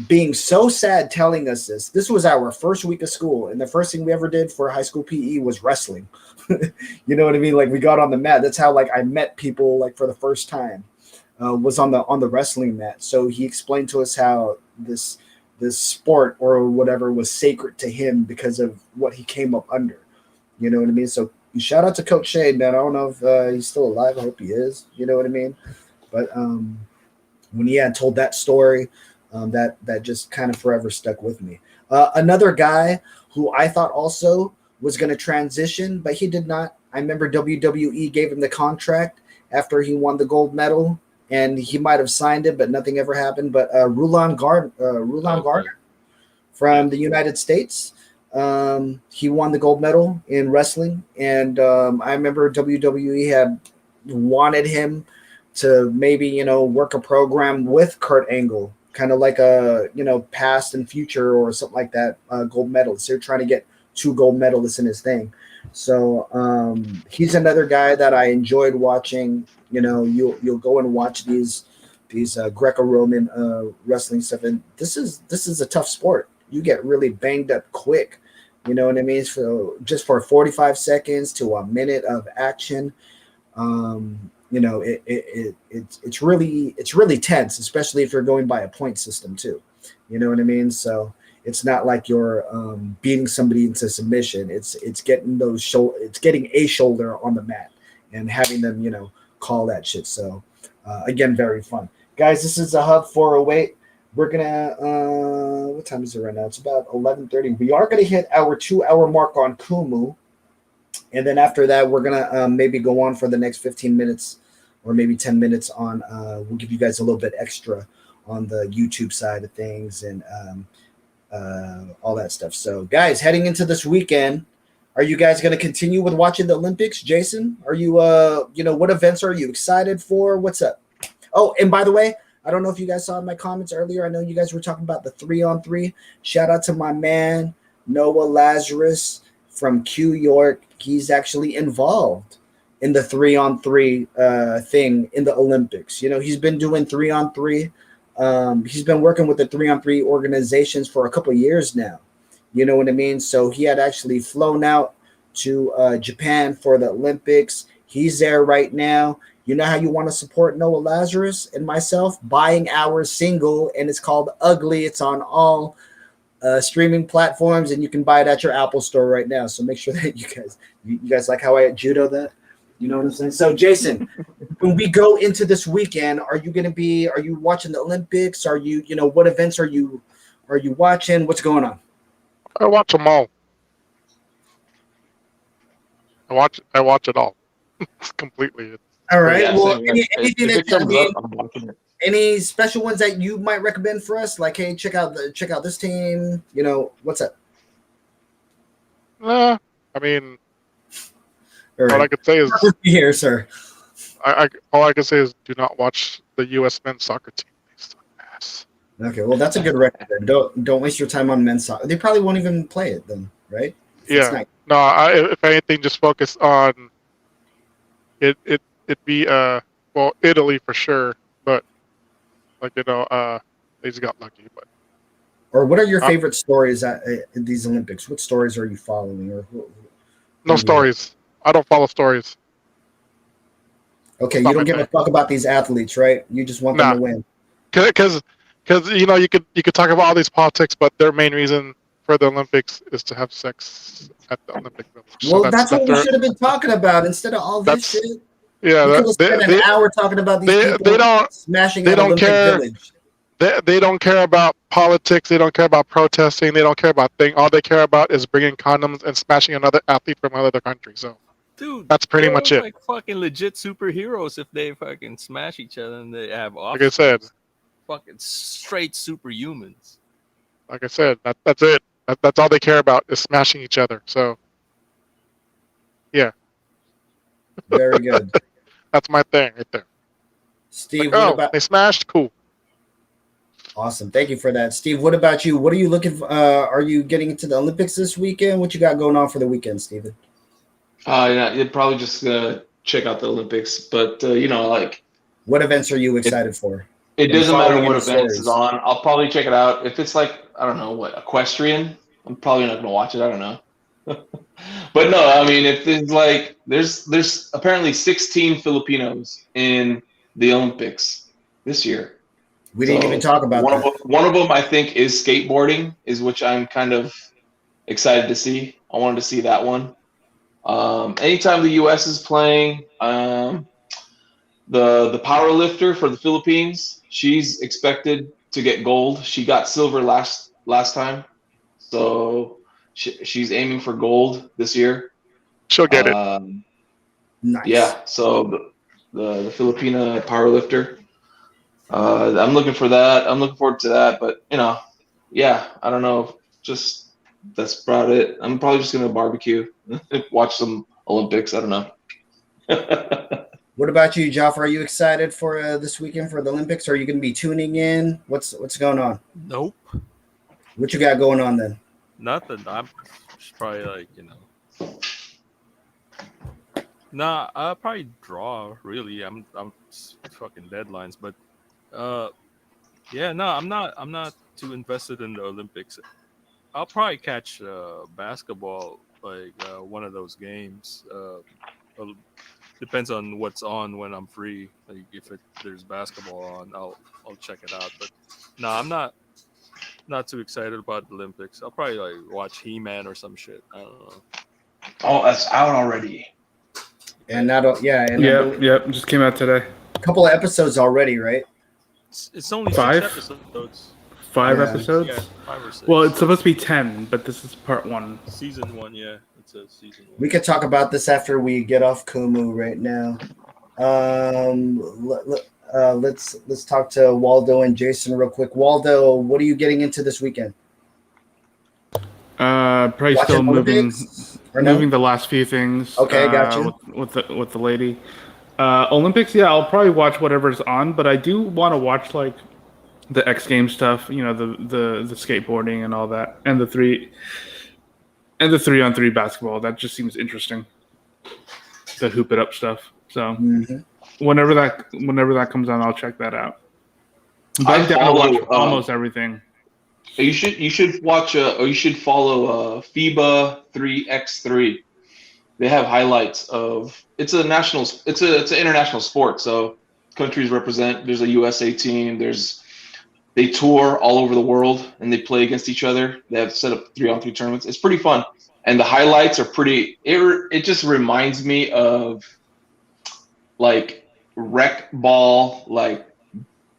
being so sad telling us this. This was our first week of school, and the first thing we ever did for high school PE was wrestling. You know what I mean? Like we got on the mat. That's how I met people for the first time. Was on the wrestling mat. So he explained to us how this sport or whatever was sacred to him because of what he came up under. You know what I mean? So shout out to Coach Shade, man. I don't know if he's still alive. I hope he is. You know what I mean? But when he had told that story, that just kind of forever stuck with me. Another guy who I thought also was going to transition, but he did not. I remember WWE gave him the contract after he won the gold medal, and he might have signed it, but nothing ever happened. But Rulon Gardner from the United States. He won the gold medal in wrestling, and I remember WWE had wanted him to maybe work a program with Kurt Angle, kind of like a past and future or something like that. Gold medalists. They're trying to get 2 gold medalists in his thing. So he's another guy that I enjoyed watching. You'll go and watch these Greco-Roman wrestling stuff, and this is a tough sport. You get really banged up quick. You know what I mean? So just for 45 seconds to a minute of action, it's really tense, especially if you're going by a point system too. You know what I mean? So it's not like you're beating somebody into submission. It's getting it's getting a shoulder on the mat and having them call that shit. So again, very fun, guys. This is a Hub 408. We're gonna what time is it right now? It's about 11:30. We are gonna hit our 2-hour mark on Kumu, and then after that, we're gonna maybe go on for the next 15 minutes or maybe 10 minutes on. We'll give you guys a little bit extra on the YouTube side of things and all that stuff. So, guys, heading into this weekend, are you guys gonna continue with watching the Olympics? Jason, are you what events are you excited for? What's up? Oh, and by the way, I don't know if you guys saw in my comments earlier. I know you guys were talking about the 3-on-3. Shout out to my man, Noah Lazarus from Q York. He's actually involved in the 3-on-3 thing in the Olympics. He's been doing 3-on-3. He's been working with the 3-on-3 organizations for a couple of years now. You know what I mean? So he had actually flown out to Japan for the Olympics. He's there right now. You know how you want to support Noah Lazarus and myself? Buying our single, and it's called Ugly. It's on all streaming platforms, and you can buy it at your Apple store right now. So make sure that you guys like how I judo that. You know what I'm saying? So Jason, when we go into this weekend, are you watching the Olympics? Are you what events are you watching? What's going on? I watch them all. I watch it all completely. All right. Yeah, Well, same here. anything If it that comes up, I'm watching it. any special ones that you might recommend for us? Like, hey, check out this team. What's up? I mean, All all I right. could say is Here, sir. all I can say is do not watch the U.S. men's soccer team. They suck ass. Okay, well, that's a good record. Don't waste your time on men's soccer. They probably won't even play it then, right? It's Yeah. not- No, if anything, just focus on it. It'd be Italy for sure, but they just got lucky. But Or what are your favorite stories at these Olympics? What stories are you following? Or no stories. I don't follow stories. Okay, Not you don't my give a thing. fuck about these athletes, right? You just want them Nah. to win. Because you could talk about all these politics, but their main reason for the Olympics is to have sex at the Olympic Village. Well, So that's what we their- should have been talking about instead of all this That's- shit. Yeah, We could have spent an hour talking about these they people don't- smashing they at don't Olympic care. Village. They don't care about politics. They don't care about protesting. They don't care about things. All they care about is bringing condoms and smashing another athlete from another country. So, Dude, that's pretty much it. Like fucking legit superheroes if they fucking smash each other and they have offspring. Like I said, Fucking straight superhumans. that's it. That's all they care about is smashing each other. So, yeah, Very good. that's my thing right there. Steve, Like, what oh, about they smashed? Cool. Awesome. Thank you for that. Steve, what about you? What are you looking for? Are you getting into the Olympics this weekend? What you got going on for the weekend, Steven? Yeah, you'd probably just check out the Olympics, but What events are you excited for? it And doesn't matter following what any events stories. is on. I'll probably check it out. If it's like, I don't know, what, equestrian, I'm probably not gonna watch it. I don't know. But no, I mean, if it's like there's apparently 16 Filipinos in the Olympics this year. We didn't even talk about one that. One of them, I think, is skateboarding, which I'm kind of excited to see. I wanted to see that one. Anytime the U.S. is playing, the power lifter for the Philippines, she's expected to get gold. She got silver last time, so she's aiming for gold this year. She'll get it. Nice. Yeah, so the Filipina power lifter. I'm looking for that. I'm looking forward to that. But yeah, I don't know. Just that's about it. I'm probably just gonna barbecue, watch some Olympics. I don't know. What about you, Joff? Are you excited for this weekend for the Olympics? Are you going to be tuning in? What's going on? Nope. What you got going on then? Nothing. I'm probably Nah, I'll probably draw. Really, I'm fucking deadlines, but yeah, no, I'm not too invested in the Olympics. I'll probably catch basketball, one of those games. Depends on what's on when I'm free. Like if there's basketball on, I'll check it out. But no, I'm not too excited about the Olympics. I'll probably watch He-Man or some shit. I don't know. Oh, that's out already. And that'll Yep, just came out today. a couple of episodes already, right? It's only 5 6 episodes. 5 Yeah. episodes. Yeah, 5 or 6. Well, it's supposed to be 10, but this is part 1. Season 1, yeah. It says season 1. We could talk about this after we get off Kumu right now. Let's talk to Waldo and Jason real quick. Waldo, what are you getting into this weekend? Probably Watching still Olympics or no? moving the last few things. Okay, got you. With the lady. Olympics, yeah, I'll probably watch whatever's on, but I do want to watch like the X Games stuff, the skateboarding and all that, and the 3-on-3 basketball. That just seems interesting. The hoop it up stuff. So whenever that comes on, I'll check that out. But I'm down to watch almost everything. You should watch or you should follow FIBA 3x3. They have highlights of it's an international sport, so countries represent. There's a USA team. They they tour all over the world and they play against each other. They have set up 3-on-3 tournaments. It's pretty fun, and the highlights are pretty. It just reminds me of like rec ball, like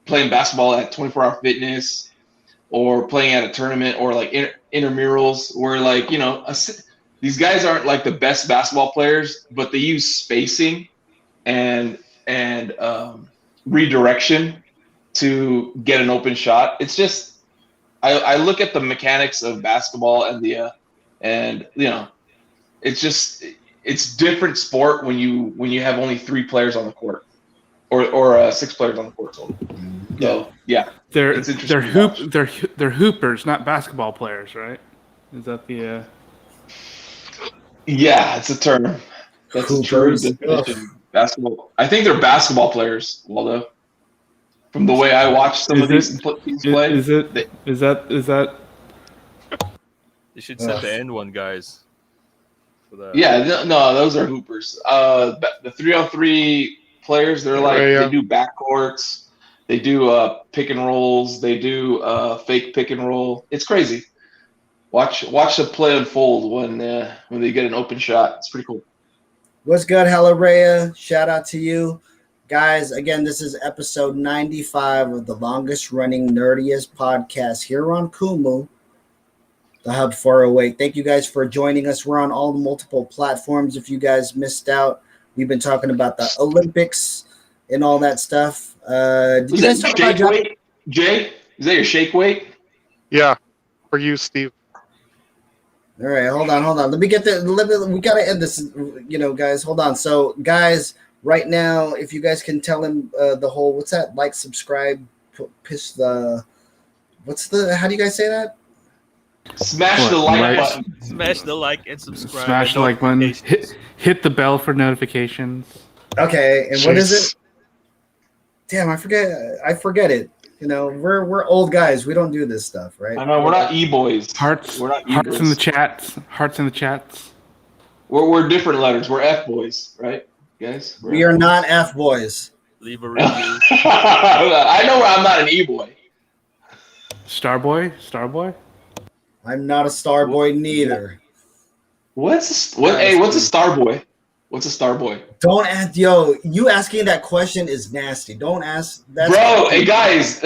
playing basketball at 24-hour fitness, or playing at a tournament, or like intramurals, where like these guys aren't like the best basketball players, but they use spacing and redirection to get an open shot. It's just I look at the mechanics of basketball and it's different sport when you have only 3 players on the court or 6 players on the court total. So yeah, They're it's interesting. they're hoopers, not basketball players, right? Is that the Yeah, it's a term. That's a true Hoopers. definition. Basketball. I think they're basketball players, Waldo. From the way I watch some of these play. Is that You should set the end one, guys. For that. Yeah, no, those are hoopers. The 3-on-3 players, they're like they do backcourts, they do pick and rolls, they do fake pick and roll. It's crazy. Watch the play unfold when they get an open shot. It's pretty cool. What's good, Hella Rhea? Shout out to you. Guys, again, this is episode 95 of the longest running, nerdiest podcast here on Kumu, the Hub 408. Thank you guys for joining us. We're on all the multiple platforms. If you guys missed out, we've been talking about the Olympics and all that stuff. Did you guys talk about shake weight? Jay, is that your shake weight? Yeah, for you, Steve. All right, hold on. Let me get we gotta end this, guys. Hold on. So, guys, right now, if you guys can tell him the whole what's that? Like, subscribe, push the how do you guys say that? Smash the like button. Smash the like and subscribe. Smash the like button. Hit the bell for notifications. Okay, and what is it? Damn, I forget it. We're old guys. We don't do this stuff, right? I know we're not e-boys. Hearts in the chats. Hearts in the chats. We're different letters. We're F boys, right, guys? We are not F boys. Leave a review. I know I'm not an e-boy. Starboy. I'm not a star boy neither. What's a star boy? What's a star boy? Don't ask, you asking that question is nasty. Don't ask that. Bro, hey guys,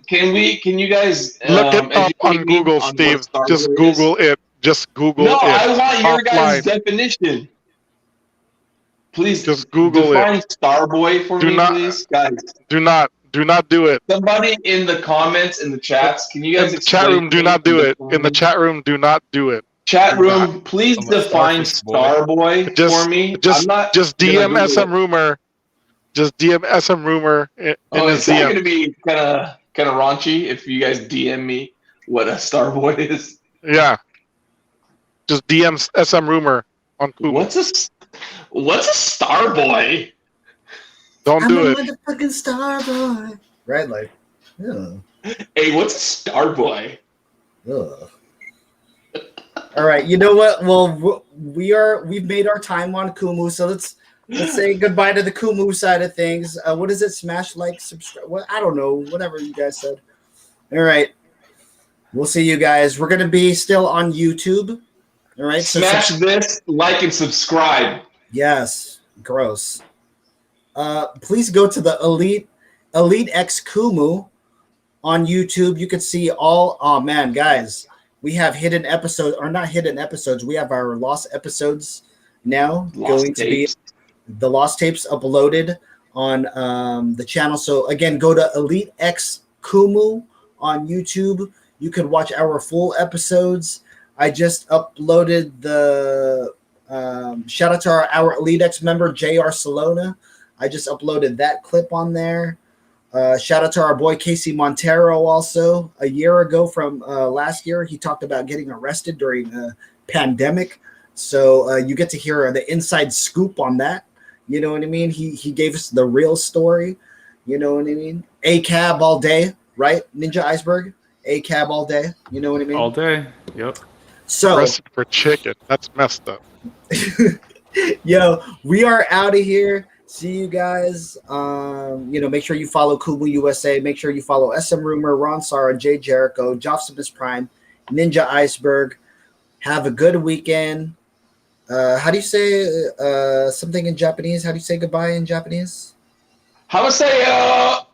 can you guys look it up on Google, Steve? Just Google it. Just Google it. No, I want your guys' offline. definition. Please Just Google define it. Starboy for me, please, guys. Do not do it. Somebody in the comments, in the chats, can you guys In the chat room, do not do it. In the chat room, do not do it. Chat room, please define Starboy for me. Just DM SM Rumor. Just DM SM Rumor. It's not going to be kind of raunchy if you guys DM me what a Starboy is. Yeah. Just DM SM Rumor on Kumu. What's a Starboy? Don't do it. I'm a motherfucking star boy. Right, like, yeah. Hey, what's a Starboy? Ugh. All right, you know what? Well, we've made our time on Kumu, so let's say goodbye to the Kumu side of things. What is it? Smash, like, subscribe. What? I don't know. Whatever you guys said. All right, we'll see you guys. We're gonna be still on YouTube. All right. Smash this, like, and subscribe. Yes. Gross. Please go to the Elite X Kumu on YouTube. You can see all. Oh man, guys. We have hidden episodes, or not hidden episodes. We have our lost episodes now to be the lost tapes uploaded on the channel. So again, go to Elite X Kumu on YouTube. You can watch our full episodes. I just uploaded the shout out to our Elite X member JR Salona. I just uploaded that clip on there. Shout out to our boy Casey Montero also. A year ago from last year, he talked about getting arrested during a pandemic. So you get to hear the inside scoop on that. You know what I mean? He gave us the real story. You know what I mean? A-cab all day, right? Ninja Iceberg? A-cab all day. You know what I mean? All day. Yep. So Arrested for chicken. That's messed up. Yo, we are out of here. See you guys. Make sure you follow Kumu USA. Make sure you follow SM Rumor, Ron Sara, Jay Jericho, Jofsimus Prime, Ninja Iceberg. Have a good weekend. How do you say something in Japanese? How do you say goodbye in Japanese? Hamasayo!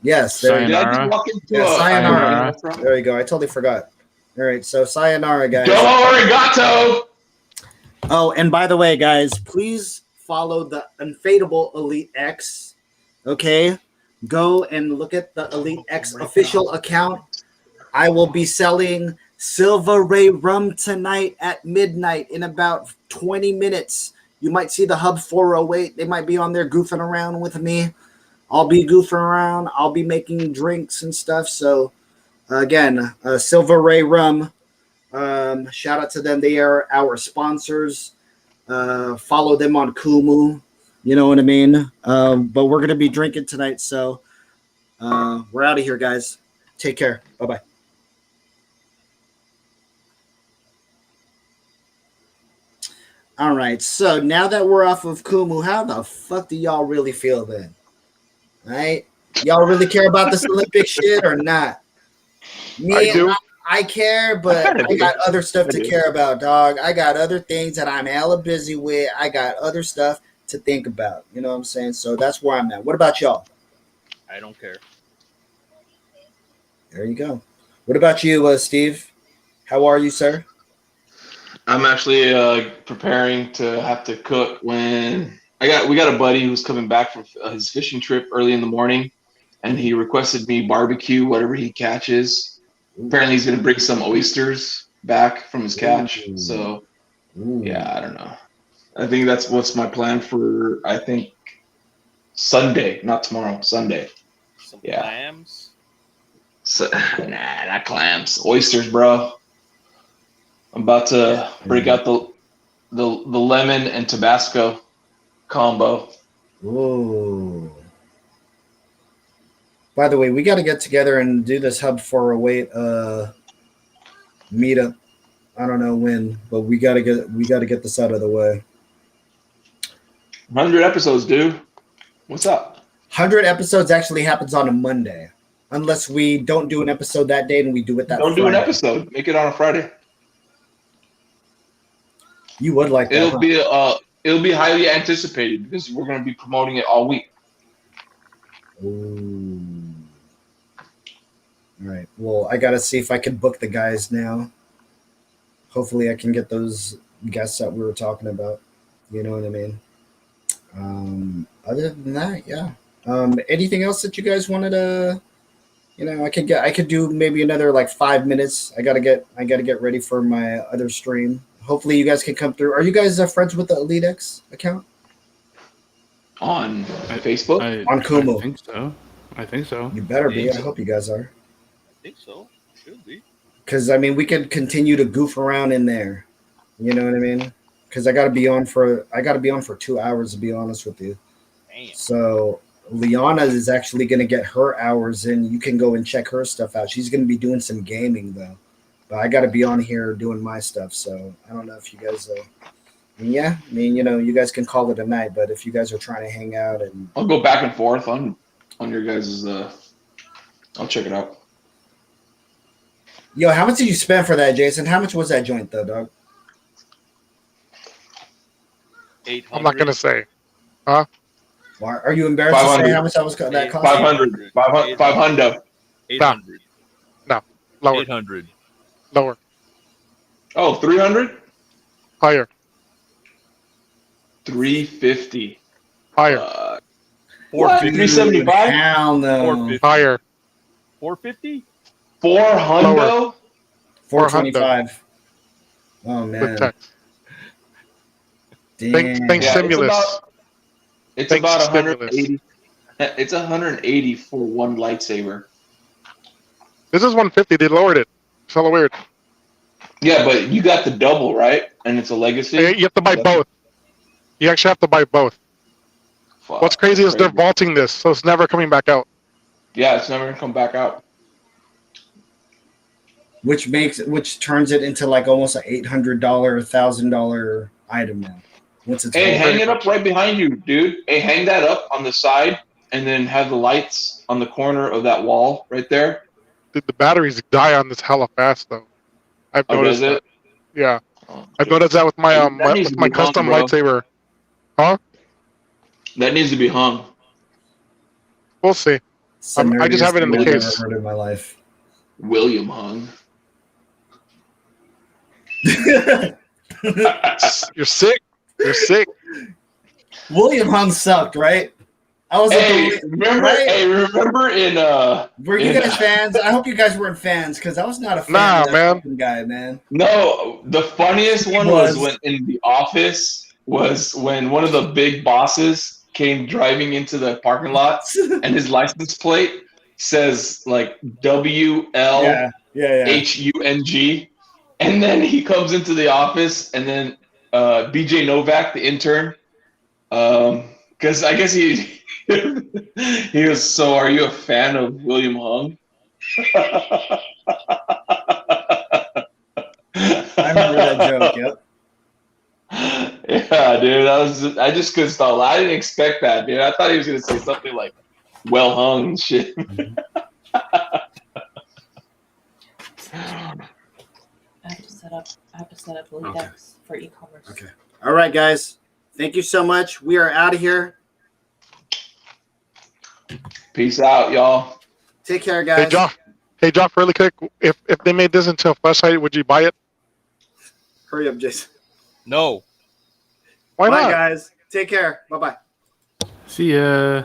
Yes, Sayonara. Did I just walk into a sayonara. restaurant? There you go. I totally forgot. All right, so sayonara, guys. Go arigato! Oh, and by the way, guys, please follow the Unfadable Elite X. Okay, go and look at the Elite X official account. I will be selling Silver Ray rum tonight at midnight in about 20 minutes. You might see the Hub 408. They might be on there goofing around with me. I'll be goofing around. I'll be making drinks and stuff. So, again, Silver Ray rum. Shout out to them. They are our sponsors. Follow them on Kumu. You know what I mean? But we're going to be drinking tonight. So, we're out of here, guys. Take care. Bye-bye. All right, so now that we're off of Kumu, how the fuck do y'all really feel then? All right? Y'all really care about this Olympic shit or not? Me, I do. I care, but I got other stuff to care about, dog. I got other things that I'm hella busy with. I got other stuff to think about. You know what I'm saying? So that's where I'm at. What about y'all? I don't care. There you go. What about you, Steve? How are you, sir? I'm actually preparing to have to cook when we got a buddy who's coming back from his fishing trip early in the morning, and he requested me barbecue whatever he catches. Apparently, he's gonna bring some oysters back from his catch. Ooh. So, Ooh. yeah, I don't know. I think that's what's my plan for. I think Sunday, not tomorrow. Sunday. Some Yeah. clams. So, nah, not clams. Oysters, bro. I'm about to break out the lemon and Tabasco combo. Ooh. By the way, we got to get together and do this Hub 408 meetup. I don't know when, but we got to get this out of the way. 100 episodes, dude. What's up? 100 episodes actually happens on a Monday, unless we don't do an episode that day and we do it that. Don't Friday. do an episode. Make it on a Friday. You would like that. It'll be highly anticipated because we're going to be promoting it all week. Ooh. All right. Well, I got to see if I can book the guys now. Hopefully I can get those guests that we were talking about. You know what I mean? Other than that, yeah. Anything else that you guys wanted to, I could do maybe another like 5 minutes. I gotta get ready for my other stream. Hopefully you guys can come through. Are you guys friends with the Elite X account? On Facebook? On Kumu. I think so. You better be. I hope you guys are. I think so. Should be. Because, we could continue to goof around in there. You know what I mean? Because I got to be on for 2 hours, to be honest with you. Damn. So Liana is actually going to get her hours in. You can go and check her stuff out. She's going to be doing some gaming, though. But I got to be on here doing my stuff. So I don't know if you guys you guys can call it a night. But if you guys are trying to hang out and I'll go back and forth on your guys' I'll check it out. Yo, how much did you spend for that, Jason? How much was that joint, though, dog? 800. I'm not gonna say. Are you embarrassed to say how much that cost? 500. 500. 800. Lower. 800. Lower. Oh, 300? Higher. 350. Higher. 450. 375? Hell no. 450. Higher. 450? 400? 425. Oh With man. text. Damn. Thanks, Yeah, Stimulus. It's Thanks, about Stimulus. 180. It's 180 for one lightsaber. This is 150. They lowered it. It's hella weird. Yeah, but you got the double, right? And it's a legacy. You have to buy both. You actually have to buy both. Fuck, What's crazy is they're crazy. vaulting this, so it's never coming back out. Yeah, it's never gonna come back out. Which turns it into like almost $800, $1,000 item now. Once it's Hey, home. hang it up right behind you, dude. Hey, hang that up on the side, and then have the lights on the corner of that wall right there. Dude, the batteries die on this hella fast though. I've Oh, noticed does that. it? Yeah, Oh, I've noticed that with my that needs with to my be hung, custom bro. lightsaber. Huh? That needs to be hung. We'll see. It's the I just nerdiest have it in thing the I've ever case. heard in my life. William hung. You're sick. You're sick. William Hung sucked, right? I was Hey, like, remember? right? Hey, remember in Were you guys fans? I hope you guys weren't fans because I was not a fan Nah, of that man. fucking guy, man. No, the funniest He one was. was when in The Office was when one of the big bosses came driving into the parking lot and his license plate says like WLHUNG, yeah. and then he comes into the office and then BJ Novak, the intern, because I guess he he was, so are you a fan of William Hung? I remember that joke. Yep. Yeah, dude, I just couldn't stop. I didn't expect that, dude. I thought he was gonna say something like "well hung" and shit. I have to set up Lindex for e-commerce. Okay. All right, guys. Thank you so much. We are out of here. Peace out, y'all. Take care, guys. Hey, Joff, really quick. If they made this into a flashlight, would you buy it? Hurry up, Jason. No. Why Bye, not? guys. Take care. Bye-bye. See ya.